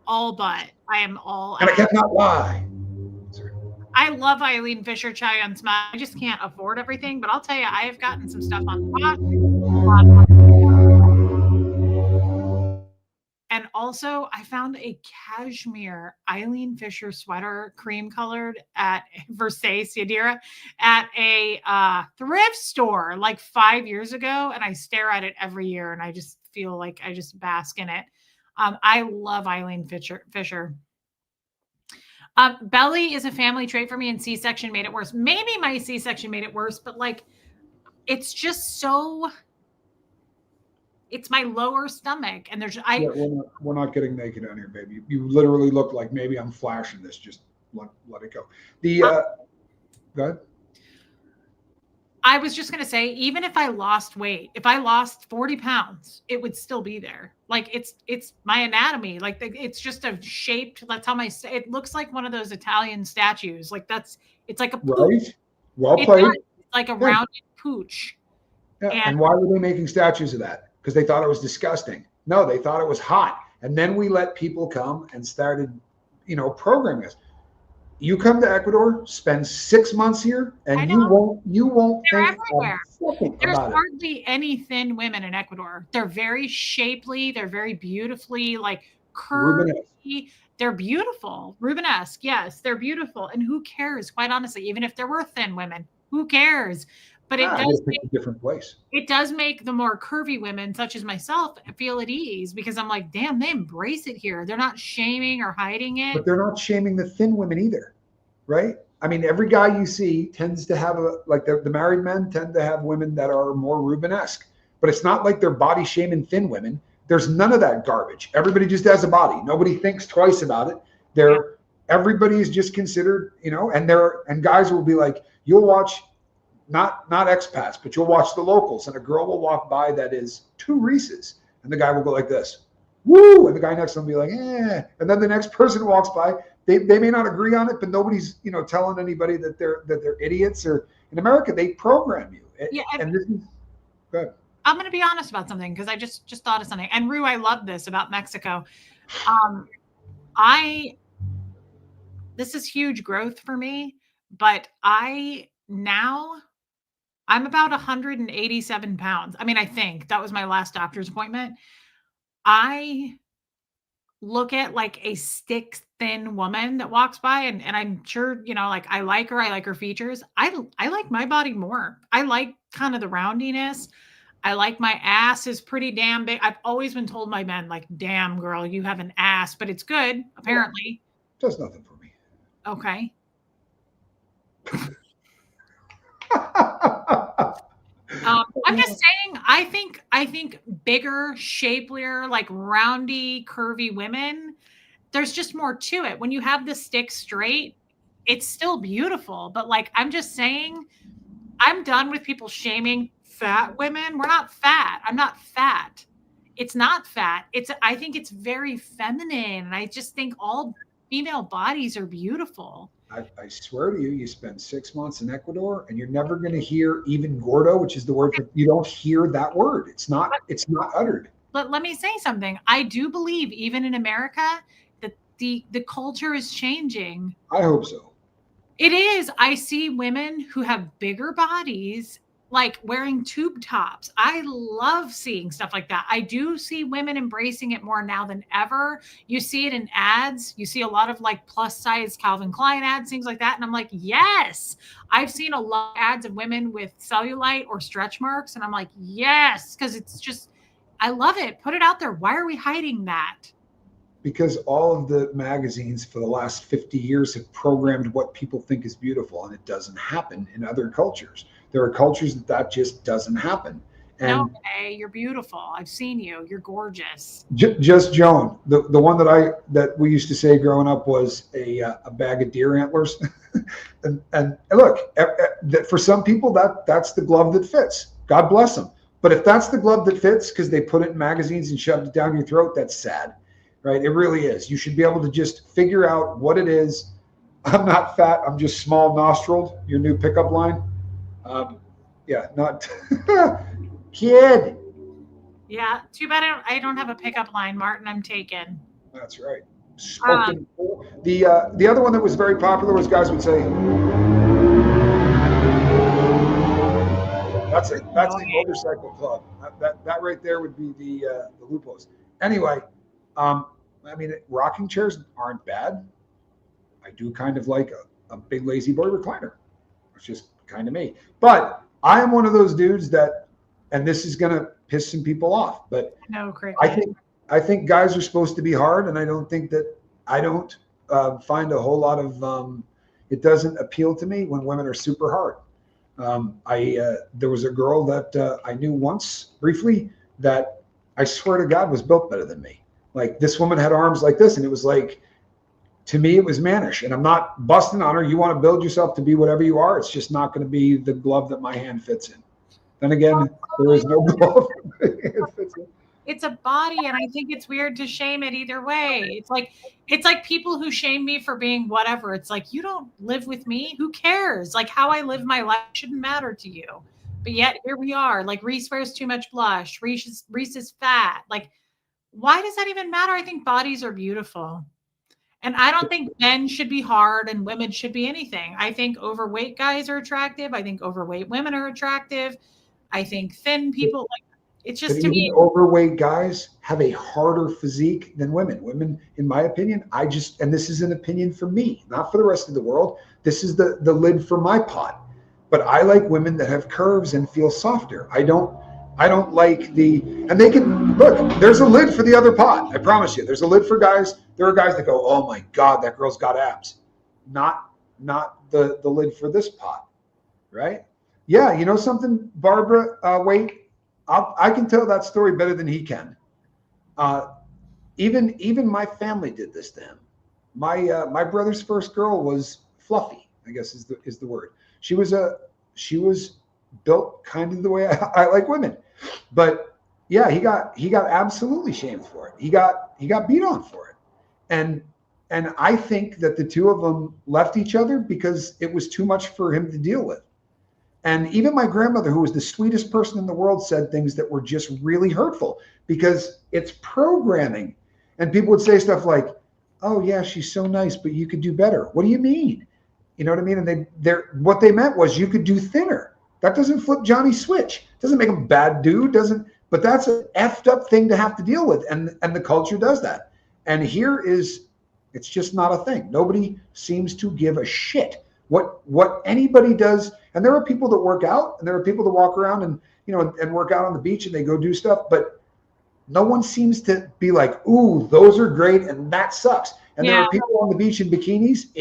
all but. I am all And out. I cannot lie. Sorry. I love Eileen Fisher chai on Smash. I just can't afford everything, but I'll tell you, I have gotten some stuff on spot. And also, I found a cashmere Eileen Fisher sweater, cream colored, at Versace Yadira at a thrift store like 5 years ago. And I stare at it every year, and I just feel like I just bask in it. I love Eileen Fisher. Belly is a family trait for me, and C-section made it worse. Maybe my C-section made it worse, but like, it's just so... It's my lower stomach, and we're not getting naked on here, baby. You literally look like maybe I'm flashing this. Just let it go. Go ahead. I was just gonna say, even if I lost weight, if I lost 40 pounds, it would still be there. Like it's my anatomy. Like it's just a shaped. That's how it looks like one of those Italian statues. Like it's like a pooch. Right. Well played. It's like a rounded pooch. Yeah. And why were they making statues of that? Because they thought it was disgusting. No, they thought it was hot. And then we let people come and started, programming us. You come to Ecuador, spend 6 months here, and you won't They're think everywhere. There's about hardly any thin women in Ecuador. They're very shapely. They're very beautifully like curvy. Rubenesque. They're beautiful. Rubenesque. Yes, they're beautiful. And who cares? Quite honestly, even if there were thin women, who cares? But it does make a different place. It does make the more curvy women, such as myself, feel at ease, because I'm like, damn, they embrace it here. They're not shaming or hiding it. But they're not shaming the thin women either, right? I mean, every guy you see tends to have the married men tend to have women that are more Rubenesque. But it's not like they're body shaming thin women. There's none of that garbage. Everybody just has a body. Nobody thinks twice about it. Everybody is just considered, and guys will be like, you'll watch. Not expats, but you'll watch the locals, and a girl will walk by that is 2 Reese's, and the guy will go like this, woo, and the guy next to him will be like, eh, and then the next person walks by. They may not agree on it, but nobody's telling anybody that they're idiots. Or in America, they program you. Yeah, and this is good. I'm going to be honest about something, because I just thought of something. And Rue, I love this about Mexico. This is huge growth for me, but I'm about 187 pounds. I mean, I think that was my last doctor's appointment. I look at like a stick thin woman that walks by, and I'm sure, like I like her features. I like my body more. I like kind of the roundiness. I like my ass is pretty damn big. I've always been told by men, like, damn girl, you have an ass, but it's good, apparently. Does nothing for me. Okay. I'm just saying, I think bigger, shapelier, like roundy, curvy women, there's just more to it. When you have the stick straight, it's still beautiful. But like, I'm just saying, I'm done with people shaming fat women. We're not fat. I'm not fat. It's not fat. I think it's very feminine. And I just think all female bodies are beautiful. I swear to you, you spend 6 months in Ecuador, and you're never going to hear even gordo, which is the word you don't hear that word. It's not uttered. But let me say something. I do believe even in America that the culture is changing. I hope so. It is. I see women who have bigger bodies like wearing tube tops. I love seeing stuff like that. I do see women embracing it more now than ever. You see it in ads. You see a lot of like plus size Calvin Klein ads, things like that. And I'm like, yes. I've seen a lot of ads of women with cellulite or stretch marks. And I'm like, yes, because it's just, I love it. Put it out there. Why are we hiding that? Because all of the magazines for the last 50 years have programmed what people think is beautiful, and it doesn't happen in other cultures. There are cultures that just doesn't happen. And no, hey, you're beautiful. I've seen you. You're gorgeous. Just Joan, the one that we used to say growing up was a bag of deer antlers. and look, for some people that's the glove that fits. God bless them. But if that's the glove that fits because they put it in magazines and shoved it down your throat, that's sad. Right? It really is. You should be able to just figure out what it is. I'm not fat. I'm just small nostriled. Your new pickup line. Yeah, not kid. Yeah, too bad I don't have a pickup line, Martin. I'm taken. That's right. Spoken. The other one that was very popular was guys would say, "That's a motorcycle club." That right there would be the Lupos. Anyway. I mean, rocking chairs aren't bad. I do kind of like a big lazy boy recliner. It's just kind of me. But I am one of those dudes that, and this is going to piss some people off, but no, I think guys are supposed to be hard, and I don't find a whole lot of it doesn't appeal to me when women are super hard. There was a girl that I knew once briefly that I swear to God was built better than me. Like this woman had arms like this, and it was like, to me, it was mannish. And I'm not busting on her. You want to build yourself to be whatever you are. It's just not going to be the glove that my hand fits in. Then again, there is no glove. It's a body, and I think it's weird to shame it either way. It's like people who shame me for being whatever. It's like, you don't live with me. Who cares? Like how I live my life shouldn't matter to you. But yet here we are. Like Reese wears too much blush. Reese is fat. Like, why does that even matter? I think bodies are beautiful. And I don't think men should be hard and women should be anything. I think overweight guys are attractive. I think overweight women are attractive. I think thin people, like, it's just, to me, overweight guys have a harder physique than women. Women, in my opinion, and this is an opinion for me, not for the rest of the world. This is the lid for my pot. But I like women that have curves and feel softer. I don't like and they can, look, there's a lid for the other pot. I promise you, there's a lid for guys. There are guys that go, oh my God, that girl's got abs. Not the lid for this pot, right? Yeah, you know something, Barbara, wait, I can tell that story better than he can. Even my family did this to him. My brother's first girl was fluffy, I guess is the word. She was built kind of the way I like women. But yeah, he got absolutely shamed for it. He got beat on for it. And I think that the two of them left each other because it was too much for him to deal with. And even my grandmother, who was the sweetest person in the world, said things that were just really hurtful because it's programming. And people would say stuff like, oh yeah, she's so nice, but you could do better. What do you mean? You know what I mean? And what they meant was you could do thinner. That doesn't flip Johnny's switch. Doesn't make him a bad dude. But that's an effed up thing to have to deal with. And the culture does that. And it's just not a thing. Nobody seems to give a shit what anybody does. And there are people that work out, and there are people that walk around and work out on the beach and they go do stuff. But no one seems to be like, ooh, those are great, and that sucks. And there are people on the beach in bikinis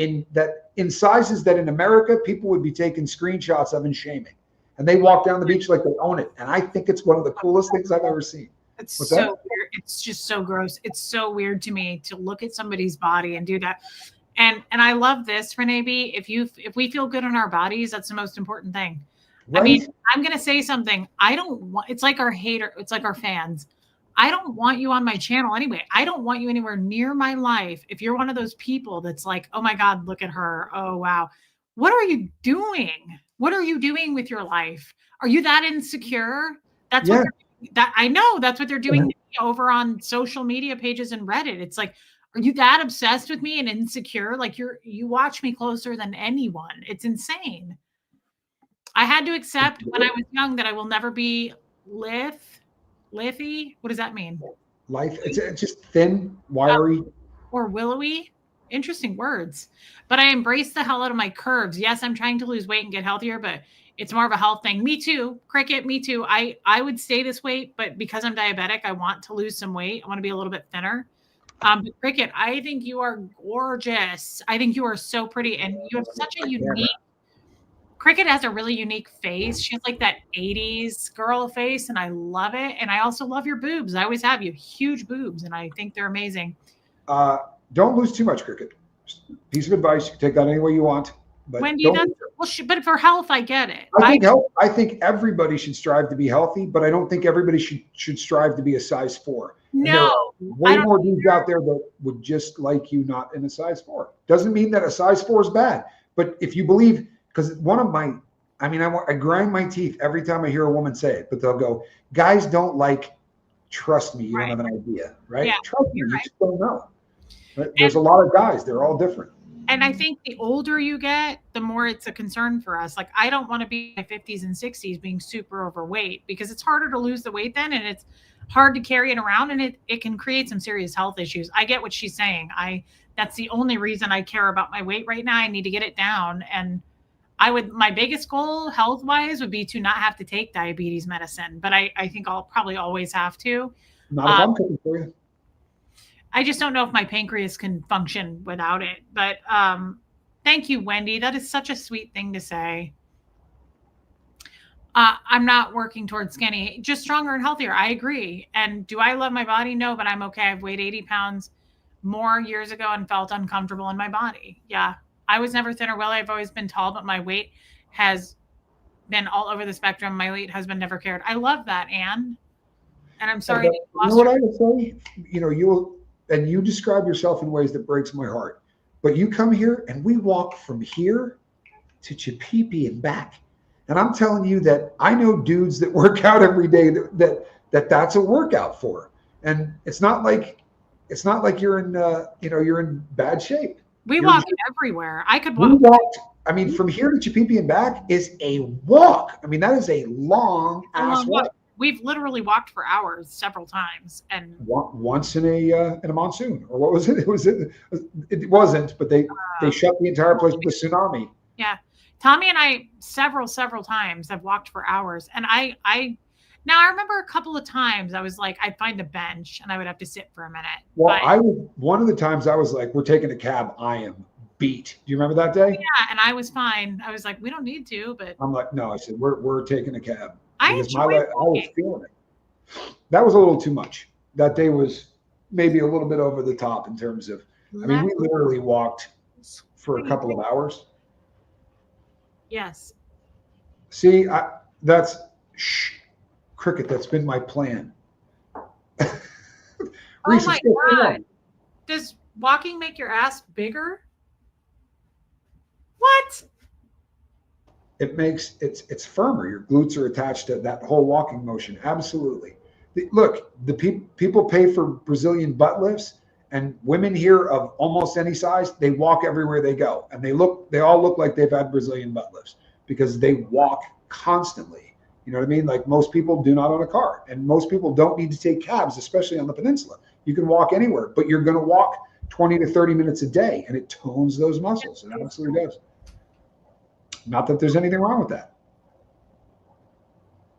in sizes that in America people would be taking screenshots of and shaming. And they walk down the beach like they own it. And I think it's one of the coolest things I've ever seen. It's so weird. It's just so gross. It's so weird to me to look at somebody's body and do that. And I love this, Renee B. If we feel good in our bodies, that's the most important thing. Right? I mean, I'm going to say something. It's like our it's like our fans. I don't want you on my channel anyway. I don't want you anywhere near my life. If you're one of those people that's like, oh my God, look at her. Oh, wow. What are you doing? What are you doing with your life? Are you that insecure? That's what I know. That's what they're doing over on social media pages and Reddit. It's like, are you that obsessed with me and insecure? Like you watch me closer than anyone. It's insane. I had to accept when I was young that I will never be lithy. What does that mean? Life, it's just thin, wiry. Or willowy. Interesting words. But I embrace the hell out of my curves. Yes, I'm trying to lose weight and get healthier, but it's more of a health thing. Me too. Cricket, me too. I would stay this weight, but because I'm diabetic, I want to lose some weight. I want to be a little bit thinner. But Cricket, I think you are gorgeous. I think you are so pretty, and you have such a unique. Cricket has a really unique face. She has like that 80s girl face, and I love it. And I also love your boobs. I always have you huge boobs, and I think they're amazing. Don't lose too much, Cricket. Piece of advice. You can take that any way you want. But Wendy, but for health, I get it. I think everybody should strive to be healthy, but I don't think everybody should strive to be a size 4. No, way more dudes out there that would just like you not in a size 4. Doesn't mean that a size 4 is bad, but if you believe, because I grind my teeth every time I hear a woman say it, but they'll go, guys don't like, trust me, you don't have an idea, right? Yeah, trust me, you just don't know. There's a lot of guys, they're all different. And I think the older you get, the more it's a concern for us. Like, I don't want to be in my 50s and 60s being super overweight, because it's harder to lose the weight then, and it's hard to carry it around, and it can create some serious health issues. I get what she's saying. That's the only reason I care about my weight right now. I need to get it down. And my biggest goal health wise would be to not have to take diabetes medicine, but I think I'll probably always have to. Not if I'm cooking for you. I just don't know if my pancreas can function without it. But thank you, Wendy. That is such a sweet thing to say. I'm not working towards skinny, just stronger and healthier. I agree. And do I love my body? No, but I'm okay. I've weighed 80 pounds more years ago and felt uncomfortable in my body. Yeah. I was never thin or well. I've always been tall, but my weight has been all over the spectrum. My late husband never cared. I love that, Anne. And I'm sorry. You know what I would say? You describe yourself in ways that breaks my heart. But you come here and we walk from here to Chippepe and back. And I'm telling you that I know dudes that work out every day that's a workout for. And it's not like you're in you're in bad shape. We walk everywhere. I could walk. From here to Chippepe and back is a walk. That is a long ass walk. We've literally walked for hours several times, and once in a monsoon, or what was it? It wasn't, but they shut the entire place with a tsunami. Yeah, Tommy and I several times have walked for hours, and I remember a couple of times I was like, I'd find a bench and I would have to sit for a minute. Well, one of the times I was like, we're taking a cab. I am beat. Do you remember that day? Yeah, and I was fine. I was like, we don't need to, but I'm like, no. I said, we're taking a cab. I was feeling it. That was a little too much. That day was maybe a little bit over the top in terms of. We literally walked for a couple of hours. Yes. See, Cricket. That's been my plan. Oh my God! Does walking make your ass bigger? What? It's firmer. Your glutes are attached to that whole walking motion. Absolutely. The people pay for Brazilian butt lifts, and women here of almost any size, they walk everywhere they go, and they all look like they've had Brazilian butt lifts because they walk constantly. You know what I mean? Like, most people do not own a car, and most people don't need to take cabs, especially on the peninsula. You can walk anywhere, but you're going to walk 20 to 30 minutes a day, and it tones those muscles. It absolutely does. Not that there's anything wrong with that.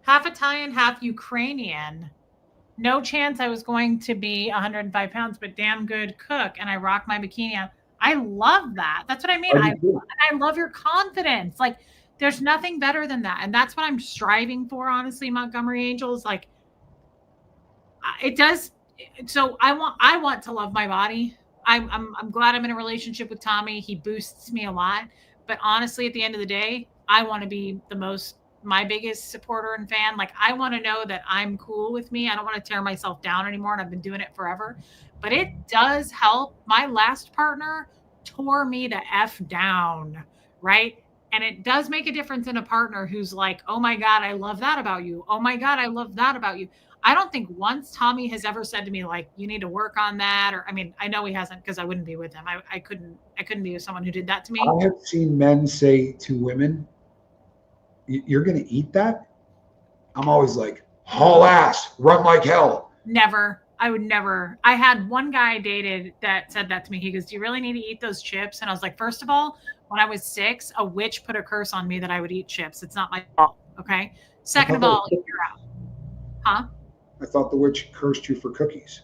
Half Italian, half Ukrainian. No chance I was going to be 105 pounds, but damn good cook, and I rock my bikini. I love that. That's what I mean. I love your confidence. Like, there's nothing better than that. And that's what I'm striving for, honestly, Montgomery Angels. Like, it does. So I want to love my body. I'm glad I'm in a relationship with Tommy. He boosts me a lot. But honestly, at the end of the day, I want to be my biggest supporter and fan. Like, I want to know that I'm cool with me. I don't want to tear myself down anymore. And I've been doing it forever. But it does help. My last partner tore me the F down, right? And it does make a difference in a partner who's like, oh my God, I love that about you. Oh my God, I love that about you. I don't think once Tommy has ever said to me, like, you need to work on that. Or, I know he hasn't, because I wouldn't be with him. I couldn't be with someone who did that to me. I have seen men say to women, You're going to eat that? I'm always like, haul ass, run like hell. Never. I would never. I had one guy I dated that said that to me. He goes, do you really need to eat those chips? And I was like, first of all, when I was 6, a witch put a curse on me that I would eat chips. It's not my fault. Okay. Second of all, you're out. Huh? I thought the witch cursed you for cookies.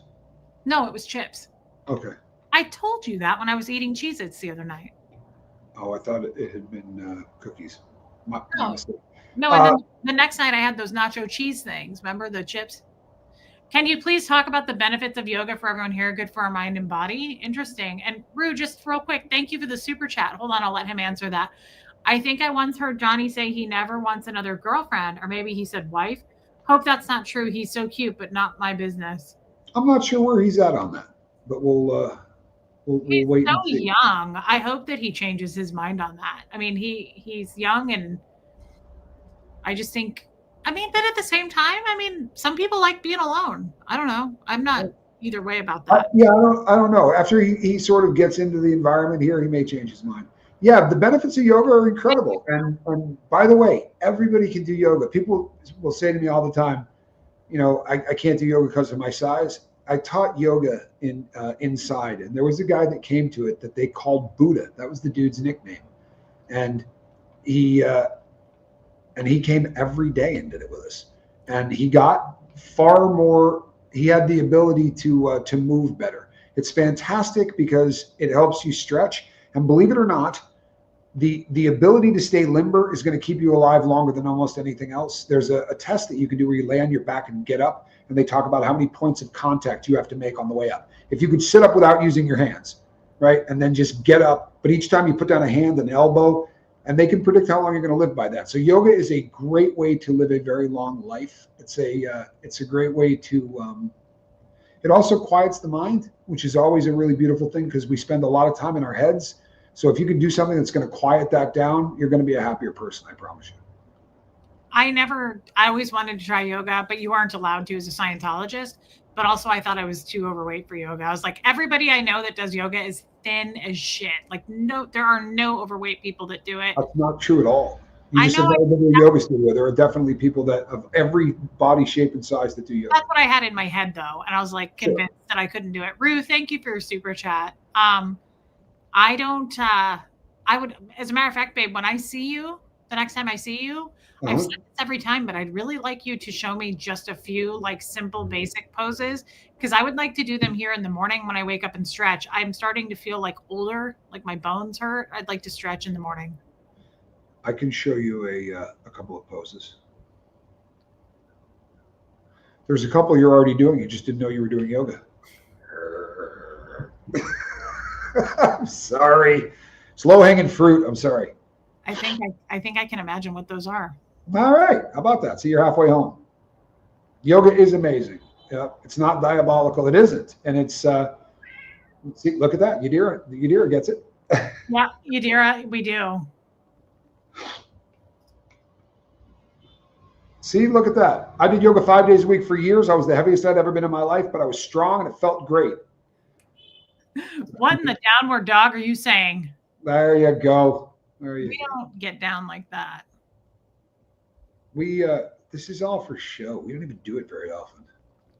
No, it was chips. Okay. I told you that when I was eating Cheez-Its the other night. Oh, I thought it had been cookies. No. Mistake. No, and then the next night I had those nacho cheese things. Remember the chips? Can you please talk about the benefits of yoga for everyone here? Good for our mind and body. Interesting. And Rue, just real quick, thank you for the super chat. Hold on, I'll let him answer that. I think I once heard Johnny say he never wants another girlfriend, or maybe he said wife. Hope that's not true. He's so cute, but not my business. I'm not sure where he's at on that, but we'll wait so and see. Young. I hope that he changes his mind on that. I mean, he's young, and I just think, but at the same time, some people like being alone. I don't know. I'm not either way about that. I don't know. After he sort of gets into the environment here, he may change his mind. Yeah, the benefits of yoga are incredible. And by the way, everybody can do yoga. People will say to me all the time, I can't do yoga because of my size. I taught yoga inside, and there was a guy that came to it that they called Buddha. That was the dude's nickname. And he came every day and did it with us. And he got far more, he had the ability to move better. It's fantastic because it helps you stretch. And believe it or not, the ability to stay limber is going to keep you alive longer than almost anything else. There's a test that you can do where you lay on your back and get up, and they talk about how many points of contact you have to make on the way up. If you could sit up without using your hands, right, and then just get up, but each time you put down a hand and elbow, and they can predict how long you're going to live by that. So yoga is a great way to live a very long life. It's a great way to, it also quiets the mind, which is always a really beautiful thing because we spend a lot of time in our heads. So if you can do something that's going to quiet that down, you're going to be a happier person, I promise you. I always wanted to try yoga, but you aren't allowed to as a Scientologist. But also I thought I was too overweight for yoga. I was like, everybody I know that does yoga is thin as shit. Like, no, there are no overweight people that do it. That's not true at all. You just said that in a yoga studio. There are definitely people that of every body shape and size that do yoga. That's what I had in my head though. And I was like convinced that I couldn't do it. Rue, thank you for your super chat. I would, as a matter of fact, babe, when I see you, the next time I see you, I've said this every time, but I'd really like you to show me just a few like simple basic poses because I would like to do them here in the morning when I wake up and stretch. I'm starting to feel like older, like my bones hurt. I'd like to stretch in the morning. I can show you a couple of poses. There's a couple you're already doing. You just didn't know you were doing yoga. I'm sorry. It's low-hanging fruit. I'm sorry. I think I can imagine what those are. All right. How about that? So you're halfway home. Yoga is amazing. Yeah, it's not diabolical. It isn't. And it's see, look at that. Yadira gets it. Yeah, Yadira, we do. See, look at that. I did yoga 5 days a week for years. I was the heaviest I'd ever been in my life, but I was strong and it felt great. What in the downward dog are you saying? There you go. We don't get down like that. This is all for show. We don't even do it very often.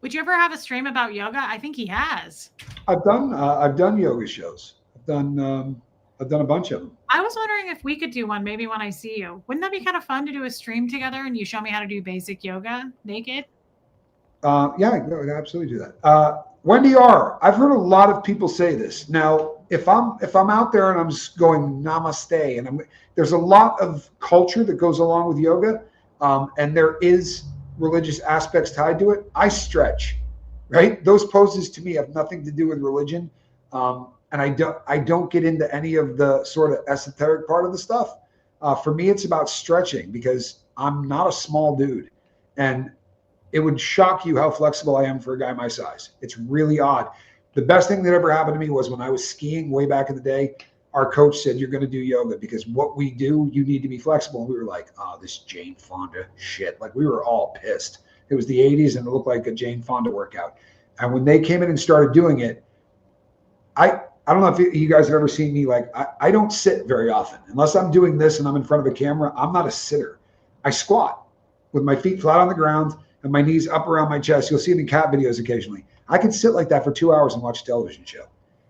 Would you ever have a stream about yoga? I think he has. I've done yoga shows. I've done a bunch of them. I was wondering if we could do one maybe when I see you. Wouldn't that be kind of fun to do a stream together and you show me how to do basic yoga naked? Yeah, I'd absolutely do that. Wendy R, I've heard a lot of people say this. Now, if I'm out there and I'm just going namaste, and there's a lot of culture that goes along with yoga, and there is religious aspects tied to it. I stretch, right? Those poses to me have nothing to do with religion, and I don't get into any of the sort of esoteric part of the stuff. For me, it's about stretching because I'm not a small dude, and it would shock you how flexible I am for a guy my size. It's really odd. The best thing that ever happened to me was when I was skiing way back in the day, our coach said, you're going to do yoga because what we do, you need to be flexible. And we were like, oh, this Jane Fonda shit. Like we were all pissed. It was the 80s and it looked like a Jane Fonda workout. And when they came in and started doing it, I don't know if you guys have ever seen me, like I don't sit very often. Unless I'm doing this and I'm in front of a camera, I'm not a sitter. I squat with my feet flat on the ground and my knees up around my chest. You'll see it in cat videos occasionally. I can sit like that for 2 hours and watch a television show.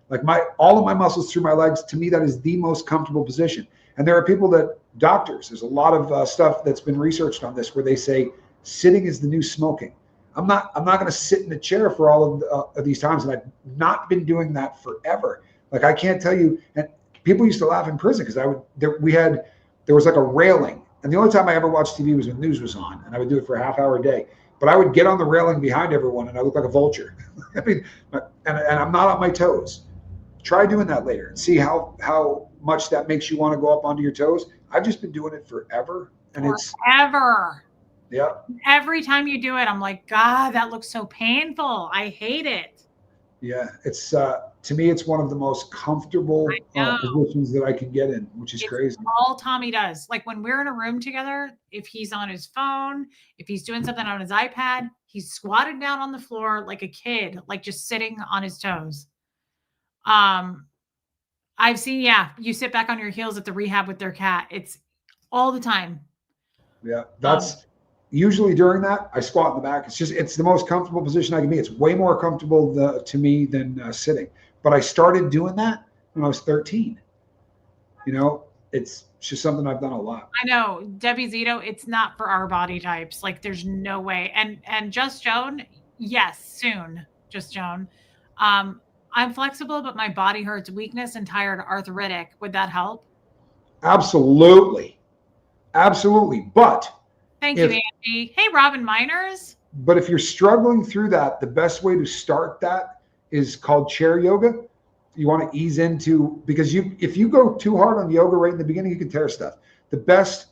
Like all of my muscles through my legs, to me, that is the most comfortable position. And there are people doctors, there's a lot of stuff that's been researched on this where they say sitting is the new smoking. I'm not going to sit in a chair for all of these times. And I've not been doing that forever. Like I can't tell you, and people used to laugh in prison because there was like a railing. And the only time I ever watched TV was when news was on, and I would do it for a half hour a day. But I would get on the railing behind everyone and I look like a vulture. I mean, and I'm not on my toes. Try doing that later and see how much that makes you want to go up onto your toes. I've just been doing it forever. And forever. Yeah. Every time you do it, I'm like, God, that looks so painful. I hate it. Yeah. It's, to me, it's one of the most comfortable positions that I can get in, which is crazy. All Tommy does. Like when we're in a room together, if he's on his phone, if he's doing something on his iPad, he's squatted down on the floor like a kid, like just sitting on his toes. I've seen, you sit back on your heels at the rehab with their cat. It's all the time. Yeah. That's usually during that I squat in the back. It's the most comfortable position I can be. It's way more comfortable to me than sitting. But I started doing that when I was 13. You know, it's just something I've done a lot. I know, Debbie Zito, it's not for our body types. Like there's no way. And Just Joan, yes, soon. Just Joan. I'm flexible, but my body hurts, weakness and tired, arthritic. Would that help? Absolutely. Absolutely. But thank you, Andy. Hey, Robin Miners. But if you're struggling through that, the best way to start that is called chair yoga. You want to ease into, because if you go too hard on yoga right in the beginning, you can tear stuff. The best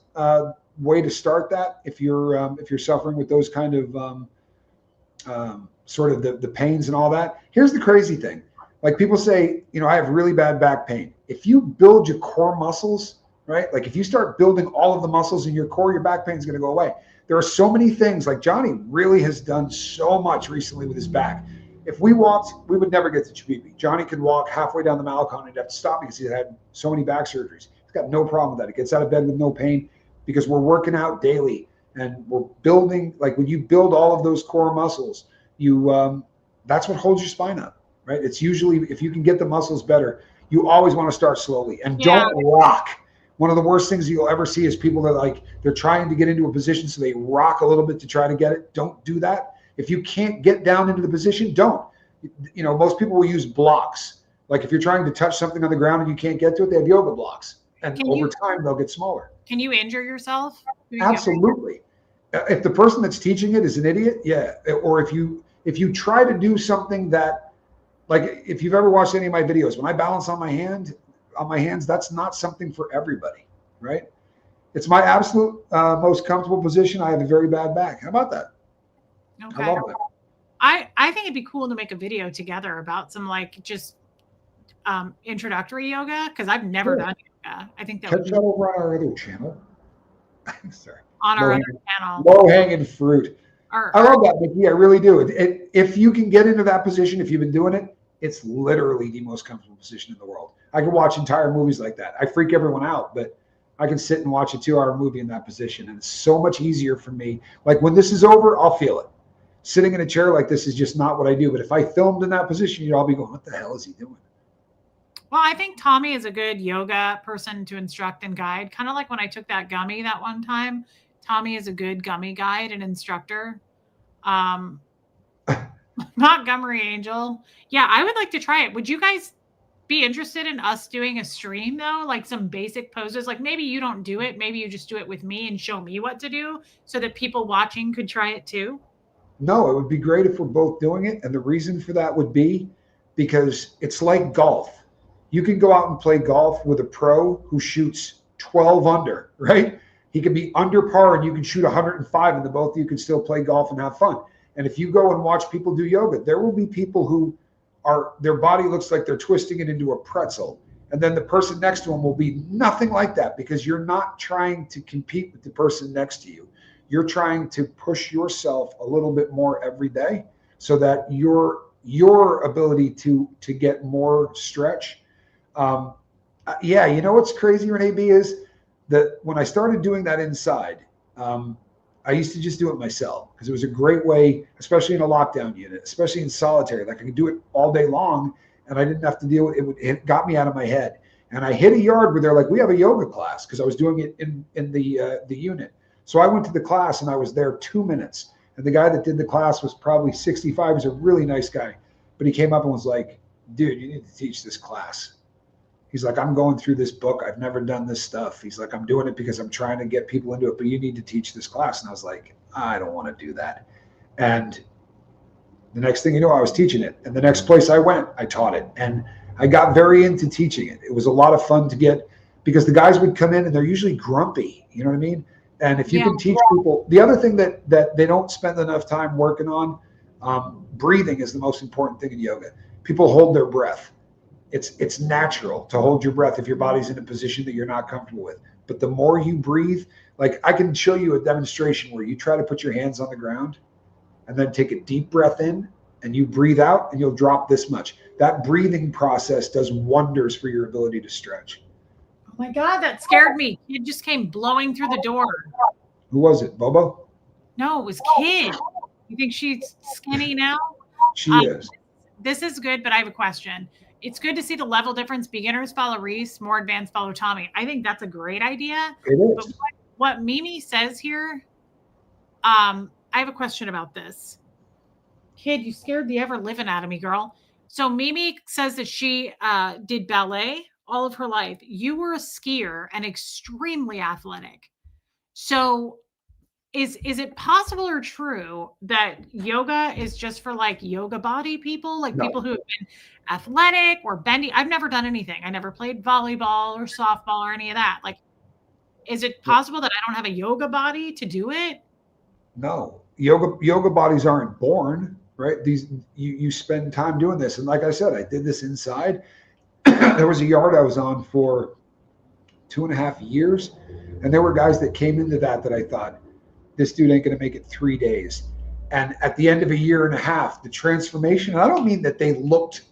way to start that, if you're suffering with those kind of sort of the pains and all that, here's the crazy thing. Like people say, I have really bad back pain. If you build your core muscles, right? Like if you start building all of the muscles in your core, your back pain is going to go away. There are so many things. Like Johnny really has done so much recently with his back. If we walked, we would never get to Chibibi. Johnny could walk halfway down the Malecon and he'd have to stop because he had so many back surgeries. He's got no problem with that. He gets out of bed with no pain because we're working out daily and we're building. Like when you build all of those core muscles, that's what holds your spine up, right? It's usually, if you can get the muscles better, you always want to start slowly and don't rock. One of the worst things you'll ever see is people that they're trying to get into a position, so they rock a little bit to try to get it. Don't do that. If you can't get down into the position, don't. Most people will use blocks. Like if you're trying to touch something on the ground and you can't get to it, they have yoga blocks. And over time, they'll get smaller. Can you injure yourself? Absolutely. If the person that's teaching it is an idiot, yeah. Or if you try to do something that, like if you've ever watched any of my videos, when I balance on my hands, that's not something for everybody, right? It's my absolute most comfortable position. I have a very bad back. How about that? Okay. I love that. I think it'd be cool to make a video together about some just introductory yoga, because I've never done yoga. I think that would be over on our other channel. Sorry. On our other channel. Low hanging fruit. I love that, Nikki. I really do. If you can get into that position, if you've been doing it, it's literally the most comfortable position in the world. I can watch entire movies like that. I freak everyone out, but I can sit and watch a 2-hour movie in that position. And it's so much easier for me. Like when this is over, I'll feel it. Sitting in a chair like this is just not what I do. But if I filmed in that position, you'd all be going, what the hell is he doing? Well, I think Tommy is a good yoga person to instruct and guide. Kind of like when I took that gummy that one time. Tommy is a good gummy guide and instructor. Not Gummery Angel. Yeah, I would like to try it. Would you guys be interested in us doing a stream though? Like some basic poses? Like maybe you don't do it. Maybe you just do it with me and show me what to do so that people watching could try it too. No, it would be great if we're both doing it. And the reason for that would be because it's like golf. You can go out and play golf with a pro who shoots 12 under, right? He could be under par and you can shoot 105 and the both of you can still play golf and have fun. And if you go and watch people do yoga, there will be people who their body looks like they're twisting it into a pretzel. And then the person next to them will be nothing like that because you're not trying to compete with the person next to you. You're trying to push yourself a little bit more every day so that your ability to get more stretch. Yeah, you know what's crazy, Renee B, is that when I started doing that inside, I used to just do it myself because it was a great way, especially in a lockdown unit, especially in solitary. Like I could do it all day long, and I didn't have to deal with it. It got me out of my head. And I hit a yard where they're like, we have a yoga class, because I was doing it in the unit. So I went to the class and I was there 2 minutes. And the guy that did the class was probably 65. He's a really nice guy. But he came up and was like, dude, you need to teach this class. He's like, I'm going through this book. I've never done this stuff. He's like, I'm doing it because I'm trying to get people into it, but you need to teach this class. And I was like, I don't want to do that. And the next thing you know, I was teaching it. And the next place I went, I taught it. And I got very into teaching it. It was a lot of fun to get, because the guys would come in and they're usually grumpy. You know what I mean? And if you can teach people, the other thing that they don't spend enough time working on, breathing is the most important thing in yoga. People hold their breath. It's natural to hold your breath if your body's in a position that you're not comfortable with. But the more you breathe, like I can show you a demonstration where you try to put your hands on the ground and then take a deep breath in and you breathe out and you'll drop this much. That breathing process does wonders for your ability to stretch. Oh my God, that scared me. Kid just came blowing through the door. Who was it, Bobo? No, it was Kid. You think she's skinny now? She is. This is good, but I have a question. It's good to see the level difference. Beginners follow Reese, more advanced follow Tommy. I think that's a great idea. It is. But what Mimi says here, I have a question about this. Kid, you scared the ever living out of me, girl. So Mimi says that she did ballet all of her life. You were a skier and extremely athletic. So is it possible or true that yoga is just for like yoga body people, like people who have been athletic or bendy? I've never done anything. I never played volleyball or softball or any of that. Like, is it possible that I don't have a yoga body to do it? No, yoga bodies aren't born, right? These you spend time doing this. And like I said, I did this inside. There was a yard I was on for 2.5 years. And there were guys that came into that I thought, this dude ain't going to make it 3 days. And at the end of 1.5 years, the transformation, and I don't mean that they looked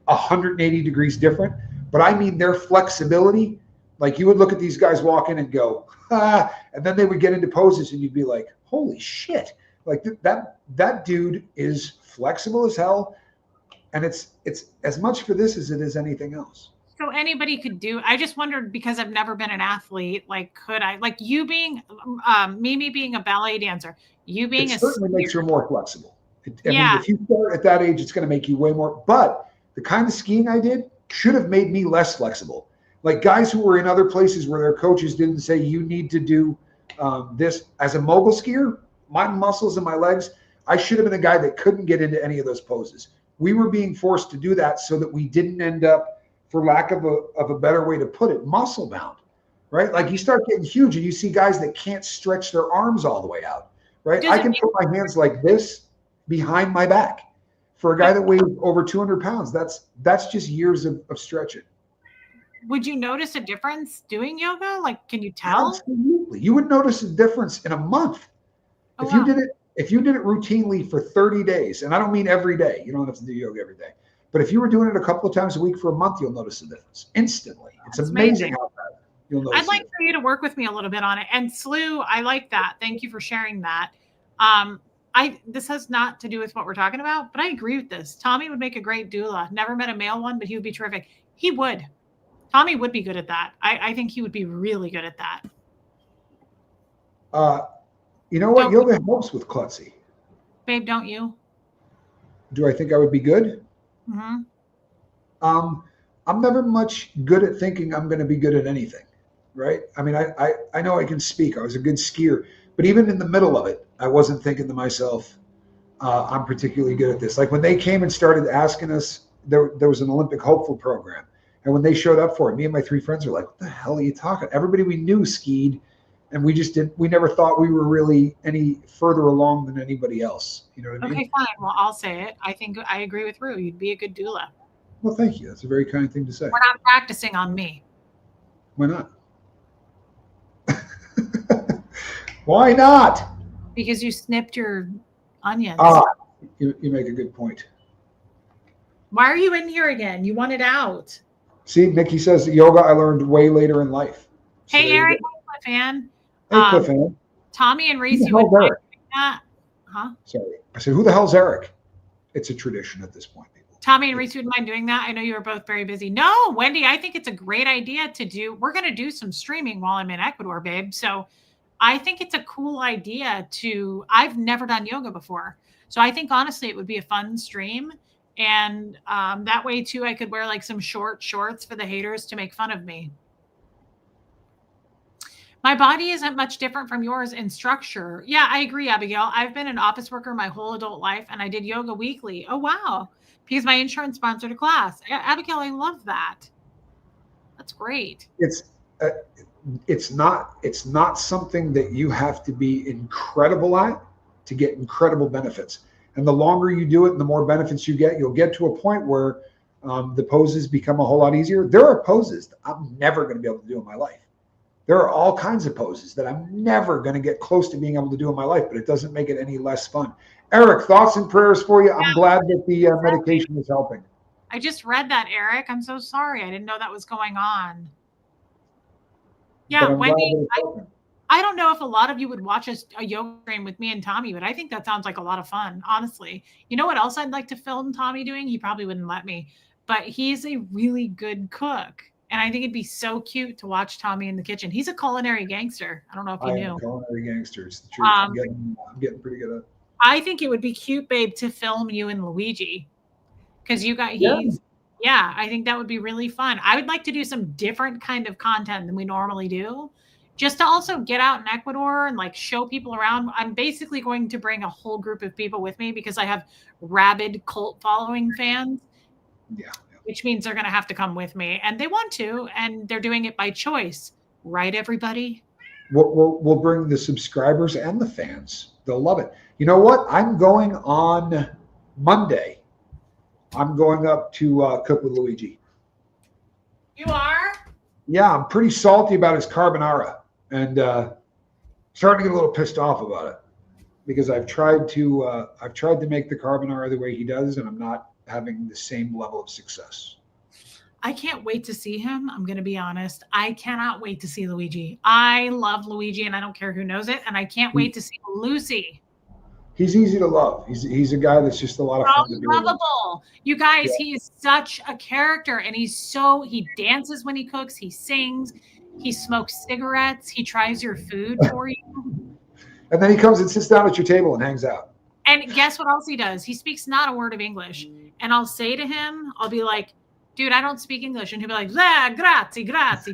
180 degrees different, but I mean their flexibility. Like you would look at these guys walk in and go, and then they would get into poses and you'd be like, holy shit. Like that dude is flexible as hell. And it's as much for this as it is anything else. So anybody could do. I just wondered, because I've never been an athlete, like could I, like you being Mimi being a ballet dancer, you being it certainly makes you more flexible. I mean, if you start at that age, it's going to make you way more. But the kind of skiing I did should have made me less flexible. Like guys who were in other places where their coaches didn't say you need to do this. As a mogul skier, my muscles in my legs, I should have been a guy that couldn't get into any of those poses. We were being forced to do that so that we didn't end up, for lack of a better way to put it, muscle bound, right? Like you start getting huge and you see guys that can't stretch their arms all the way out, right? I can put my hands like this behind my back. For a guy that weighs over 200 pounds, that's just years of stretching. Would you notice a difference doing yoga? Like, can you tell? Absolutely. You would notice a difference in a month. Oh, If you did it routinely for 30 days, and I don't mean every day, you don't have to do yoga every day, but if you were doing it a couple of times a week for a month, you'll notice a difference instantly. It's amazing how fast you'll notice. I'd like for you to work with me a little bit on it. And Slew, I like that. Thank you for sharing that. This has not to do with what we're talking about, but I agree with this. Tommy would make a great doula. Never met a male one, but he would be terrific. He would. Tommy would be good at that. I think he would be really good at that. You know what? Yoga helps with klutzy. Babe, don't you? Do I think I would be good? Mm-hmm. I'm never much good at thinking I'm going to be good at anything, right? I mean, I know I can speak. I was a good skier, but even in the middle of it, I wasn't thinking to myself, I'm particularly good at this. Like when they came and started asking us, there was an Olympic hopeful program. And when they showed up for it, me and my 3 friends were like, what the hell are you talking? Everybody we knew skied, and we never thought we were really any further along than anybody else. You know what I mean? Okay, fine. Well, I'll say it. I think I agree with Rue. You'd be a good doula. Well, thank you. That's a very kind thing to say. We're not practicing on me. Why not? Why not? Because you snipped your onions. You make a good point. Why are you in here again? You want it out. See, Nikki says yoga I learned way later in life. So hey, Eric, fan. Hey, Cliff Ann. Tommy and Who Reese the would hell's Eric? that. Huh? Sorry. I said, who the hell's Eric? It's a tradition at this point, people. Tommy and Reese would mind doing that. I know you are both very busy. No, Wendy, I think it's a great idea to do. We're going to do some streaming while I'm in Ecuador, babe. So I think it's a cool idea I've never done yoga before. So I think honestly, it would be a fun stream. And that way too, I could wear like some short shorts for the haters to make fun of me. My body isn't much different from yours in structure. Yeah, I agree, Abigail. I've been an office worker my whole adult life, and I did yoga weekly. Oh, wow. Because my insurance sponsored a class. Abigail, I love that. That's great. It's not something that you have to be incredible at to get incredible benefits. And the longer you do it and the more benefits you get, you'll get to a point where the poses become a whole lot easier. There are poses that I'm never going to be able to do in my life. There are all kinds of poses that I'm never going to get close to being able to do in my life, but it doesn't make it any less fun. Eric, thoughts and prayers for you. I'm glad that the medication is helping. I just read that, Eric. I'm so sorry. I didn't know that was going on. Yeah, Wendy, I don't know if a lot of you would watch a yoga stream with me and Tommy, but I think that sounds like a lot of fun, honestly. You know what else I'd like to film Tommy doing? He probably wouldn't let me, but he's a really good cook. And I think it'd be so cute to watch Tommy in the kitchen. He's a culinary gangster. I don't know if you knew. Culinary gangster. It's the truth. I'm getting pretty good at it. I think it would be cute, babe, to film you and Luigi. Because you got, I think that would be really fun. I would like to do some different kind of content than we normally do. Just to also get out in Ecuador and like show people around. I'm basically going to bring a whole group of people with me because I have rabid cult following fans. Yeah. Which means they're going to have to come with me, and they want to, and they're doing it by choice, right? Everybody. We'll bring the subscribers and the fans. They'll love it. You know what? I'm going on Monday. I'm going up to cook with Luigi. You are? Yeah, I'm pretty salty about his carbonara, and starting to get a little pissed off about it because I've tried to make the carbonara the way he does, and I'm not having the same level of success. I can't wait to see him. I'm going to be honest. I cannot wait to see Luigi. I love Luigi, and I don't care who knows it. And I can't wait to see Lucy. He's easy to love. He's a guy that's just a lot of fun to do. Lovable. You guys, he is such a character, and he dances when he cooks. He sings. He smokes cigarettes. He tries your food for you. And then he comes and sits down at your table and hangs out. And guess what else he does? He speaks not a word of English. And I'll say to him, I'll be like, dude, I don't speak English. And he'll be like, grazie,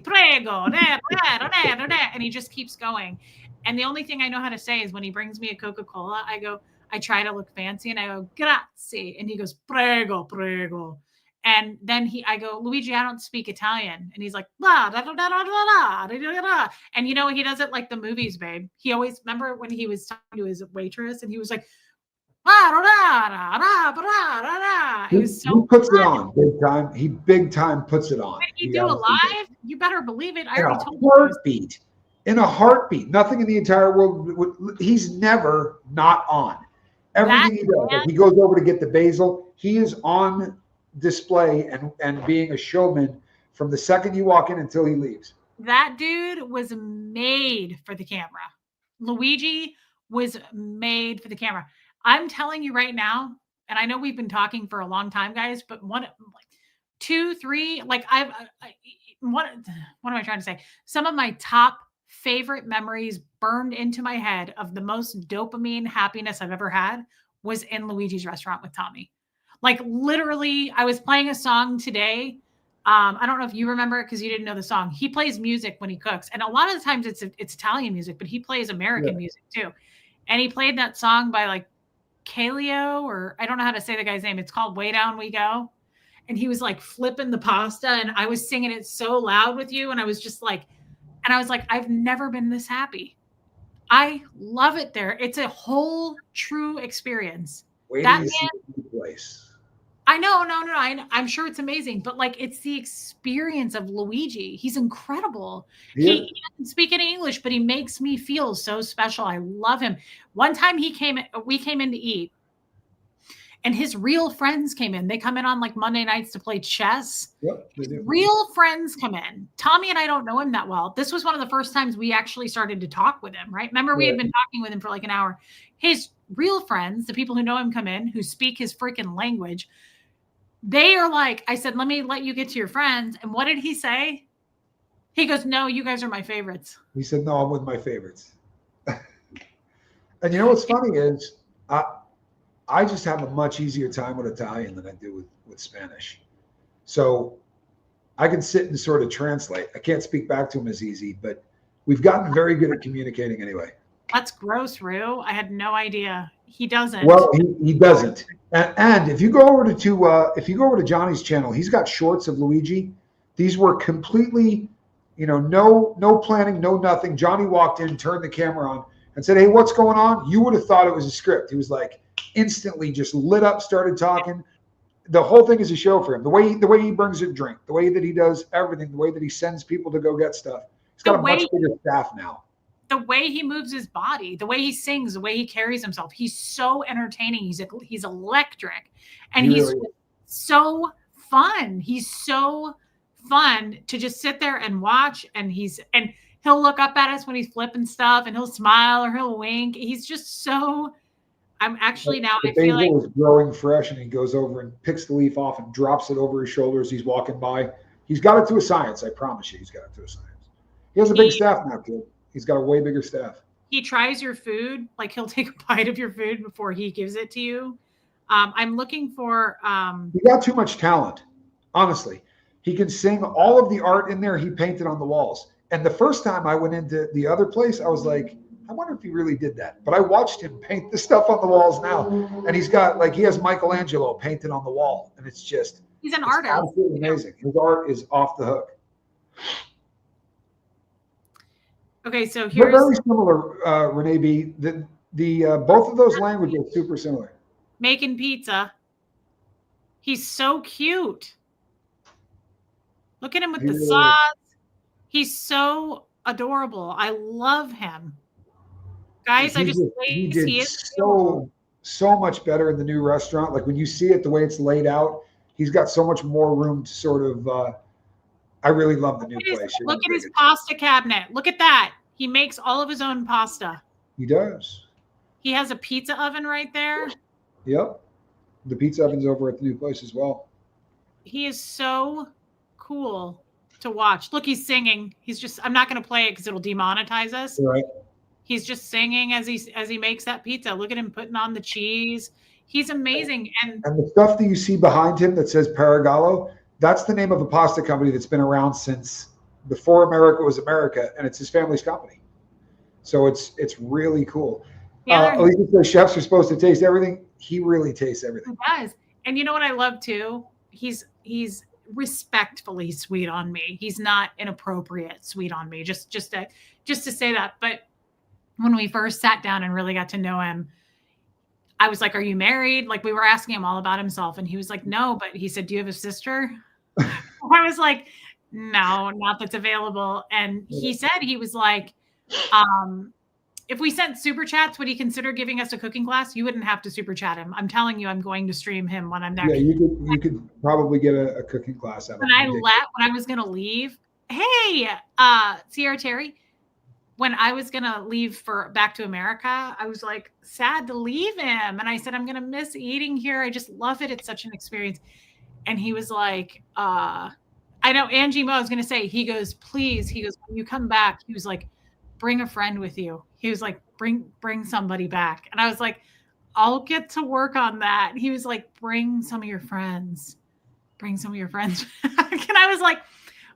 prego, and he just keeps going. And the only thing I know how to say is when he brings me a Coca-Cola, I try to look fancy and I go, grazie. And he goes, prego, prego. And then I go, Luigi, I don't speak Italian. And he's like, la, da, da, da, da, da, da, da. And you know, he does it like the movies, babe. He always, remember when he was talking to his waitress and he was like, he puts it on big time. He big time puts it on. Did he do a live? You better believe it. I already told you. In a heartbeat. Nothing in the entire world. He's never not on. Everything he does. If he goes over to get the basil, he is on display and being a showman from the second you walk in until he leaves. That dude was made for the camera. Luigi was made for the camera. I'm telling you right now, and I know we've been talking for a long time, guys, but what am I trying to say? Some of my top favorite memories burned into my head of the most dopamine happiness I've ever had was in Luigi's restaurant with Tommy. Like literally, I was playing a song today. I don't know if you remember it because you didn't know the song. He plays music when he cooks. And a lot of the times it's Italian music, but he plays American music too. And he played that song by like Kaleo, or I don't know how to say the guy's name. It's called Way Down We Go. And he was like flipping the pasta and I was singing it so loud with you. And I was like, I've never been this happy. I love it there. It's a whole true experience. Place. I know. No. I'm sure it's amazing, but like it's the experience of Luigi. He's incredible. Yeah. He doesn't speak any English, but he makes me feel so special. I love him. One time we came in to eat, And his real friends came in. They come in on like Monday nights to play chess. Yep, they do. Real friends come in. Tommy and I don't know him that well. This was one of the first times we actually started to talk with him, right? Remember, we had been talking with him for like an hour. His real friends, the people who know him, come in, who speak his freaking language. They are like, I said, let me let you get to your friends. And what did he say? He goes, no, you guys are my favorites. He said, no, I'm with my favorites. And you know what's funny is I just have a much easier time with Italian than I do with Spanish. So I can sit and sort of translate. I can't speak back to him as easy, but we've gotten very good at communicating anyway. That's gross, Rue. I had no idea. He doesn't. Well, he doesn't. And if you go over to Johnny's channel, he's got shorts of Luigi. These were completely, no planning, no nothing. Johnny walked in, turned the camera on, and said, hey, what's going on? You would have thought it was a script. He was like instantly just lit up, started talking. The whole thing is a show for him. The way he brings a drink, the way that he does everything, the way that he sends people to go get stuff. He's got a much bigger staff now. The way he moves his body, the way he sings, the way he carries himself, he's so entertaining. He's electric, and he's really so fun. He's so fun to just sit there and watch. And he'll look up at us when he's flipping stuff, and he'll smile or he'll wink. He's just so. I'm actually now. I feel like is growing fresh, and he goes over and picks the leaf off and drops it over his shoulders. He's walking by. He's got it to a science. I promise you, he's got it to a science. He has a big staff now, kid. He's got a way bigger staff. He tries your food. Like, he'll take a bite of your food before he gives it to you. I'm looking for. He got too much talent, honestly. He can sing. All of the art in there he painted on the walls. And the first time I went into the other place, I was like, I wonder if he really did that. But I watched him paint the stuff on the walls now. And he has Michelangelo painted on the wall. And it's just. He's an artist. Absolutely amazing. His art is off the hook. Okay, so they're very similar, Renee B. The both of those languages are super similar. Making pizza. He's so cute. Look at him with the sauce. He's so adorable. I love him. Guys, he did so much better in the new restaurant. Like when you see it, the way it's laid out, he's got so much more room to sort of. I really love the new place. Look at his pasta cabinet. Look at that. He makes all of his own pasta. He does. He has a pizza oven right there. Yep. The pizza oven's over at the new place as well. He is so cool to watch. Look, he's singing. I'm not going to play it because it'll demonetize us. Right. He's just singing as he makes that pizza. Look at him putting on the cheese. He's amazing. And the stuff that you see behind him that says Paragallo, that's the name of a pasta company that's been around since before America was America, and it's his family's company. So it's really cool. At least the chefs are supposed to taste everything. He really tastes everything. He does. And you know what I love too? He's respectfully sweet on me. He's not inappropriate sweet on me. Just to say that. But when we first sat down and really got to know him, I was like, "Are you married?" Like, we were asking him all about himself, and he was like, "No," but he said, "Do you have a sister?" I was like, "No, not that's available." And he said, he was like, if we sent super chats, would he consider giving us a cooking class? You wouldn't have to super chat him. I'm telling you, I'm going to stream him when I'm there. Yeah, you could probably get a cooking class out of him. When I was going to leave, hey, Sierra Terry, when I was going to leave back to America, I was like sad to leave him. And I said, I'm going to miss eating here. I just love it. It's such an experience. And he was like, I know Angie Mo was going to say, he goes, please. He goes, when you come back, he was like, bring a friend with you. He was like, bring somebody back. And I was like, I'll get to work on that. He was like, bring some of your friends. Bring some of your friends back. And I was like,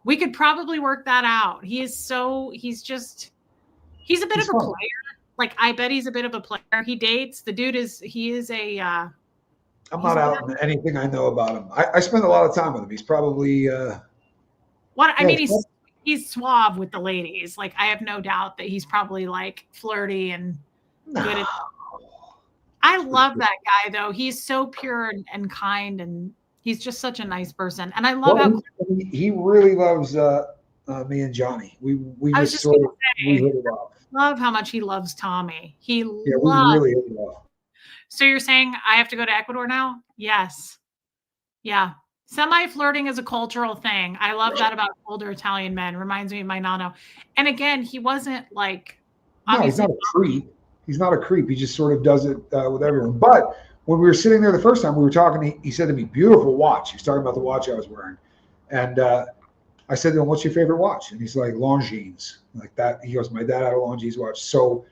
we could probably work that out. He's a bit of a player. Like, I bet he's a bit of a player. He dates. The dude I'm not out on anything I know about him. I spend a lot of time with him. He's probably he's suave with the ladies. Like, I have no doubt that he's probably like flirty and good at. I love that guy though. He's so pure and kind, and he's just such a nice person. And I love how he really loves me and Johnny. We just sort of hit it off. Love how much he loves Tommy. We really hit it off. So you're saying I have to go to Ecuador now? Yes. Yeah. Semi-flirting is a cultural thing. I love that about older Italian men. Reminds me of my nano. And again, he wasn't like, No, he's obviously, not a creep. He's not a creep. He just sort of does it with everyone. But when we were sitting there the first time, we were talking. He said to me, "Beautiful watch." He was talking about the watch I was wearing, and I said to him, "What's your favorite watch?" And he's like, "Longines," like that. He goes, "My dad had a Longines watch." So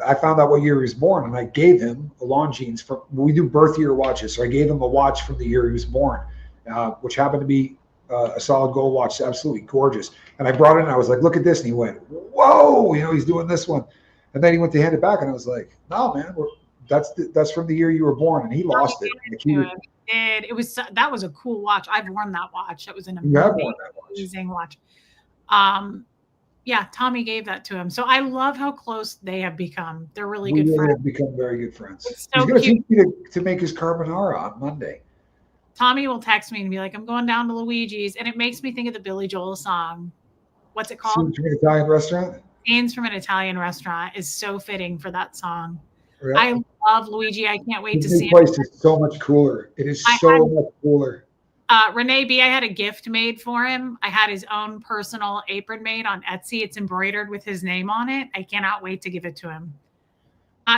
I found out what year he was born, and I gave him a Longines. We do birth year watches, so I gave him a watch from the year he was born, which happened to be a solid gold watch, absolutely gorgeous. And I brought it and I was like, "Look at this," and he went, "Whoa!" He's doing this one, and then he went to hand it back, and I was like, "No, man, that's from the year you were born," and he lost it. It was that was a cool watch. I've worn that watch. That was an amazing watch. Yeah, Tommy gave that to him. So I love how close they have become. They're really good friends. Have become very good friends. It's so He's going to teach me to make his carbonara on Monday. Tommy will text me and be like, "I'm going down to Luigi's," and it makes me think of the Billy Joel song. What's it called? Scenes from an Italian Restaurant. Scenes from an Italian Restaurant is so fitting for that song. Yeah. I love Luigi. I can't wait to see it. This place is so much cooler. It is so much cooler. Renee B, I had a gift made for him. I had his own personal apron made on Etsy. It's embroidered with his name on it. I cannot wait to give it to him.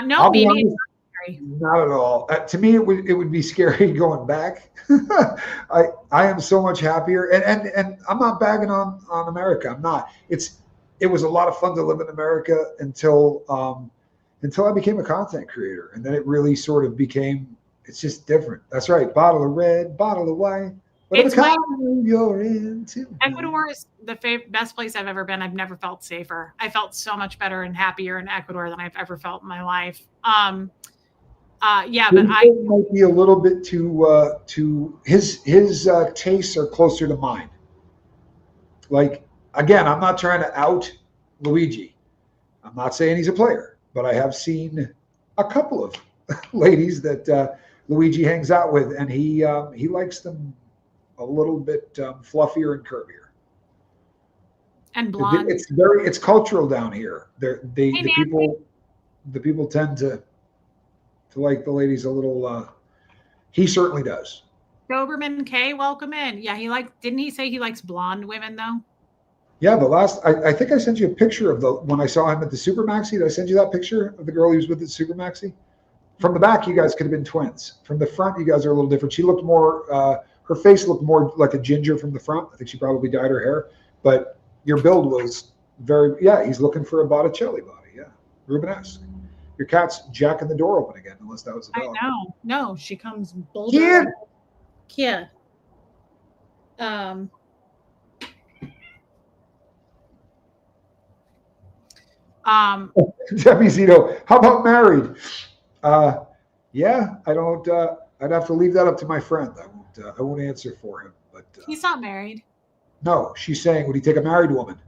No, Mimi, it's not scary. Not at all. To me, it would be scary going back. I am so much happier, and I'm not bagging on America. I'm not. It was a lot of fun to live in America until I became a content creator, and then it really sort of became. It's just different. That's right. Bottle of red, bottle of white. It's color you're into. Ecuador is the best place I've ever been. I've never felt safer. I felt so much better and happier in Ecuador than I've ever felt in my life. Yeah, but I might be a little bit to his tastes are closer to mine. Like, again, I'm not trying to out Luigi. I'm not saying he's a player, but I have seen a couple of ladies that Luigi hangs out with, and he likes them a little bit fluffier and curvier. And blonde. It's cultural down here. The people tend to like the ladies a little. He certainly does. Doberman K, welcome in. Yeah, didn't he say he likes blonde women though? Yeah, I think I sent you a picture of when I saw him at the Super Maxi. Did I send you that picture of the girl he was with at the Super Maxi? From the back, you guys could have been twins. From the front, you guys are a little different. She looked more, her face looked more like a ginger from the front. I think she probably dyed her hair. But your build was he's looking for a Botticelli body. Yeah, Rubenesque. Your cat's jacking the door open again, unless that was a dog. I know. No, she comes bold. Kid. Debbie Zito, how about married? Yeah, I don't. I'd have to leave that up to my friend. I won't answer for him. But he's not married. No, she's saying, would he take a married woman?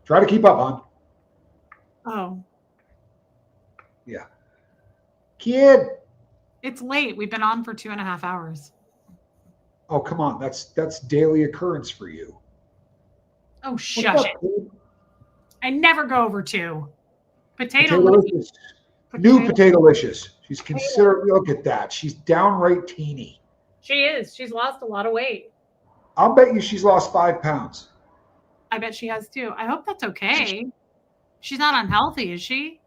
Try to keep up, hon. Oh. Yeah. Kid. It's late. We've been on for 2.5 hours. Oh, come on. That's daily occurrence for you. Oh, shush it. I never go over 2. Potato-licious. New Potato-licious. She's considerably, look at that. She's downright teeny. She is. She's lost a lot of weight. I'll bet you she's lost 5 pounds. I bet she has too. I hope that's okay. She's not unhealthy, is she?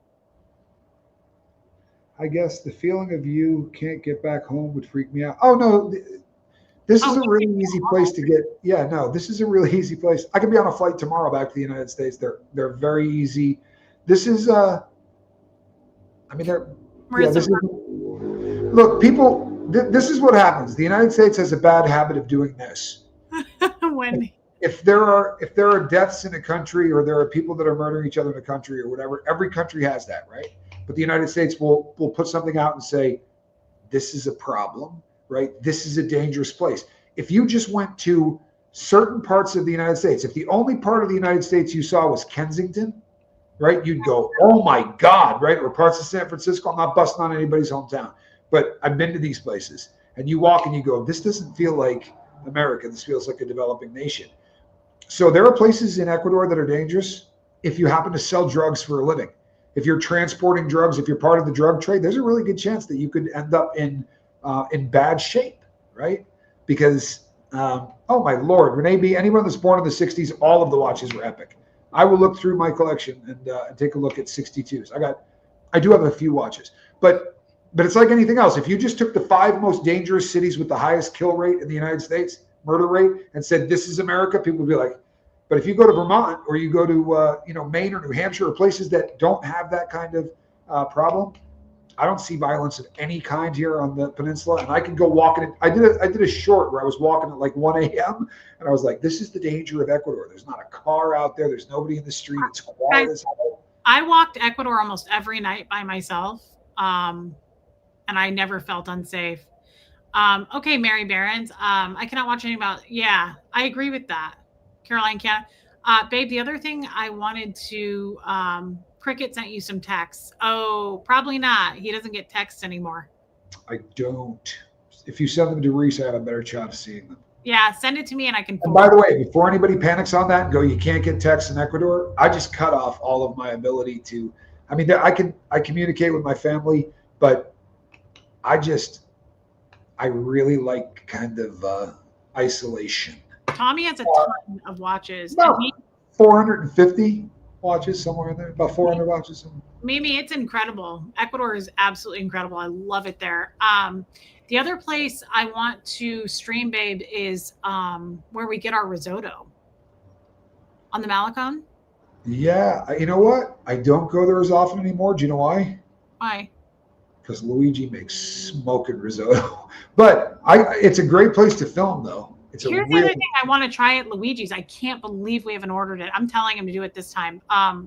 I guess the feeling of you can't get back home would freak me out. Oh, no. This is a really easy place to get. Yeah, no, this is a really easy place. I could be on a flight tomorrow back to the United States. They're very easy. This is, look, people, this is what happens. The United States has a bad habit of doing this. If there are deaths in a country, or there are people that are murdering each other in a country or whatever, every country has that, right? But the United States will put something out and say, this is a problem, right? This is a dangerous place. If you just went to certain parts of the United States, if the only part of the United States you saw was Kensington, right? You'd go, oh my God, right? Or parts of San Francisco. I'm not busting on anybody's hometown, but I've been to these places. And you walk and you go, this doesn't feel like America. This feels like a developing nation. So there are places in Ecuador that are dangerous if you happen to sell drugs for a living. if you're transporting drugs, if you're part of the drug trade, there's a really good chance that you could end up in bad shape, right? Because oh my Lord, Renee B, anyone that's born in the 60s, all of the watches were epic. I will look through my collection and take a look at 62s. I do have a few watches, but it's like anything else. If you just took the 5 most dangerous cities with the highest kill rate in the United States, murder rate, and said, this is America, people would be like, but if you go to Vermont or you go to Maine or New Hampshire or places that don't have that kind of problem, I don't see violence of any kind here on the peninsula. And I can go walking. I did a short where I was walking at like 1 a.m. and I was like, this is the danger of Ecuador. There's not a car out there. There's nobody in the street. It's quiet as hell. I walked Ecuador almost every night by myself, and I never felt unsafe. Okay, Mary Barons. I cannot watch any about. Yeah, I agree with that. Caroline can't. Babe, the other thing I wanted to. Cricket sent you some texts. Oh, probably not. He doesn't get texts anymore. I don't. If you send them to Reese, I have a better shot of seeing them. Yeah, send it to me and I can. And by the way, before anybody panics on that and go, you can't get texts in Ecuador, I just cut off all of my ability to. I mean, I communicate with my family, but I really like kind of isolation. Tommy has a ton of watches. About 450 watches somewhere in there, about 400 watches somewhere. Mimi, it's incredible. Ecuador is absolutely incredible. I love it there. The other place I want to stream, babe, is where we get our risotto on the Malecon. Yeah, you know what? I don't go there as often anymore. Do you know why? Why? Because Luigi makes smoking risotto. But it's a great place to film, though. Here's the other thing I want to try at Luigi's. I can't believe we haven't ordered it. I'm telling him to do it this time. Oh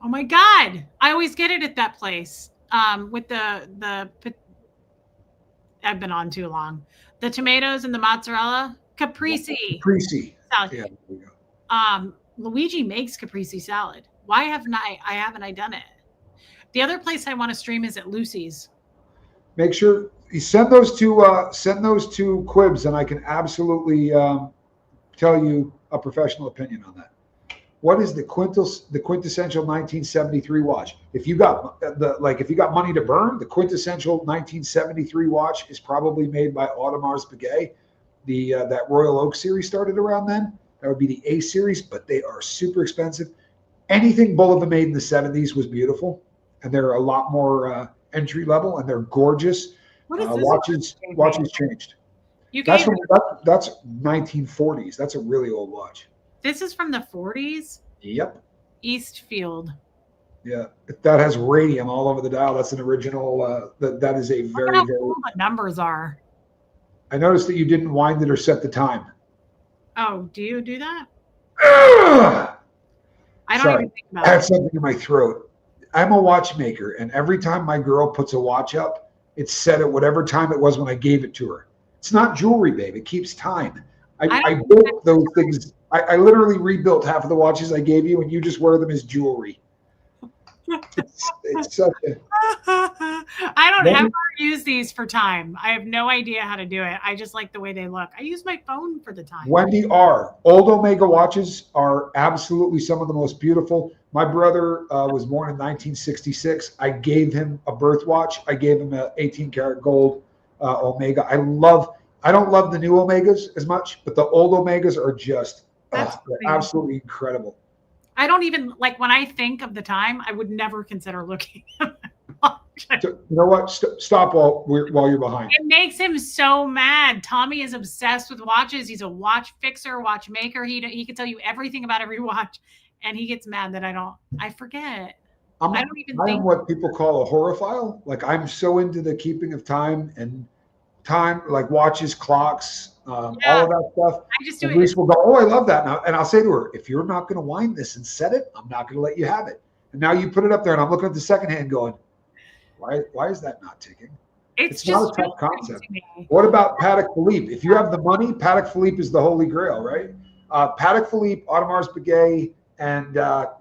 my God. I always get it at that place. With the I've been on too long. The tomatoes and the mozzarella. Caprese. Caprese. Salad. Yeah, there we go. Luigi makes caprese salad. Why haven't I done it? The other place I want to stream is at Lucy's. Make sure you send those to Quibs, and I can absolutely tell you a professional opinion on that. What is the quintessential 1973 watch? If you got money to burn, the quintessential 1973 watch is probably made by Audemars Piguet. That Royal Oak series started around then. That would be the A series, but they are super expensive. Anything Bulova made in the 70s was beautiful, and they're a lot more entry level, and they're gorgeous. What is Watches changed. That's 1940s. That's a really old watch. This is from the 40s? Yep. Eastfield. Yeah. That has radium all over the dial. That's an original. That is a very, Look at how very. cool the numbers are. I noticed that you didn't wind it or set the time. Oh, do you do that? Ugh! I don't Sorry. even think about I had it. something in my throat. I'm a watchmaker, and every time my girl puts a watch up, it's set at whatever time it was when I gave it to her. It's not jewelry, babe. It keeps time. I built those things. I literally rebuilt half of the watches I gave you, and you just wear them as jewelry. It's such a. I don't ever use these for time. I have no idea how to do it. I just like the way they look. I use my phone for the time. Wendy R. Old Omega watches are absolutely some of the most beautiful. My brother was born in 1966. I gave him a birth watch. I gave him an 18 karat gold Omega. I don't love the new Omegas as much, but the old Omegas are just they're absolutely incredible. I don't even like when I think of the time, I would never consider looking at my watch. So, you know what? Stop while you're behind. It makes him so mad. Tommy is obsessed with watches. He's a watch fixer, watchmaker. He can tell you everything about every watch, and he gets mad that I forget. I don't even think. I'm what people call a horophile. Like, I'm so into the keeping of time, like watches, clocks, all of that stuff. I just do and it. Reese will go, oh, I love that. Now, and I'll say to her, if you're not going to wind this and set it, I'm not going to let you have it. And now you put it up there, and I'm looking at the second hand going, why is that not ticking? It's not just a tough concept. What about Patek Philippe? If you have the money, Patek Philippe is the holy grail, right? Patek Philippe, Audemars Piguet, and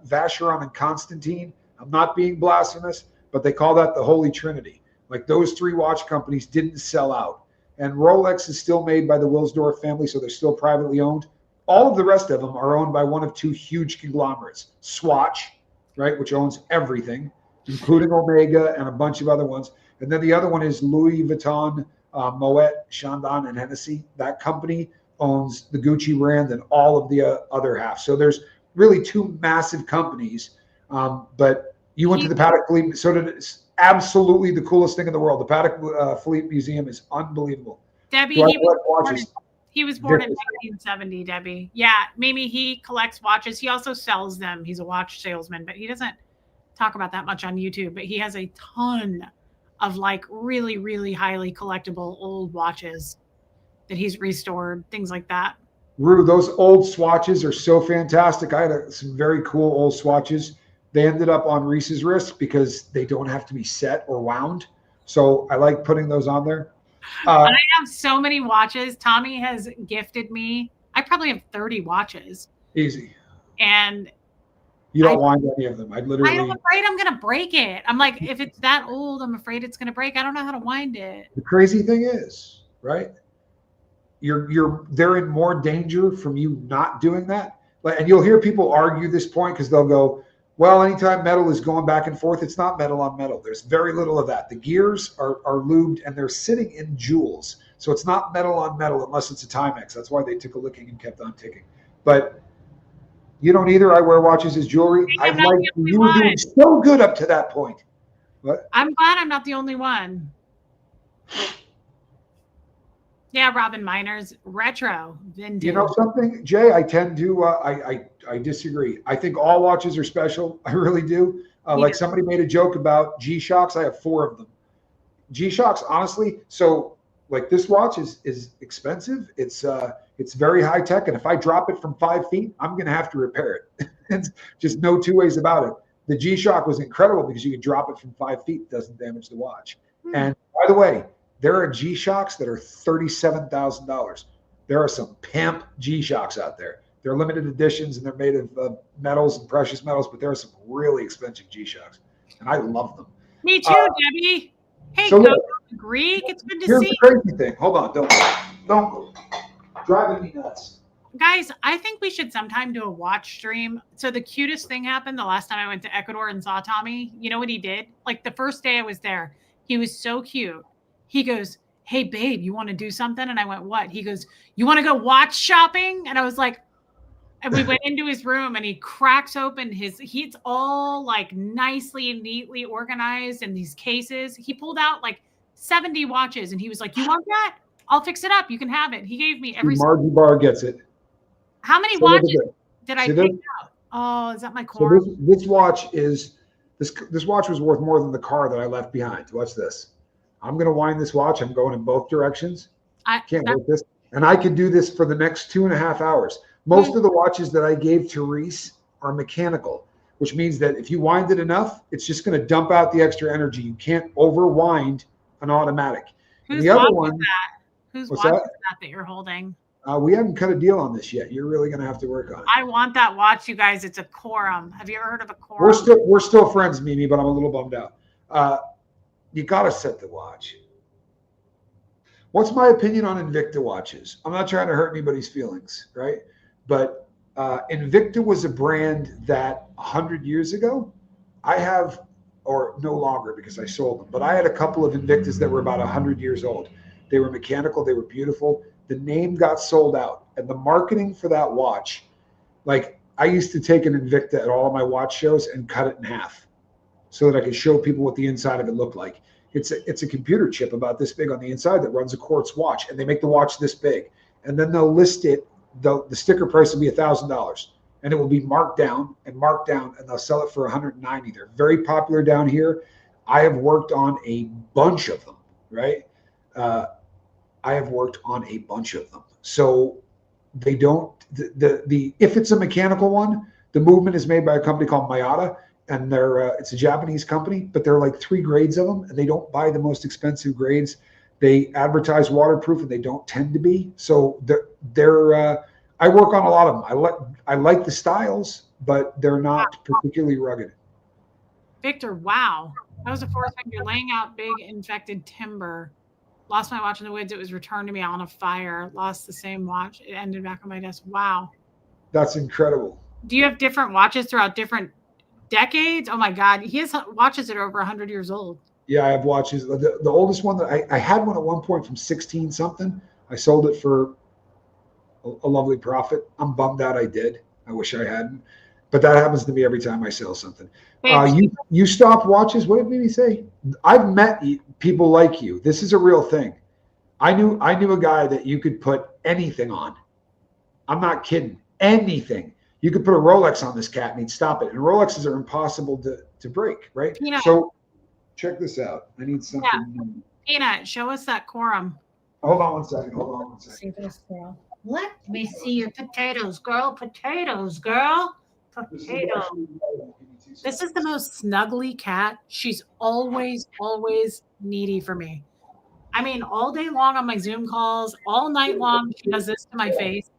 Vacheron and Constantine. I'm not being blasphemous, but they call that the Holy Trinity. Like, those three watch companies didn't sell out. And Rolex is still made by the Wilsdorf family, so they're still privately owned. all of the rest of them are owned by one of two huge conglomerates, Swatch, right, which owns everything, including Omega and a bunch of other ones. And then the other one is Louis Vuitton, Moet, Chandon, and Hennessy. That company owns the Gucci brand and all of the other half. So there's really two massive companies. But you went to the Patek Philippe, so did it's absolutely the coolest thing in the world. The Patek Philippe Museum is unbelievable. Debbie, he was born in 1970, Debbie. Yeah, maybe he collects watches. He also sells them. He's a watch salesman, but he doesn't talk about that much on YouTube. But he has a ton of like really, really highly collectible old watches that he's restored, things like that. Rue, those old swatches are so fantastic. I had some very cool old swatches. They ended up on Reese's wrist because they don't have to be set or wound. So I like putting those on there. I have so many watches. Tommy has gifted me. I probably have 30 watches. Easy. And you don't wind any of them. I'm afraid I'm going to break it. I'm like, if it's that old, I'm afraid it's going to break. I don't know how to wind it. The crazy thing is, right? They're in more danger from you not doing that. And you'll hear people argue this point because they'll go, well, anytime metal is going back and forth, it's not metal on metal. There's very little of that. The gears are lubed and they're sitting in jewels. So it's not metal on metal unless it's a Timex. That's why they took a licking and kept on ticking. But you don't either. I wear watches as jewelry. You were doing so good up to that point. What? I'm glad I'm not the only one. Yeah, Robin Miners, retro, vintage. You know something, Jay? I tend to, I disagree. I think all watches are special. I really do. Like somebody made a joke about G-Shocks. I have 4 of them. G-Shocks, honestly, so like this watch is expensive. It's very high tech. And if I drop it from 5 feet, I'm going to have to repair it. It's just no two ways about it. The G-Shock was incredible because you could drop it from 5 feet. It doesn't damage the watch. And by the way, there are G-Shocks that are $37,000. There are some pimp G-Shocks out there. They're limited editions and they're made of metals and precious metals, but there are some really expensive G-Shocks, and I love them. Me too, Debbie. Hey, so Greek, it's good to see. Here's the crazy thing. Hold on, don't go. Driving me nuts. Guys, I think we should sometime do a watch stream. So the cutest thing happened the last time I went to Ecuador and saw Tommy. You know what he did? Like the first day I was there, he was so cute. He goes, hey, babe, you want to do something? And I went, what? He goes, you want to go watch shopping? And I was like, and we went into his room and he cracks open he's all like nicely and neatly organized in these cases. He pulled out like 70 watches and he was like, you want that? I'll fix it up. You can have it. He gave me every. Margie Bar gets it. How many watches did I pick out? Oh, is that my car? So this watch this watch was worth more than the car that I left behind. Watch this. I'm going to wind this watch. I'm going in both directions. I can't wait this. And I can do this for the next 2.5 hours. Most of the watches that I gave to Reese are mechanical, which means that if you wind it enough, it's just going to dump out the extra energy. You can't overwind an automatic. Whose watch is that you're holding? We haven't cut a deal on this yet. You're really going to have to work on it. I want that watch, you guys. It's a Corum. Have you ever heard of a Corum? We're still friends, Mimi, but I'm a little bummed out. You got to set the watch. What's my opinion on Invicta watches? I'm not trying to hurt anybody's feelings, right? But Invicta was a brand that 100 years ago, or no longer because I sold them, but I had a couple of Invictas that were about 100 years old. They were mechanical. They were beautiful. The name got sold out. And the marketing for that watch, like I used to take an Invicta at all of my watch shows and cut it in half so that I could show people what the inside of it looked like. It's a computer chip about this big on the inside that runs a quartz watch, and they make the watch this big. And then they'll list it. The sticker price will be $1,000, and it will be marked down, and they'll sell it for $190. They're very popular down here. I have worked on a bunch of them, right? So they don't, if it's a mechanical one, the movement is made by a company called Mayata, and it's a Japanese company, but there are like 3 grades of them, and they don't buy the most expensive grades. They advertise waterproof, and they don't tend to be. So I work on a lot of them. I like the styles, but they're not particularly rugged. Victor, wow. That was a forest finger laying out big infected timber. Lost my watch in the woods. It was returned to me on a fire. Lost the same watch. It ended back on my desk. Wow. That's incredible. Do you have different watches throughout different decades? Oh my God. He has watches that are over 100 years old. Yeah, I have watches. The oldest one that I had one at one point from 16 something. I sold it for a lovely profit. I'm bummed out I did. I wish I hadn't. But that happens to me every time I sell something. You stop watches. What did Mimi say? I've met people like you. This is a real thing. I knew a guy that you could put anything on. I'm not kidding. Anything. You could put a Rolex on this cat and he'd stop it. And Rolexes are impossible to break, right? Peanut. So check this out. I need something. Yeah. Peanut, show us that quorum. Hold on one second. See this girl. Let me see your potatoes, girl. Potatoes, girl. Potatoes. This is the most snuggly cat. She's always needy for me. I mean, all day long on my Zoom calls, all night long, she does this to my face.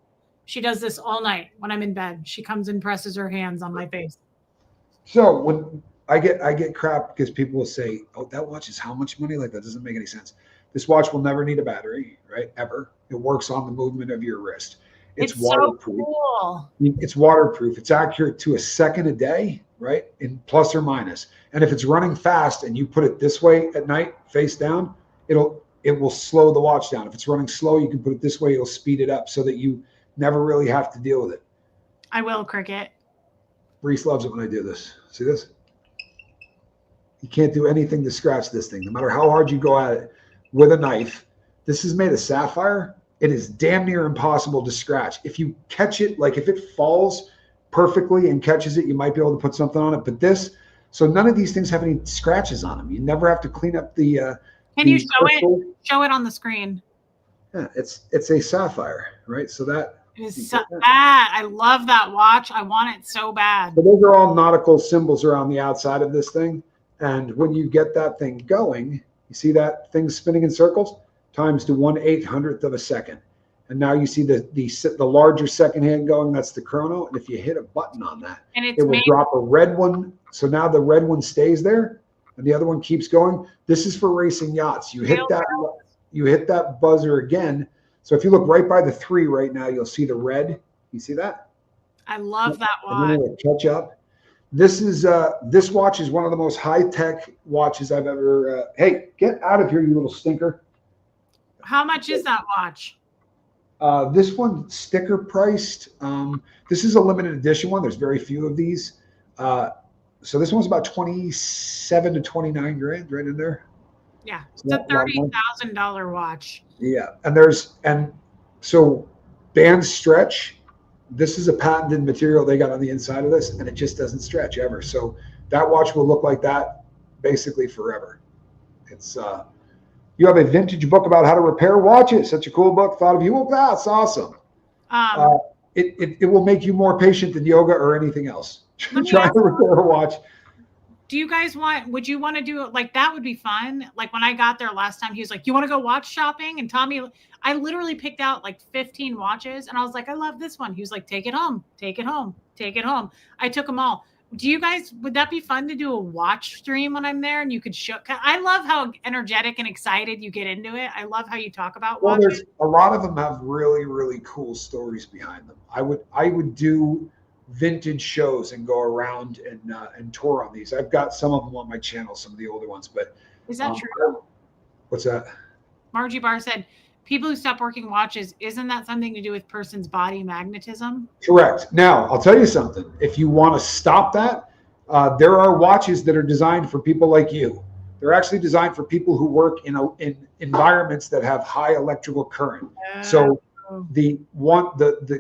She does this all night when I'm in bed. She comes and presses her hands on my face. So when I get crap because people will say, "Oh, that watch is how much money?" Like that doesn't make any sense. This watch will never need a battery, right? Ever. It works on the movement of your wrist. It's waterproof. So cool. It's waterproof. It's accurate to a second a day, right? In plus or minus. And if it's running fast and you put it this way at night, face down, it will slow the watch down. If it's running slow, you can put it this way, it'll speed it up so that you never really have to deal with it. I will, Cricket. Reese loves it when I do this. See this? You can't do anything to scratch this thing, no matter how hard you go at it with a knife. This is made of sapphire. It is damn near impossible to scratch. If you catch it, like if it falls perfectly and catches it, you might be able to put something on it. But so none of these things have any scratches on them. You never have to clean up the. Can you show it? Show it on the screen. Yeah, it's a sapphire, right? So that is so bad. I love that watch. I want it so bad. So those are all nautical symbols around the outside of this thing. And when you get that thing going, you see that thing spinning in circles? Times to 1/800th of a second. And now you see the larger second hand going, that's the chrono. And if you hit a button on that, it will drop a red one. So now the red one stays there and the other one keeps going. This is for racing yachts. You hit that buzzer again. So if you look right by the 3 right now, you'll see the red. You see that? I love that watch. And then it'll catch up. This watch is one of the most high-tech watches I've ever. Hey, get out of here, you little stinker. How much is that watch? This one sticker priced. This is a limited edition one. There's very few of these. So this one's about 27 to 29 grand right in there. Yeah, it's a $30,000 watch. Yeah, and so band stretch. This is a patented material they got on the inside of this, and it just doesn't stretch ever. So that watch will look like that basically forever. It's you have a vintage book about how to repair watches. Such a cool book. Thought of you. Well, that's awesome. It will make you more patient than yoga or anything else. Trying to repair a watch. Do you guys would you want to do it? Like, that would be fun. Like when I got there last time, he was like, "You want to go watch shopping?" And Tommy, I literally picked out like 15 watches and I was like, "I love this one." He was like, "Take it home, take it home, take it home." I took them all. Would that be fun to do a watch stream when I'm there and you could show? I love how energetic and excited you get into it. I love how you talk about watches. There's a lot of them have really, really cool stories behind them. I would do vintage shows and go around and tour on these. I've got some of them on my channel, some of the older ones, but is that true? What's that? Margie Barr said, people who stop working watches, isn't that something to do with person's body magnetism? Correct. Now, I'll tell you something. If you want to stop that, there are watches that are designed for people like you. They're actually designed for people who work in environments that have high electrical current. So the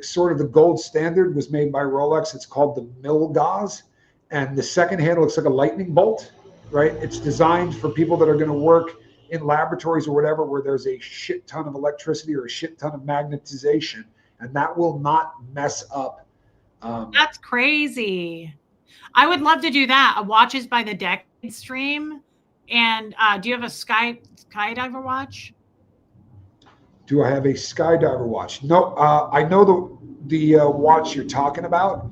sort of the gold standard was made by Rolex. It's called the Milgauss, and the second handle looks like a lightning bolt, right? It's designed for people that are going to work in laboratories or whatever, where there's a shit ton of electricity or a shit ton of magnetization, and that will not mess up. That's crazy. I would love to do that. A watches by the decade stream. And do you have a skydiver watch? Do I have a skydiver watch? No, I know the watch you're talking about.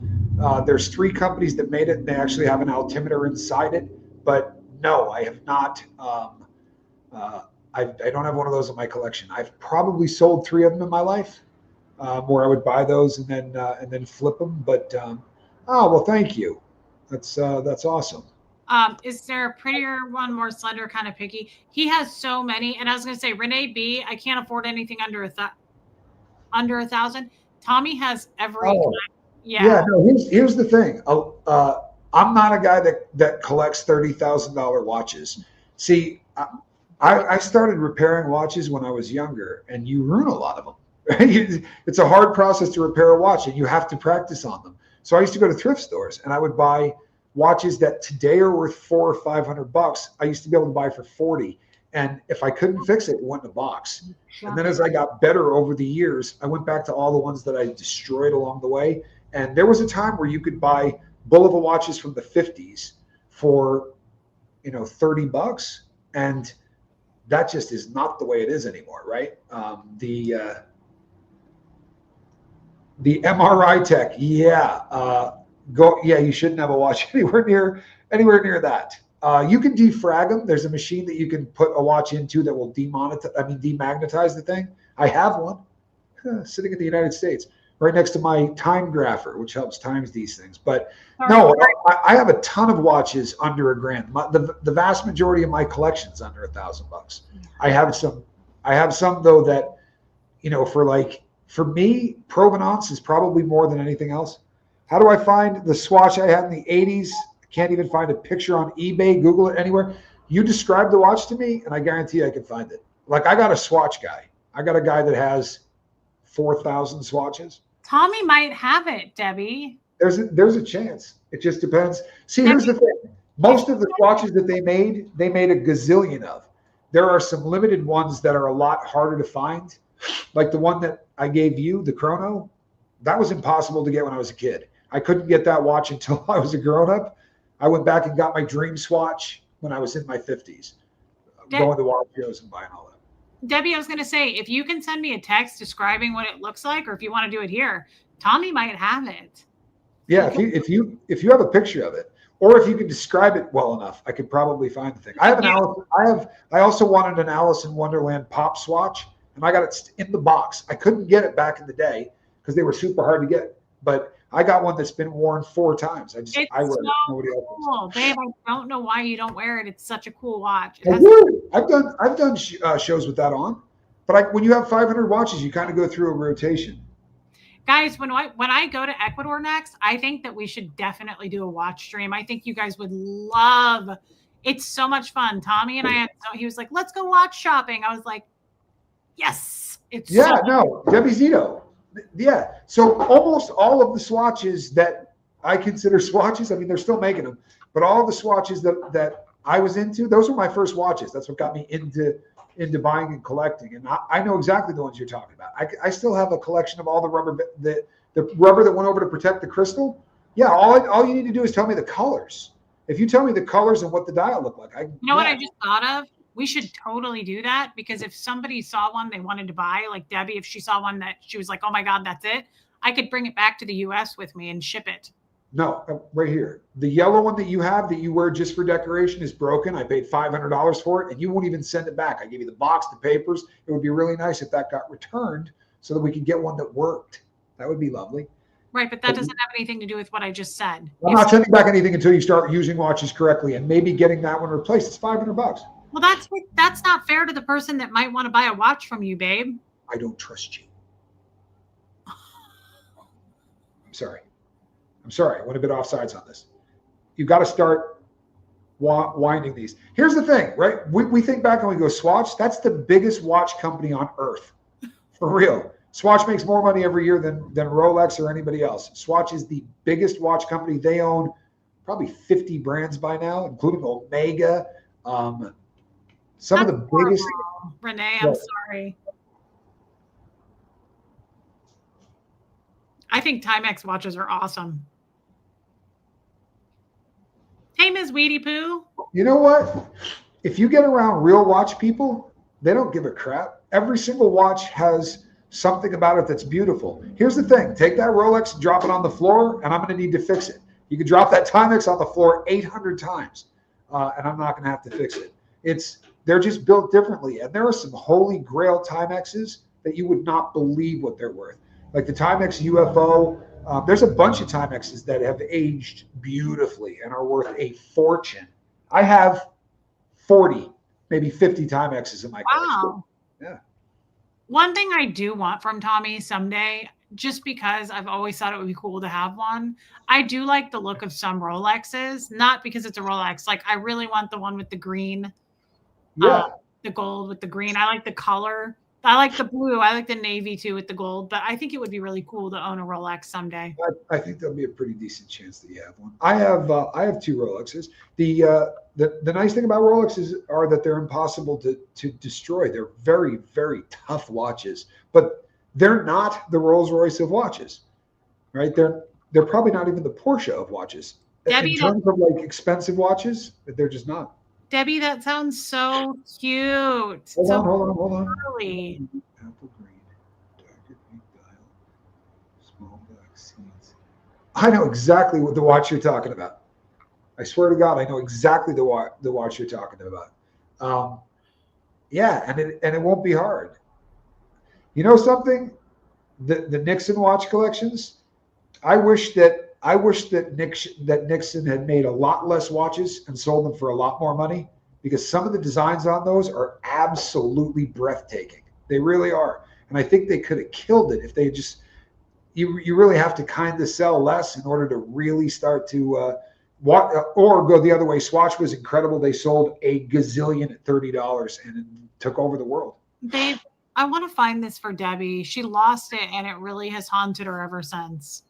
There's 3 companies that made it. They actually have an altimeter inside it, but no, I have not. I don't have one of those in my collection. I've probably sold 3 of them in my life, where I would buy those and then flip them. But oh well, thank you. That's awesome. Is there a prettier one, more slender, kind of picky? He has so many, and I was going to say Renee B. I can't afford anything under $1,000. Tommy has every. Oh. Yeah. Yeah. No. Here's the thing. I'm not a guy that collects $30,000 watches. See, I started repairing watches when I was younger, and you ruin a lot of them. Right? It's a hard process to repair a watch, and you have to practice on them. So I used to go to thrift stores, and I would buy watches that today are worth $400 or $500. I used to be able to buy for 40, and if I couldn't fix it, it went in a box. And then as I got better over the years, I went back to all the ones that I destroyed along the way. And there was a time where you could buy Bulova watches from the 50s for, $30, and that just is not the way it is anymore, right? The MRI tech, you shouldn't have a watch anywhere near that. You can defrag them. There's a machine that you can put a watch into that will demagnetize the thing. I have one sitting in the United States, right next to my time grapher, which helps times these things. But no, I have a ton of watches under $1,000. The vast majority of my collection is under $1,000. I have some though that, for me, provenance is probably more than anything else. How do I find the Swatch I had in the 80s? I can't even find a picture on eBay, Google it, anywhere. You describe the watch to me, and I guarantee I can find it. Like, I got a Swatch guy. I got a guy that has 4,000 swatches. Tommy might have it, Debbie. There's a chance. It just depends. See, here's the thing. Most of the swatches that they made a gazillion of. There are some limited ones that are a lot harder to find. Like the one that I gave you, the Chrono, that was impossible to get when I was a kid. I couldn't get that watch until I was a grown-up. I went back and got my dream Swatch when I was in my 50s, going to watch shows and buying all that. Debbie, I was going to say, if you can send me a text describing what it looks like, or if you want to do it here, Tommy might have it. Yeah, if you have a picture of it, or if you can describe it well enough, I could probably find the thing. I also wanted an Alice in Wonderland pop swatch, and I got it in the box. I couldn't get it back in the day because they were super hard to get, but I got one that's been worn 4 times. I wear it. Nobody else cool, babe. I don't know why you don't wear it. It's such a cool watch. I've done shows with that on, but when you have 500 watches, you kind of go through a rotation. Guys, when I go to Ecuador next, I think that we should definitely do a watch stream. I think you guys would love. It's so much fun. Tommy and he was like, "Let's go watch shopping." I was like, "Yes, it's Debbie Zito." Yeah. So almost all of the swatches that I consider swatches, I mean, they're still making them, but all of the swatches that I was into, those were my first watches. That's what got me into buying and collecting. And I know exactly the ones you're talking about. I still have a collection of all the rubber, the rubber that went over to protect the crystal. Yeah. All you need to do is tell me the colors. If you tell me the colors and what the dial looked like, what I just thought of? We should totally do that, because if somebody saw one they wanted to buy, like Debbie, if she saw one that she was like, "Oh my God, that's it," I could bring it back to the US with me and ship it. No, right here. The yellow one that you have that you wear just for decoration is broken. I paid $500 for it, and you won't even send it back. I gave you the box, the papers. It would be really nice if that got returned so that we could get one that worked. That would be lovely. Right, but that doesn't have anything to do with what I just said. I'm not sending back anything until you start using watches correctly, and maybe getting that one replaced. It's $500. Well, that's not fair to the person that might want to buy a watch from you, babe. I don't trust you. I'm sorry. I went a bit offsides on this. You've got to start winding these. Here's the thing, right? We think back and we go, Swatch, that's the biggest watch company on earth. For real. Swatch makes more money every year than Rolex or anybody else. Swatch is the biggest watch company. They own probably 50 brands by now, including Omega. Some of the biggest. Renee, I'm sorry. I think Timex watches are awesome. Hey, Ms. Weedy Poo. You know what? If you get around real watch people, they don't give a crap. Every single watch has something about it that's beautiful. Here's the thing. Take that Rolex, drop it on the floor, and I'm going to need to fix it. You can drop that Timex on the floor 800 times, and I'm not going to have to fix it. they're just built differently. And there are some holy grail Timexes that you would not believe what they're worth. Like the Timex UFO, there's a bunch of Timexes that have aged beautifully and are worth a fortune. I have 40, maybe 50 Timexes in my collection. Wow. Yeah. One thing I do want from Tommy someday, just because I've always thought it would be cool to have one, I do like the look of some Rolexes, not because it's a Rolex. Like I really want the one with the green, Yeah. the gold with the green. I like the color. I like the blue. I like the navy too with the gold. But I think it would be really cool to own a Rolex someday. I think there'll be a pretty decent chance that you have one. I have 2 Rolexes. The nice thing about Rolexes are that they're impossible to destroy. They're very, very tough watches, but they're not the Rolls Royce of watches, right? They're probably not even the Porsche of watches. Debbie, in terms of like expensive watches, they're just not. Debbie, that sounds so cute. Hold so on. Early. Apple green, darker green dial, small black seeds. I know exactly what the watch you're talking about. I swear to God, I know exactly the watch you're talking about. Yeah, and it won't be hard. You know something? The Nixon watch collections. I wish that Nixon had made a lot less watches and sold them for a lot more money, because some of the designs on those are absolutely breathtaking. They really are. And I think they could have killed it if they just, you really have to kind of sell less in order to really start to, or go the other way. Swatch was incredible. They sold a gazillion at $30 and it took over the world. Babe, I want to find this for Debbie. She lost it and it really has haunted her ever since.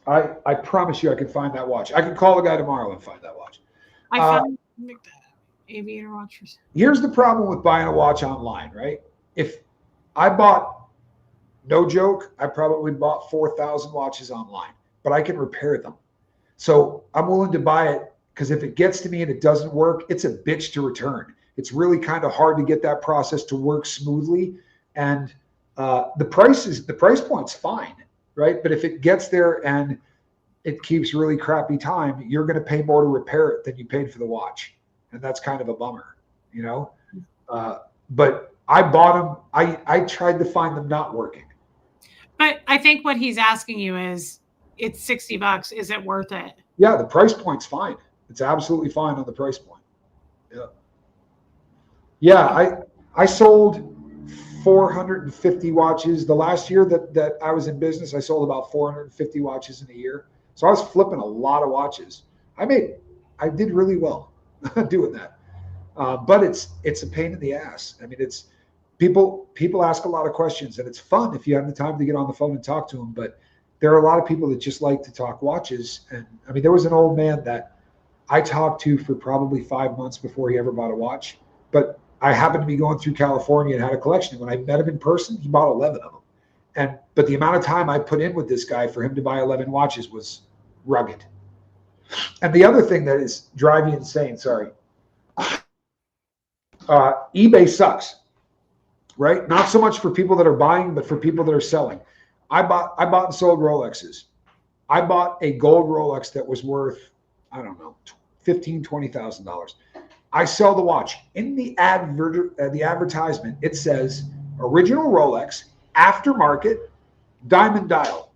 I promise you I can find that watch. I can call the guy tomorrow and find that watch. I found aviator watches. Here's the problem with buying a watch online, right? If I bought, no joke, I probably bought 4,000 watches online, but I can repair them. So I'm willing to buy it, because if it gets to me and it doesn't work, it's a bitch to return. It's really kind of hard to get that process to work smoothly. And the price point's fine, right? But if it gets there and it keeps really crappy time, you're going to pay more to repair it than you paid for the watch. And that's kind of a bummer, you know? But I bought them. I tried to find them not working. But I think what he's asking you is, it's $60. Is it worth it? Yeah, the price point's fine. It's absolutely fine on the price point. Yeah. Yeah, I sold 450 watches. The last year that I was in business, I sold about 450 watches in a year. So I was flipping a lot of watches. I did really well doing that. But it's a pain in the ass. I mean, it's people ask a lot of questions, and it's fun if you have the time to get on the phone and talk to them. But there are a lot of people that just like to talk watches. And I mean, there was an old man that I talked to for probably 5 months before he ever bought a watch. But I happened to be going through California and had a collection. And when I met him in person, he bought 11 of them. But the amount of time I put in with this guy for him to buy 11 watches was rugged. And the other thing that is driving me insane, sorry, eBay sucks, right? Not so much for people that are buying, but for people that are selling. I bought and sold Rolexes. I bought a gold Rolex that was worth, I don't know, $15,000, $20,000. I sell the watch. In the advertisement, it says original Rolex, aftermarket, diamond dial.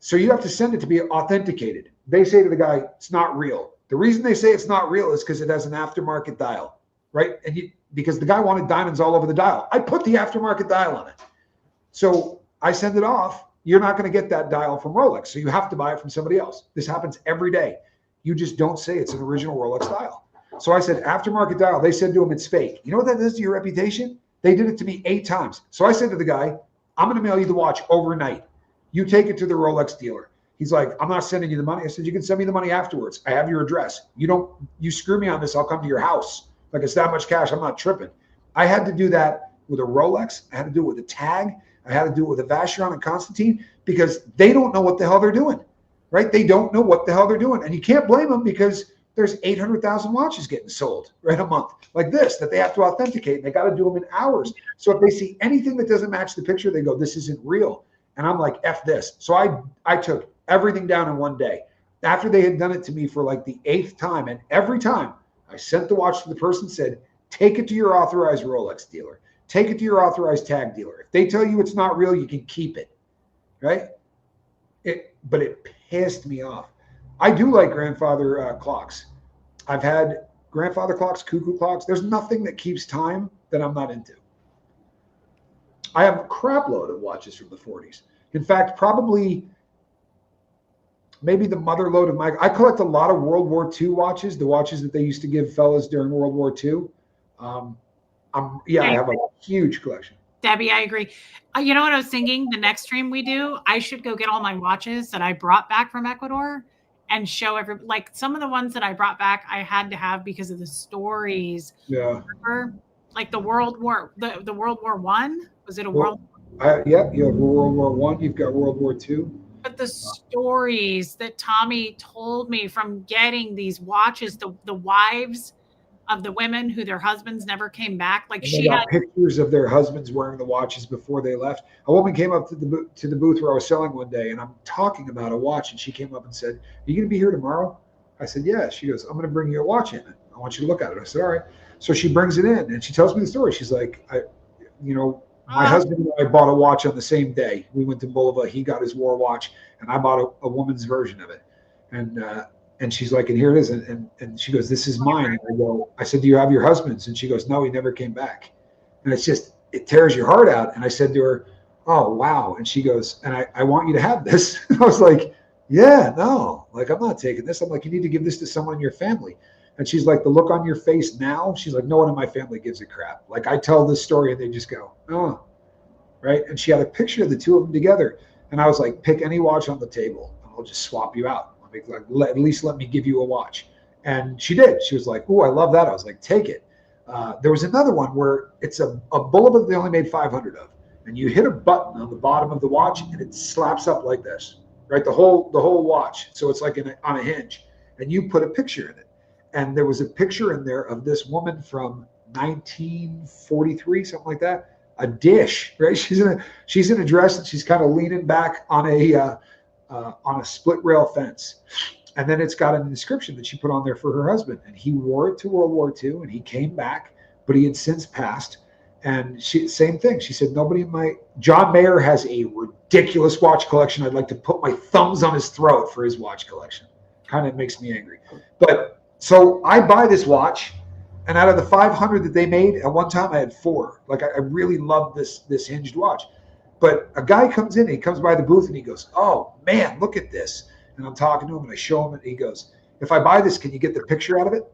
So you have to send it to be authenticated. They say to the guy, it's not real. The reason they say it's not real is because it has an aftermarket dial, right? And because the guy wanted diamonds all over the dial. I put the aftermarket dial on it. So I send it off. You're not going to get that dial from Rolex. So you have to buy it from somebody else. This happens every day. You just don't say it's an original Rolex dial. So I said, aftermarket dial. They said to him, it's fake. You know what that does to your reputation? They did it to me 8 times. So I said to the guy, I'm going to mail you the watch overnight. You take it to the Rolex dealer. He's like, I'm not sending you the money. I said, you can send me the money afterwards. I have your address. You screw me on this, I'll come to your house. Like, it's that much cash. I'm not tripping. I had to do that with a Rolex. I had to do it with a tag. I had to do it with a Vacheron and Constantine, because they don't know what the hell they're doing, right? They don't know what the hell they're doing. And you can't blame them, because there's 800,000 watches getting sold right a month like this that they have to authenticate. And they got to do them in hours. So if they see anything that doesn't match the picture, they go, this isn't real. And I'm like, F this. So I took everything down in one day. After they had done it to me for like the 8th time, and every time I sent the watch to the person, said, take it to your authorized Rolex dealer. Take it to your authorized tag dealer. If they tell you it's not real, you can keep it, right? But it pissed me off. I do like grandfather clocks. I've had grandfather clocks, cuckoo clocks. There's nothing that keeps time that I'm not into. I have a crap load of watches from the 40s. In fact, probably maybe the mother load of I collect a lot of World War II watches, the watches that they used to give fellas during World War II. I have a huge collection. Debbie, I agree. You know what I was thinking? The next stream we do, I should go get all my watches that I brought back from Ecuador and show like some of the ones that I brought back, I had to have because of the stories. Yeah. Remember? Like the World War One? Was it a World? Yeah, you have World War One. You've got World War II. But the stories that Tommy told me from getting these watches, the wives of the women who their husbands never came back. Like she had pictures of their husbands wearing the watches before they left. A woman came up to the booth where I was selling one day, and I'm talking about a watch, and she came up and said, "Are you going to be here tomorrow?" I said, "Yeah." She goes, "I'm going to bring you a watch in. I want you to look at it." I said, "All right." So she brings it in, and she tells me the story. She's like, my husband and I bought a watch on the same day. We went to Bulova. He got his war watch, and I bought a woman's version of it. And she's like, and here it is. And she goes, "This is mine." And I said, "Do you have your husband's?" And she goes, "No, he never came back." And it tears your heart out. And I said to her, "Oh, wow." And she goes, "And I want you to have this." And I was like, "Yeah, no, like, I'm not taking this." I'm like, "You need to give this to someone in your family." And she's like, "The look on your face now," she's like, "No one in my family gives a crap. Like, I tell this story and they just go, oh, right." And she had a picture of the two of them together. And I was like, "Pick any watch on the table and I'll just swap you out. At least let me give you a watch." And she did. She was like, "Oh, I love that." I was like, "Take it." There was another one where it's a bullet that they only made 500 of. And you hit a button on the bottom of the watch and it slaps up like this, right? The whole watch. So it's like on a hinge. And you put a picture in it. And there was a picture in there of this woman from 1943, something like that. A dish, right? She's in a dress and she's kind of leaning back on a split rail fence. And then it's got an inscription that she put on there for her husband. And he wore it to World War II and he came back, but he had since passed. And same thing. She said, John Mayer has a ridiculous watch collection. I'd like to put my thumbs on his throat for his watch collection. Kind of makes me angry. But so I buy this watch, and out of the 500 that they made, at one time I had 4. Like, I really love this hinged watch. But a guy comes in, he comes by the booth and he goes, "Oh man, look at this." And I'm talking to him and I show him and he goes, "If I buy this, can you get the picture out of it?"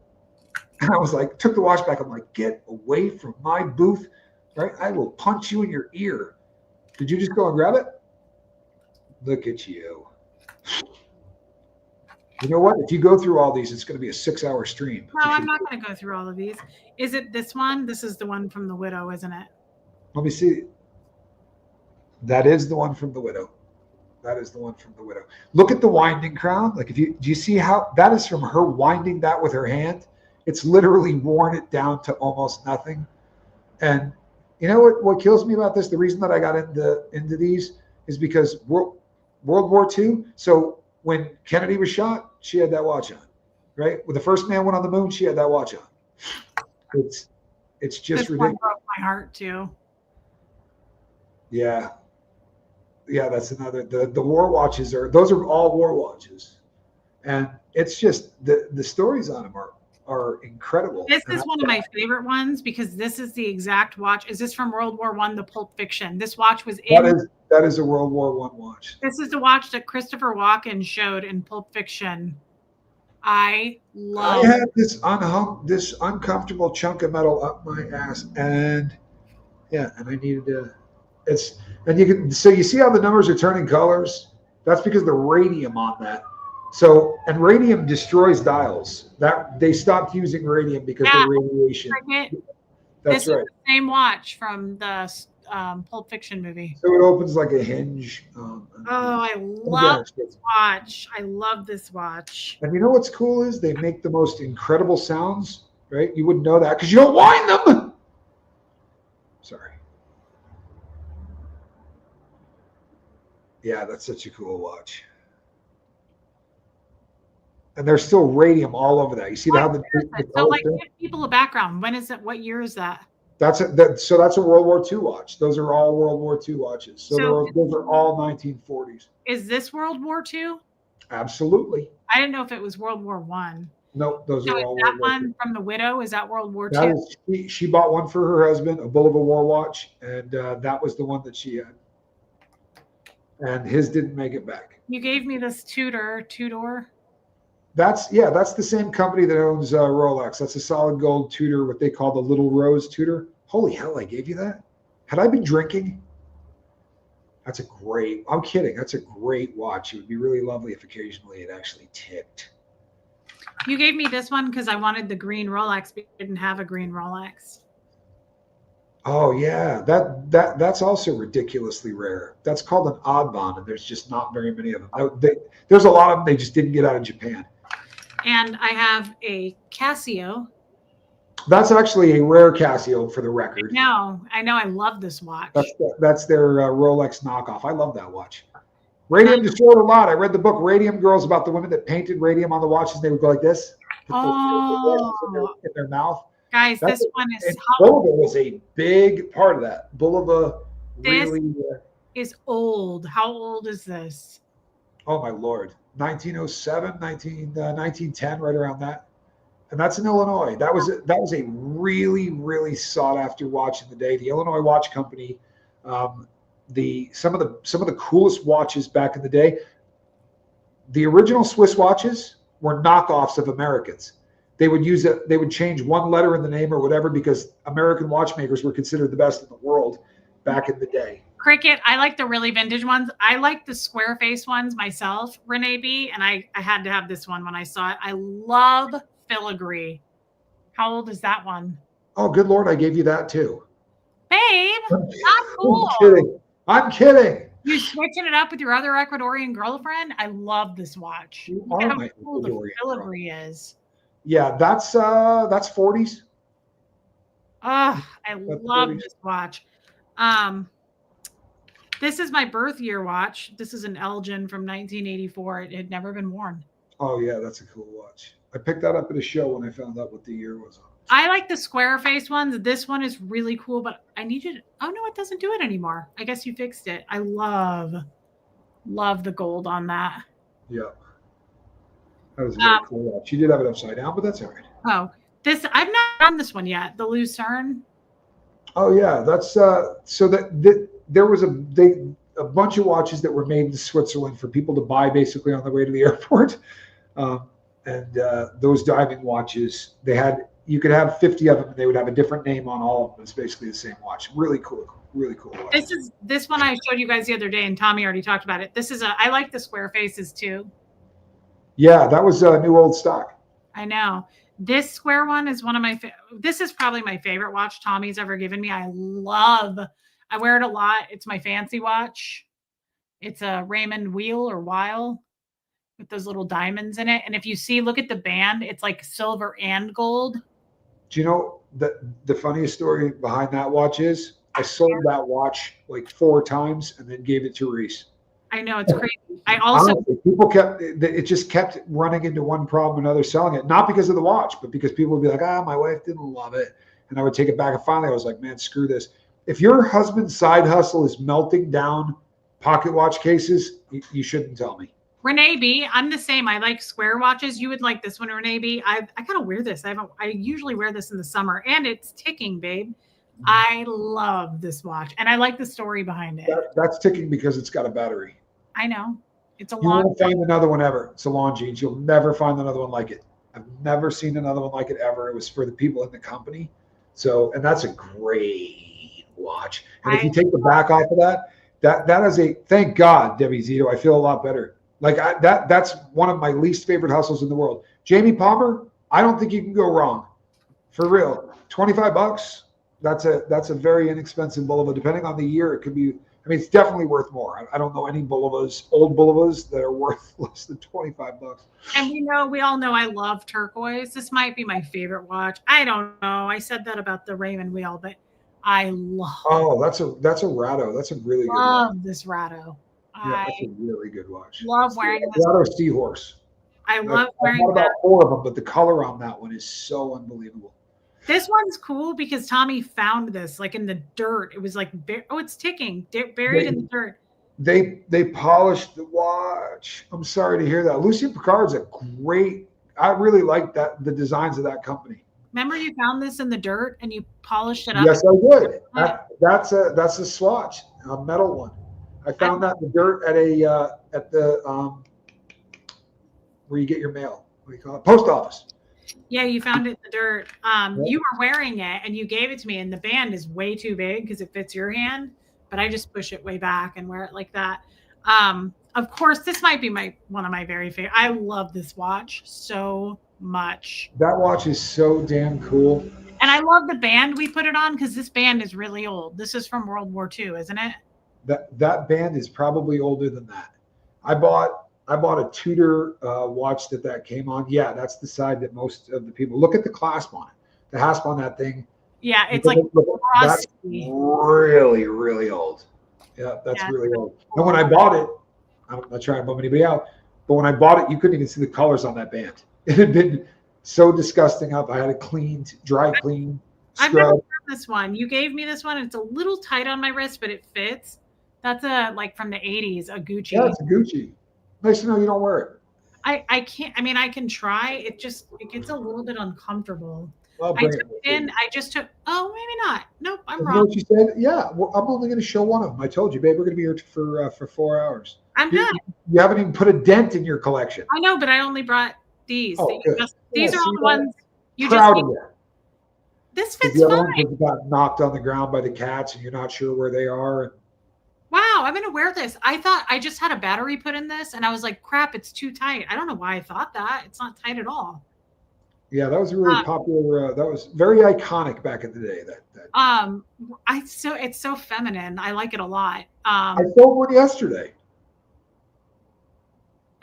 And I was like, took the watch back. I'm like, "Get away from my booth, right? I will punch you in your ear." Did you just go and grab it? Look at you. You know what? If you go through all these, it's going to be a 6-hour stream. No, I'm not going to go through all of these. Is it this one? This is the one from the Widow, isn't it? Let me see. That is the one from the Widow. That is the one from the Widow. Look at the winding crown. Like, do you see how that is from her winding that with her hand? It's literally worn it down to almost nothing. And you know what kills me about this? The reason that I got into these is because World War II. So when Kennedy was shot, she had that watch on, right? When the first man went on the moon, she had that watch on. It's just this ridiculous. one broke my heart too. Yeah, that's another. The war watches those are all war watches, and it's just the stories on them are incredible. This is one of my favorite ones because this is the exact watch. Is this from World War I, the Pulp Fiction? This watch was in. That is a World War I watch. This is the watch that Christopher Walken showed in Pulp Fiction. I had this uncomfortable chunk of metal up my ass, and I needed to. You see how the numbers are turning colors? That's because the radium on that. So, and radium destroys dials. That they stopped using radium because of radiation. That's right. Is the same watch from the Pulp Fiction movie. So it opens like a hinge. I love this watch. I love this watch. And you know what's cool is they make the most incredible sounds, right? You wouldn't know that because you don't wind them. Sorry. Yeah, that's such a cool watch. and there's still radium all over that. You see how the So, colors like, change? give people a background. When is it? What year is that? So that's a World War II watch. Those are all World War II watches. So So- those are all 1940s. Is this World War II? Absolutely. I didn't know if it was World War One. No, those So are is all that World War II. one from the widow? Is that World War That II? is, she bought one for her husband, a Bull of a War watch, and that was the one that she had. And his didn't make it back. You gave me this Tudor. That's the same company that owns Rolex. That's a solid gold Tudor, what they call the Little Rose Tudor. Holy hell, I gave you that? Had I been drinking? I'm kidding. That's a great watch. It would be really lovely if occasionally it actually ticked. You gave me this one because I wanted the green Rolex, but you didn't have a green Rolex. Oh yeah, that's also ridiculously rare. That's called an oddbond, and there's just not very many of them. There's a lot of them. They just didn't get out of Japan. And I have a Casio. That's actually a rare Casio, for the record. No, I know. I love this watch. That's their Rolex knockoff. I love that watch. Radium destroyed a lot. I read the book Radium Girls about the women that painted radium on the watches. They would go like this, put their in their mouth. Guys, this one is And Bulova was a big part of that. Bulova really. is old. How old is this? Oh my Lord, 1907, 1910, right around that. And that's in Illinois. That was a really, really sought after watch in the day. The Illinois Watch Company, some of the coolest watches back in the day. The original Swiss watches were knockoffs of Americans. They would change one letter in the name or whatever because American watchmakers were considered the best in the world back in the day. Cricket, I like the really vintage ones. I like the square face ones myself, Renee B. And I had to have this one when I saw it. I love filigree. How old is that one? Oh, good Lord, I gave you that too. Babe, not cool. I'm kidding. You switching it up with your other Ecuadorian girlfriend? I love this watch. You Look are at how my cool the Ecuadorian filigree is. Yeah, that's 40s. Oh, I That's love 40s. this watch. This is my birth year watch. This is an Elgin from 1984. It had never been worn. Oh yeah, that's a cool watch. I picked that up at a show when I found out what the year was on. I like the square face ones. This one is really cool, but I need you to, oh no, it doesn't do it anymore. I guess you fixed it. I love the gold on that. Yeah. That was a very cool watch. She did have it upside down, but that's all right. Oh, I've not done this one yet. The Lucerne. Oh yeah, that's so there was a bunch of watches that were made in Switzerland for people to buy basically on the way to the airport. And those diving watches, you could have 50 of them and they would have a different name on all of them. It's basically the same watch. Really cool watch. This one I showed you guys the other day, and Tommy already talked about it. I like the square faces too. Yeah, that was new old stock. I know. This square one is one of my this is probably my favorite watch Tommy's ever given me. I wear it a lot. It's my fancy watch. It's a Raymond Wheel or Weil with those little diamonds in it. And if you see, look at the band, it's like silver and gold. Do you know the funniest story behind that watch is I sold that watch like 4 times and then gave it to Reese. I know, it's crazy. I also Honestly, it just kept running into one problem and another selling it, not because of the watch, but because people would be like, my wife didn't love it. And I would take it back. And finally I was like, man, screw this. If your husband's side hustle is melting down pocket watch cases, you shouldn't tell me. Renee B, I'm the same. I like square watches. You would like this one, Renee B. I gotta wear this. I usually wear this in the summer, and it's ticking, babe. I love this watch, and I like the story behind it. That's ticking because it's got a battery. I know. It's a You long. won't find another one ever. It's a Longines. You'll never find another one like it. I've never seen another one like it ever. It was for the people in the company. So, and that's a great watch. And if you take the back off of that is a, thank God, Debbie Zito, I feel a lot better. Like that's one of my least favorite hustles in the world. Jamie Palmer, I don't think you can go wrong. For real. $25. That's a very inexpensive Bulova. Depending on the year, it could be, it's definitely worth more. I don't know any Bulovas, old Bulovas, that are worth less than $25. And we all know I love turquoise. This might be my favorite watch. I don't know. I said that about the Raymond Wheel, but I love. Oh, that's a Rado. That's a really good watch. Love this Rado. Yeah, that's a really good watch. Love wearing this. Rado Seahorse. I love I've wearing got about that. 4 of them, but the color on that one is so unbelievable. This one's cool because Tommy found this like in the dirt. It was like, it's ticking, buried in the dirt. They polished the watch. I'm sorry to hear that. Lucien Picard's a great. I really like that the designs of that company. Remember you found this in the dirt and you polished it up? Yes, I did. That's a swatch, a metal one. I found that in the dirt at the where you get your mail. What do you call it? Post office. Yeah, you found it in the dirt. You were wearing it and you gave it to me, and the band is way too big because it fits your hand, but I just push it way back and wear it like that. Of course, this might be one of my very favorite. I love this watch so much. That watch is so damn cool. And I love the band we put it on because this band is really old. This is from World War II, isn't it? That band is probably older than that. I bought a Tudor watch that came on. Yeah, that's the side that most of the people look at the clasp on it. The hasp on that thing. Yeah, it's like that's really, really old. Yeah, that's really old. And when I bought it, I'm not trying to bum anybody out, but when I bought it, you couldn't even see the colors on that band. It had been so disgusting up. I had it cleaned, dry cleaned. I've never worn this one. You gave me this one. It's a little tight on my wrist, but it fits. That's like from the 80s, a Gucci. Yeah, it's a Gucci. Nice to know you don't wear it. I can't. I mean, I can try. It gets a little bit uncomfortable. I just took. Oh, maybe not. Nope, I'm wrong. You know what you said? Yeah, well, I'm only going to show one of them. I told you, babe, we're going to be here for 4 hours. I'm done. You haven't even put a dent in your collection. I know, but I only brought these. Oh, these are all the ones you proud just. Of you. This fits the other fine. Ones got knocked on the ground by the cats, and you're not sure where they are. Wow, I'm gonna wear this. I thought I just had a battery put in this, and I was like, "Crap, it's too tight." I don't know why I thought that. It's not tight at all. Yeah, that was a really popular. That was very iconic back in the day. It's so feminine. I like it a lot. I sold one yesterday.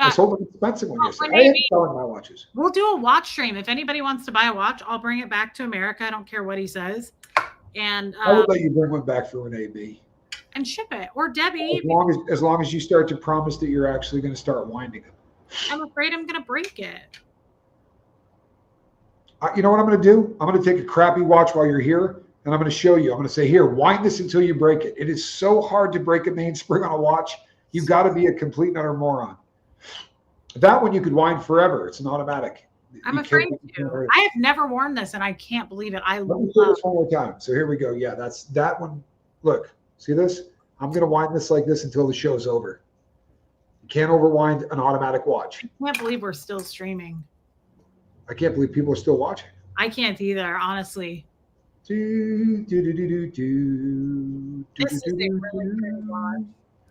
I sold an expensive one yesterday. I am selling my watches. We'll do a watch stream. If anybody wants to buy a watch, I'll bring it back to America. I don't care what he says. And I would let you bring one back for Renee B. And ship it, or Debbie. As long as you start to promise that you're actually going to start winding it. I'm afraid I'm going to break it. You know what I'm going to do? I'm going to take a crappy watch while you're here, and I'm going to show you. I'm going to say, here, wind this until you break it. It is so hard to break a mainspring on a watch. You've got to be a complete and utter moron. That one you could wind forever. It's an automatic. I'm afraid to. I have never worn this, and I can't believe it. Let me show this one more time. So here we go. Yeah, that's that one. Look, see this? I'm going to wind this like this until the show's over. You can't overwind an automatic watch. I can't believe we're still streaming. I can't believe people are still watching. I can't either, honestly. This is a really pretty watch.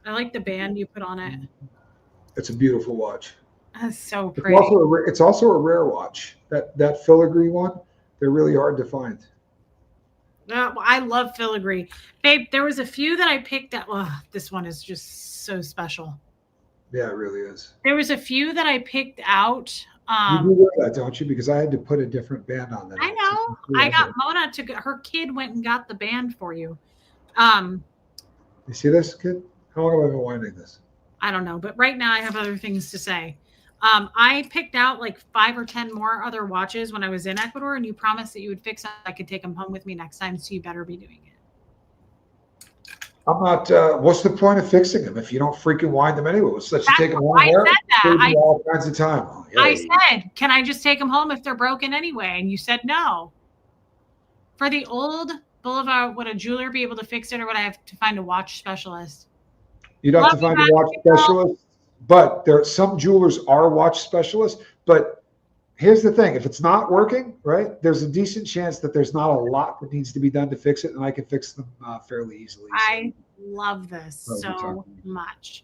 I like the band you put on it. It's a beautiful watch. That's so pretty. It's also a rare watch. That filigree one, they're really hard to find. I love filigree. Babe, there was a few that I picked up. Oh, this one is just so special. Yeah, it really is. There was a few that I picked out. You do wear that, don't you? Because I had to put a different band on that. I know. I got Mona to get her kid went and got the band for you. You see this, kid? How long have I been winding this? I don't know, but right now I have other things to say. I picked out like 5 or 10 more other watches when I was in Ecuador, and you promised that you would fix them. I could take them home with me next time, so you better be doing it. I'm not. What's the point of fixing them if you don't freaking wind them anyway? Let's let you take them home. I said that. All kinds of time. Oh, yeah. I said, can I just take them home if they're broken anyway? And you said no. For the old Boulevard, would a jeweler be able to fix it, or would I have to find a watch specialist? You'd have to find a watch specialist. But some jewelers are watch specialists. But here's the thing: if it's not working, right, there's a decent chance that there's not a lot that needs to be done to fix it, and I can fix them fairly easily. I love this so much.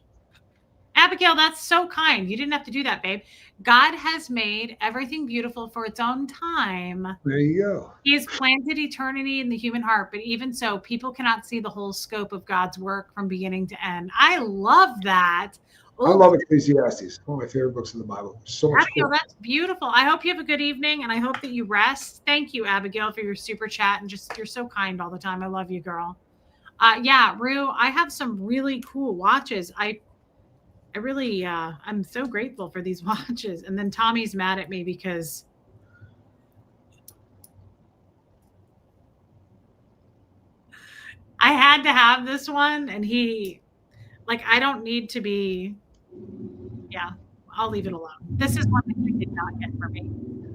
Abigail, that's so kind. You didn't have to do that, babe. God has made everything beautiful for its own time. There you go. He has planted eternity in the human heart, but even so, people cannot see the whole scope of God's work from beginning to end. I love that. I love Ecclesiastes. One of my favorite books in the Bible. So much Abigail, that's beautiful. I hope you have a good evening, and I hope that you rest. Thank you, Abigail, for your super chat, and you're so kind all the time. I love you, girl. Yeah, Rue, I have some really cool watches. I really, I'm so grateful for these watches. And then Tommy's mad at me because I had to have this one, and he, like, I don't need to be, yeah, I'll leave it alone. This is one thing he did not get for me.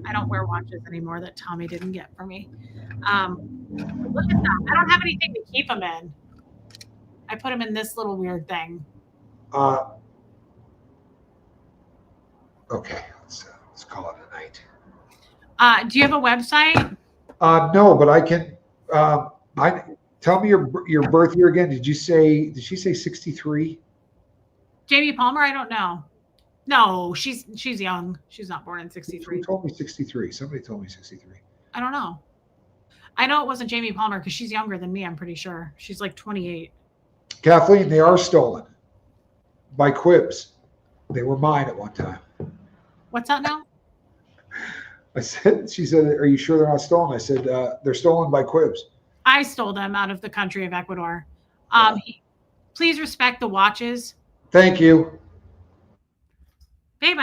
I don't wear watches anymore that Tommy didn't get for me. Look at that. I don't have anything to keep them in. I put them in this little weird thing. Okay, let's call it a night. Do you have a website? No, but I can. Tell me your birth year again. Did she say 63? Jamie Palmer? I don't know. No, she's young. She's not born in 63. Who told me 63? Somebody told me 63. I don't know. I know it wasn't Jamie Palmer because she's younger than me, I'm pretty sure. She's like 28. Kathleen, they are stolen by Quibs. They were mine at one time. What's that now? She said, are you sure they're not stolen? I said, they're stolen by Quibs. I stole them out of the country of Ecuador. Please respect the watches. Thank you. Babe,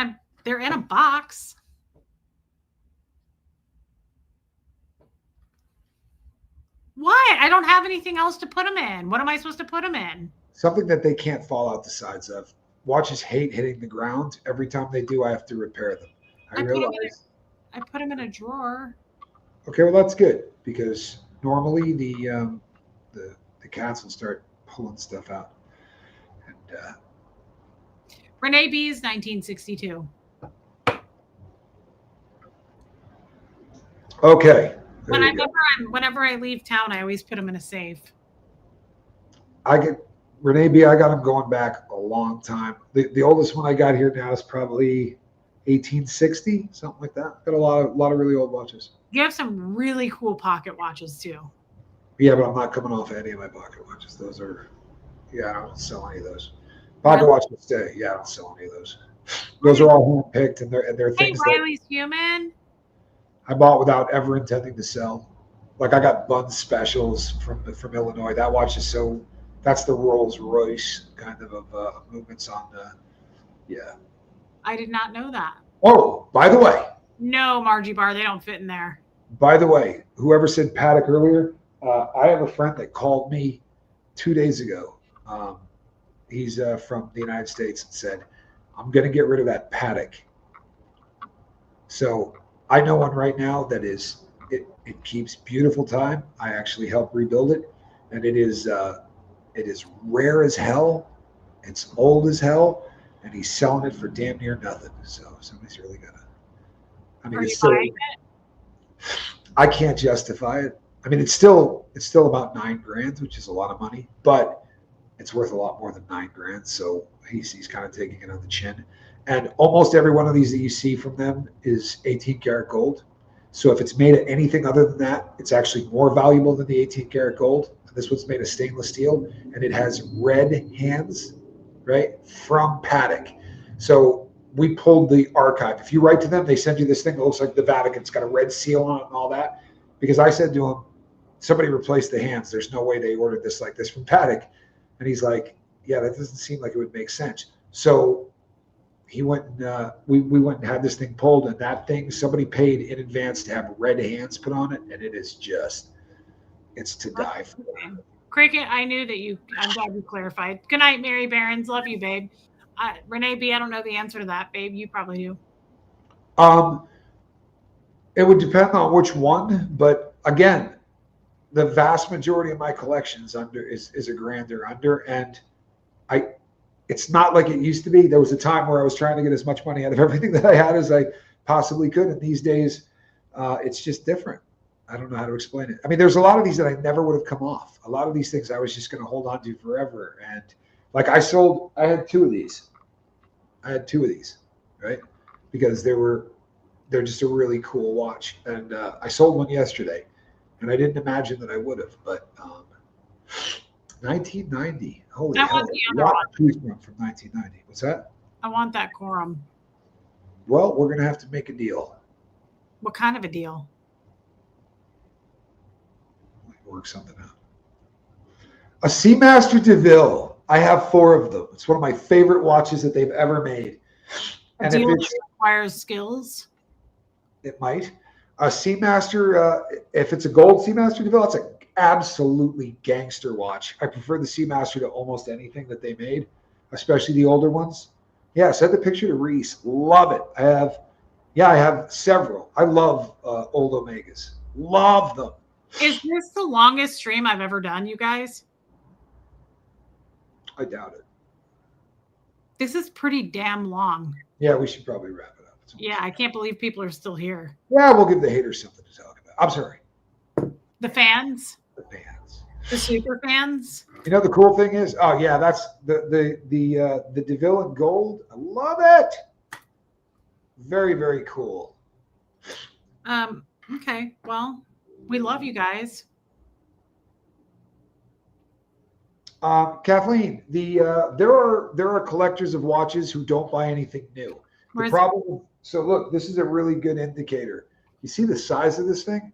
they're in a box. Why? I don't have anything else to put them in. What am I supposed to put them in? Something that they can't fall out the sides of. Watches hate hitting the ground. Every time they do, I have to repair them. I realize. I put them in a drawer. Okay, well that's good because normally the cats will start pulling stuff out. And Renee B is 1962. okay. Whenever I leave town, I always put them in a safe. Renee B. I got them going back a long time. The oldest one I got here now is probably 1860, something like that. Got a lot of really old watches. You have some really cool pocket watches too. Yeah, but I'm not coming off any of my pocket watches. Those are, I don't sell any of those. Pocket watches stay. Yeah, I don't sell any of those. Those are all hand picked, and they're things Riley's human. I bought without ever intending to sell. Like I got Bun Specials from Illinois. That watch is that's the Rolls Royce kind of movements on yeah. I did not know that. Oh, by the way. No, Margie Bar, they don't fit in there. By the way, whoever said Patek earlier, I have a friend that called me 2 days ago. He's from the United States and said, I'm going to get rid of that Patek. So I know one right now that it keeps beautiful time. I actually helped rebuild it, and it is rare as hell. It's old as hell, and he's selling it for damn near nothing. So somebody's really gonna. I mean, it's still. I can't justify it. I mean, it's still about $9,000, which is a lot of money, but it's worth a lot more than $9,000. So he's kind of taking it on the chin. And almost every one of these that you see from them is 18 karat gold. So if it's made of anything other than that, it's actually more valuable than the 18 karat gold. This one's made of stainless steel, and it has red hands, right, from Patek. So we pulled the archive. If you write to them, they send you this thing that looks like the Vatican. It's got a red seal on it and all that. Because I said to him, somebody replaced the hands. There's no way they ordered this like this from Patek. And he's like, yeah, that doesn't seem like it would make sense. So he went and we went and had this thing pulled, and that thing, somebody paid in advance to have red hands put on it, and it is just, it's to die for. Cricket, I knew that I'm glad you clarified. Good night, Mary Barons. Love you, babe. Renee B, I don't know the answer to that, babe. You probably do. It would depend on which one, but again, the vast majority of my collection is $1,000 or under, and it's not like it used to be. There was a time where I was trying to get as much money out of everything that I had as I possibly could, and these days, it's just different. I don't know how to explain it. I mean, there's a lot of these that I never would have come off. A lot of these things I was just going to hold on to forever, and like I had two of these. Right? Because they're just a really cool watch. And I sold one yesterday, and I didn't imagine that I would have, but 1990. Holy hell. A lot to choose from 1990. What's that? I want that Corum. Well, we're going to have to make a deal. What kind of a deal? Work something out. A Seamaster DeVille. I have 4 of them. It's one of my favorite watches that they've ever made. And Do if you it's, require skills? it might. A Seamaster, if it's a gold Seamaster DeVille, it's an absolutely gangster watch. I prefer the Seamaster to almost anything that they made, especially the older ones. Yeah, send the picture to Reese. Love it. I have several. I love old Omegas. Love them. Is this the longest stream I've ever done, you guys? I doubt it. This is pretty damn long. Yeah, we should probably wrap it up. Yeah, I can't believe people are still here. Yeah, we'll give the haters something to talk about. I'm sorry. The fans, The fans. the super fans. You know the cool thing is, oh yeah, that's the DeVille in gold. I love it. Very, very cool. Okay, well, we love you guys. Kathleen, there are collectors of watches who don't buy anything new. The problem. So look, this is a really good indicator. You see the size of this thing,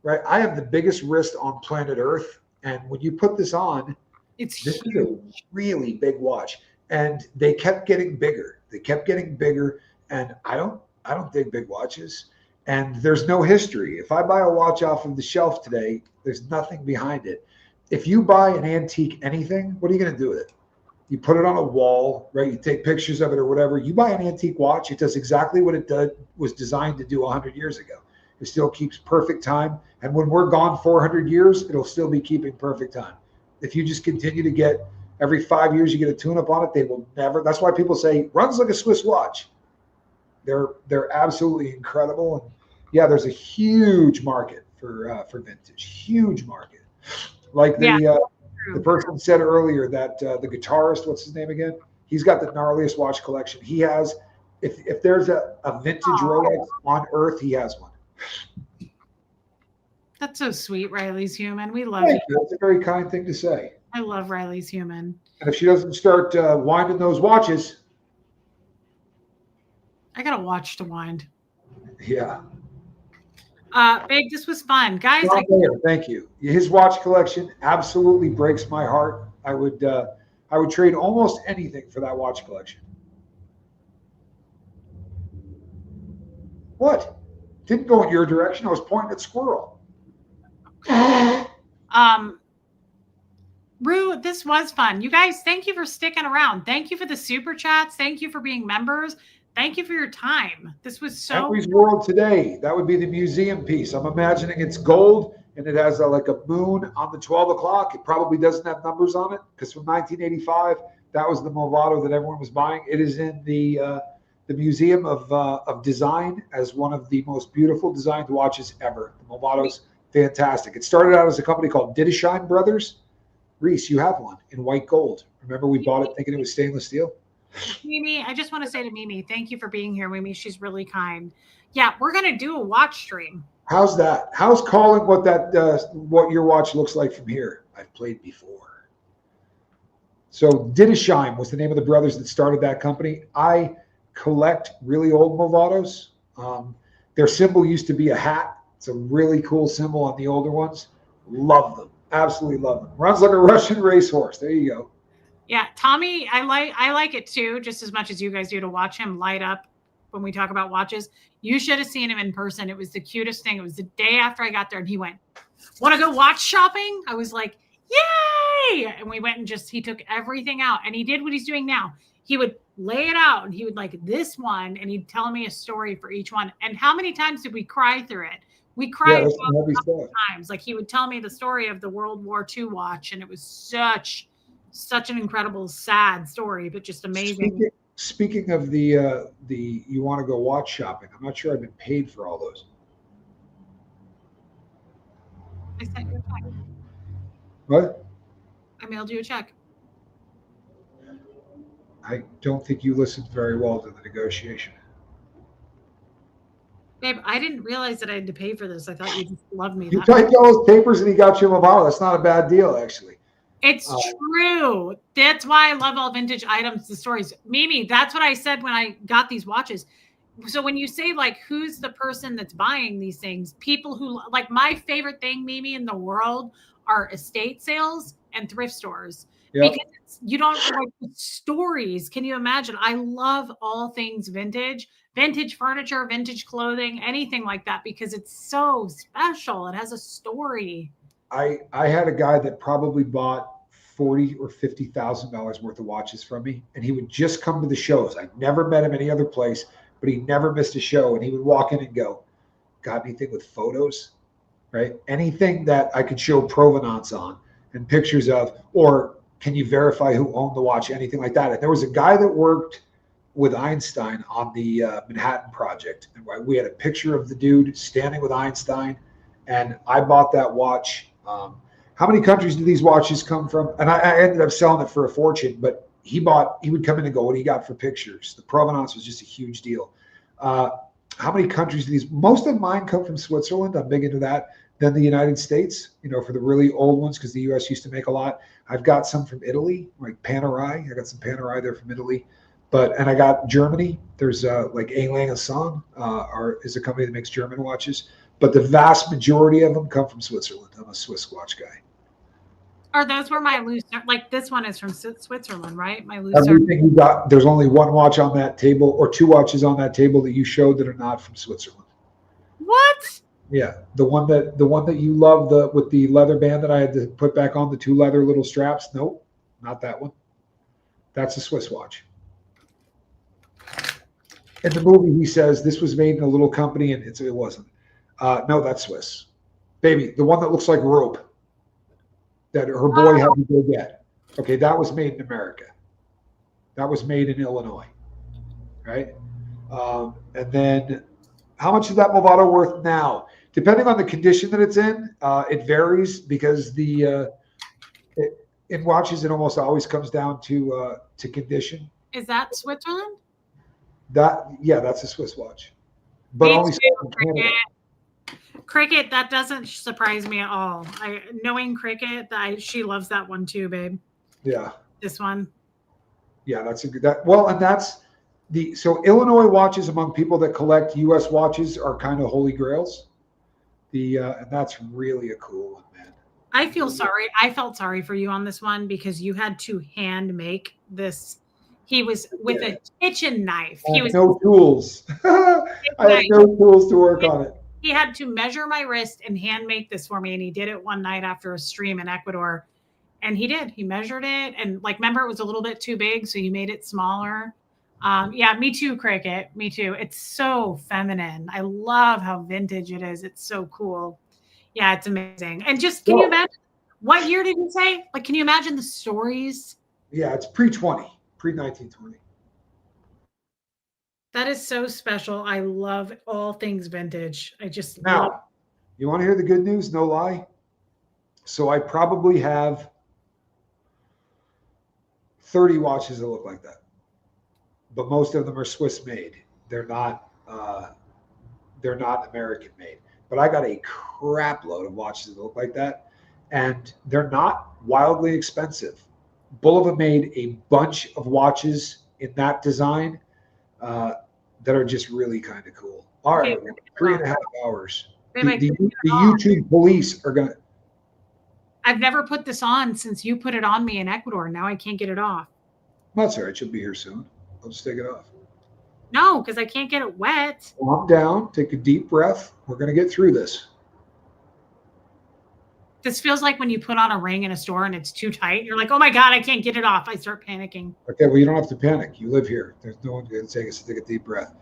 right? I have the biggest wrist on planet Earth, and when you put this on, It's this huge. is a really big watch, and they kept getting bigger. They kept getting bigger, and I don't dig big watches. And there's no history. If I buy a watch off of the shelf today, there's nothing behind it. If you buy an antique anything, what are you going to do with it? You put it on a wall, right? You take pictures of it or whatever. You buy an antique watch, it does exactly what it was designed to do 100 years ago. It still keeps perfect time. And when we're gone 400 years, it'll still be keeping perfect time. If you just continue to get, every 5 years you get a tune-up on it, they will never. That's why people say, runs like a Swiss watch. They're absolutely incredible. And yeah, there's a huge market for vintage, huge market. Like the person said earlier that the guitarist, what's his name again? He's got the gnarliest watch collection. He has, if there's a vintage Rolex on Earth, he has one. That's so sweet. Riley's human. We love Thank you. you. That's a very kind thing to say. I love Riley's human. And if she doesn't start winding those watches, I got a watch to wind. yeah. Babe, this was fun. Guys, John Mayer, thank you. His watch collection absolutely breaks my heart. I would trade almost anything for that watch collection. What? Didn't go in your direction. I was pointing at squirrel. Rue, this was fun. You guys, thank you for sticking around. Thank you for the super chats. Thank you for being members. Thank you for your time. This was so Henry's World Today. That would be the museum piece. I'm imagining it's gold and it has like a moon on the 12 o'clock. It probably doesn't have numbers on it because from 1985, that was the Movado that everyone was buying. It is in the Museum of Design as one of the most beautiful designed watches ever. The Movado's fantastic. It started out as a company called Dideshine Brothers. Reese, you have one in white gold. Remember we bought it thinking it was stainless steel? Mimi, I just want to say to Mimi, thank you for being here, Mimi. She's really kind. Yeah, we're gonna do a watch stream. How's that? How's calling what your watch looks like from here? I've played before. So Dideshine was the name of the brothers that started that company. I collect really old Movados. Their symbol used to be a hat. It's a really cool symbol on the older ones. Love them. Absolutely love them. Runs like a Russian racehorse. There you go. Yeah, Tommy, I like it too, just as much as you guys do, to watch him light up when we talk about watches. You should have seen him in person. It was the cutest thing. It was the day after I got there, and he went, "Want to go watch shopping?" I was like, "Yay!" And we went and he took everything out, and he did what he's doing now. He would lay it out, and he would like this one, and he'd tell me a story for each one. And how many times did we cry through it? We cried a couple times. Like he would tell me the story of the World War II watch, and it was such an incredible, sad story, but just amazing. Speaking of the you want to go watch shopping, I'm not sure I've been paid for all those. I sent you a check. What? I mailed you a check. I don't think you listened very well to the negotiation. Babe, I didn't realize that I had to pay for this. I thought you just loved me. You typed all those papers and he got you a Movado. That's not a bad deal, actually. It's true. That's why I love all vintage items, the stories. Mimi, that's what I said when I got these watches. So when you say like, who's the person that's buying these things? People who like my favorite thing, Mimi, in the world are estate sales and thrift stores. Yep. because you don't like the stories. Can you imagine? I love all things vintage furniture, vintage clothing, anything like that, because it's so special. It has a story. I had a guy that probably bought $40,000 or $50,000 worth of watches from me, and he would just come to the shows. I never met him any other place, but he never missed a show. And he would walk in and go, "Got anything with photos?" Right? Anything that I could show provenance on and pictures of, or can you verify who owned the watch? Anything like that. And there was a guy that worked with Einstein on the Manhattan Project, and we had a picture of the dude standing with Einstein. And I bought that watch. How many countries do these watches come from? And I ended up selling it for a fortune, but he would come in and go, "What do you got for pictures?" The provenance was just a huge deal. How many countries do these? Most of mine come from Switzerland. I'm big into that. Then the United States, for the really old ones, because the US used to make a lot. I've got some from Italy, like Panerai. I got some Panerai there from Italy. And I got Germany. There's like A. Lange & Söhne is a company that makes German watches. But the vast majority of them come from Switzerland. I'm a Swiss watch guy. Or those were my Lucerne. Like this one is from Switzerland, right? My Lucerne. Everything you got, there's only one watch on that table or two watches on that table that you showed that are not from Switzerland. What? Yeah, the one that you love, with the leather band that I had to put back on, the two leather little straps. Nope, not that one. That's a Swiss watch. In the movie, he says this was made in a little company, and it wasn't. No, that's Swiss. Baby, the one that looks like rope that her boy had to go get. Okay, that was made in America. That was made in Illinois, right? And then how much is that Movado worth now? Depending on the condition that it's in, it varies because in watches, it almost always comes down to Is condition. that Switzerland? That's a Swiss watch. But only in Canada. Cricket, that doesn't surprise me at all. Knowing Cricket, she loves that one too, babe. Yeah. This one. Yeah, that's a good and that's so Illinois watches among people that collect US watches are kind of holy grails. And that's really a cool one, man. I feel sorry. I felt sorry for you on this one because you had to hand make this. He was with a kitchen knife. He was no tools. I had no tools to work on it. He had to measure my wrist and hand make this for me. And he did it one night after a stream in Ecuador. And he measured it. And remember, it was a little bit too big. So you made it smaller. Yeah, me too, Cricket. Me too. It's so feminine. I love how vintage it is. It's so cool. Yeah, it's amazing. And can you imagine, what year did you say? Can you imagine the stories? Yeah, it's pre-1920. That is so special. I love all things vintage. I just now, you want to hear the good news? No lie. So I probably have 30 watches that look like that, but most of them are Swiss made. They're not American made. But I got a crap load of watches that look like that, and they're not wildly expensive. Bulova made a bunch of watches in that design that are just really kind of cool. All right, 3.5 hours. The YouTube police are going to. I've never put this on since you put it on me in Ecuador. Now I can't get it off. That's all right. She'll be here soon. I'll just take it off. No, because I can't get it wet. Calm down. Take a deep breath. We're going to get through this. This feels like when you put on a ring in a store and it's too tight. You're like, oh my God, I can't get it off. I start panicking. Okay, well, you don't have to panic. You live here. There's no one going to take us to take a deep breath.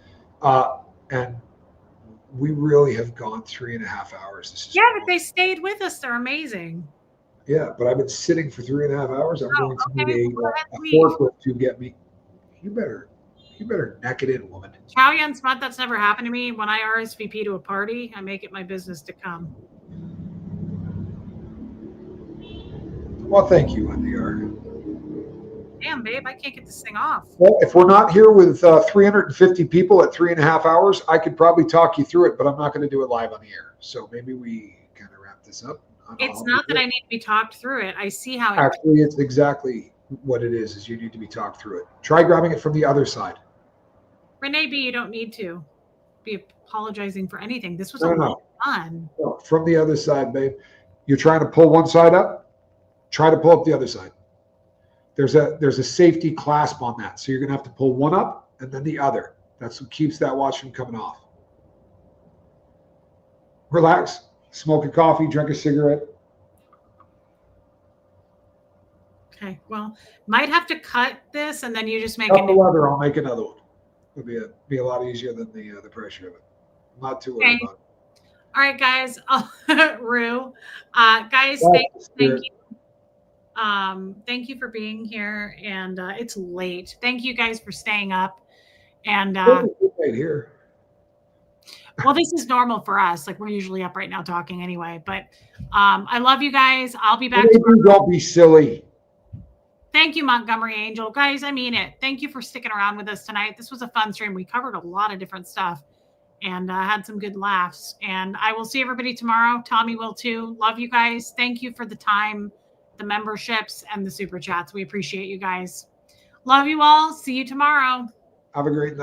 And we really have gone 3.5 hours. Yeah, but they stayed with us. They're amazing. Yeah, but I've been sitting for 3.5 hours. I'm going to need a forklift to get me. You better neck it in, woman. Chow Yun Smut, that's never happened to me. When I RSVP to a party, I make it my business to come. Well, thank you, NDR. Damn, babe, I can't get this thing off. Well, if we're not here with 350 people at 3.5 hours, I could probably talk you through it, but I'm not going to do it live on the air. So maybe we kind of wrap this up. It's not that I need to be talked through it. I see how it actually, it's exactly what it is you need to be talked through it. Try grabbing it from the other side. Renee B, you don't need to be apologizing for anything. This was a lot of fun. No, from the other side, babe. You're trying to pull one side up. Try to pull up the other side. there's a safety clasp on that. So you're going to have to pull one up and then the other. That's what keeps that watch from coming off. Relax, smoke a coffee, drink a cigarette. Okay. Well, might have to cut this and then you just make Cut a the new. leather, I'll make another one. It'll be a lot easier than the pressure of it. I'm not too worried Okay. about it. All right, guys. Rue. Guys, thank you. Thank you for being here. And it's late. Thank you guys for staying up. And Right here. well, this is normal for us. Like we're usually up right now talking anyway. But I love you guys. I'll be back tomorrow. Don't be silly. Thank you, Montgomery Angel. Guys, I mean it. Thank you for sticking around with us tonight. This was a fun stream. We covered a lot of different stuff and had some good laughs. And I will see everybody tomorrow. Tommy will too. Love you guys. Thank you for the time, the memberships, and the super chats. We appreciate you guys. Love you all. See you tomorrow. Have a great night.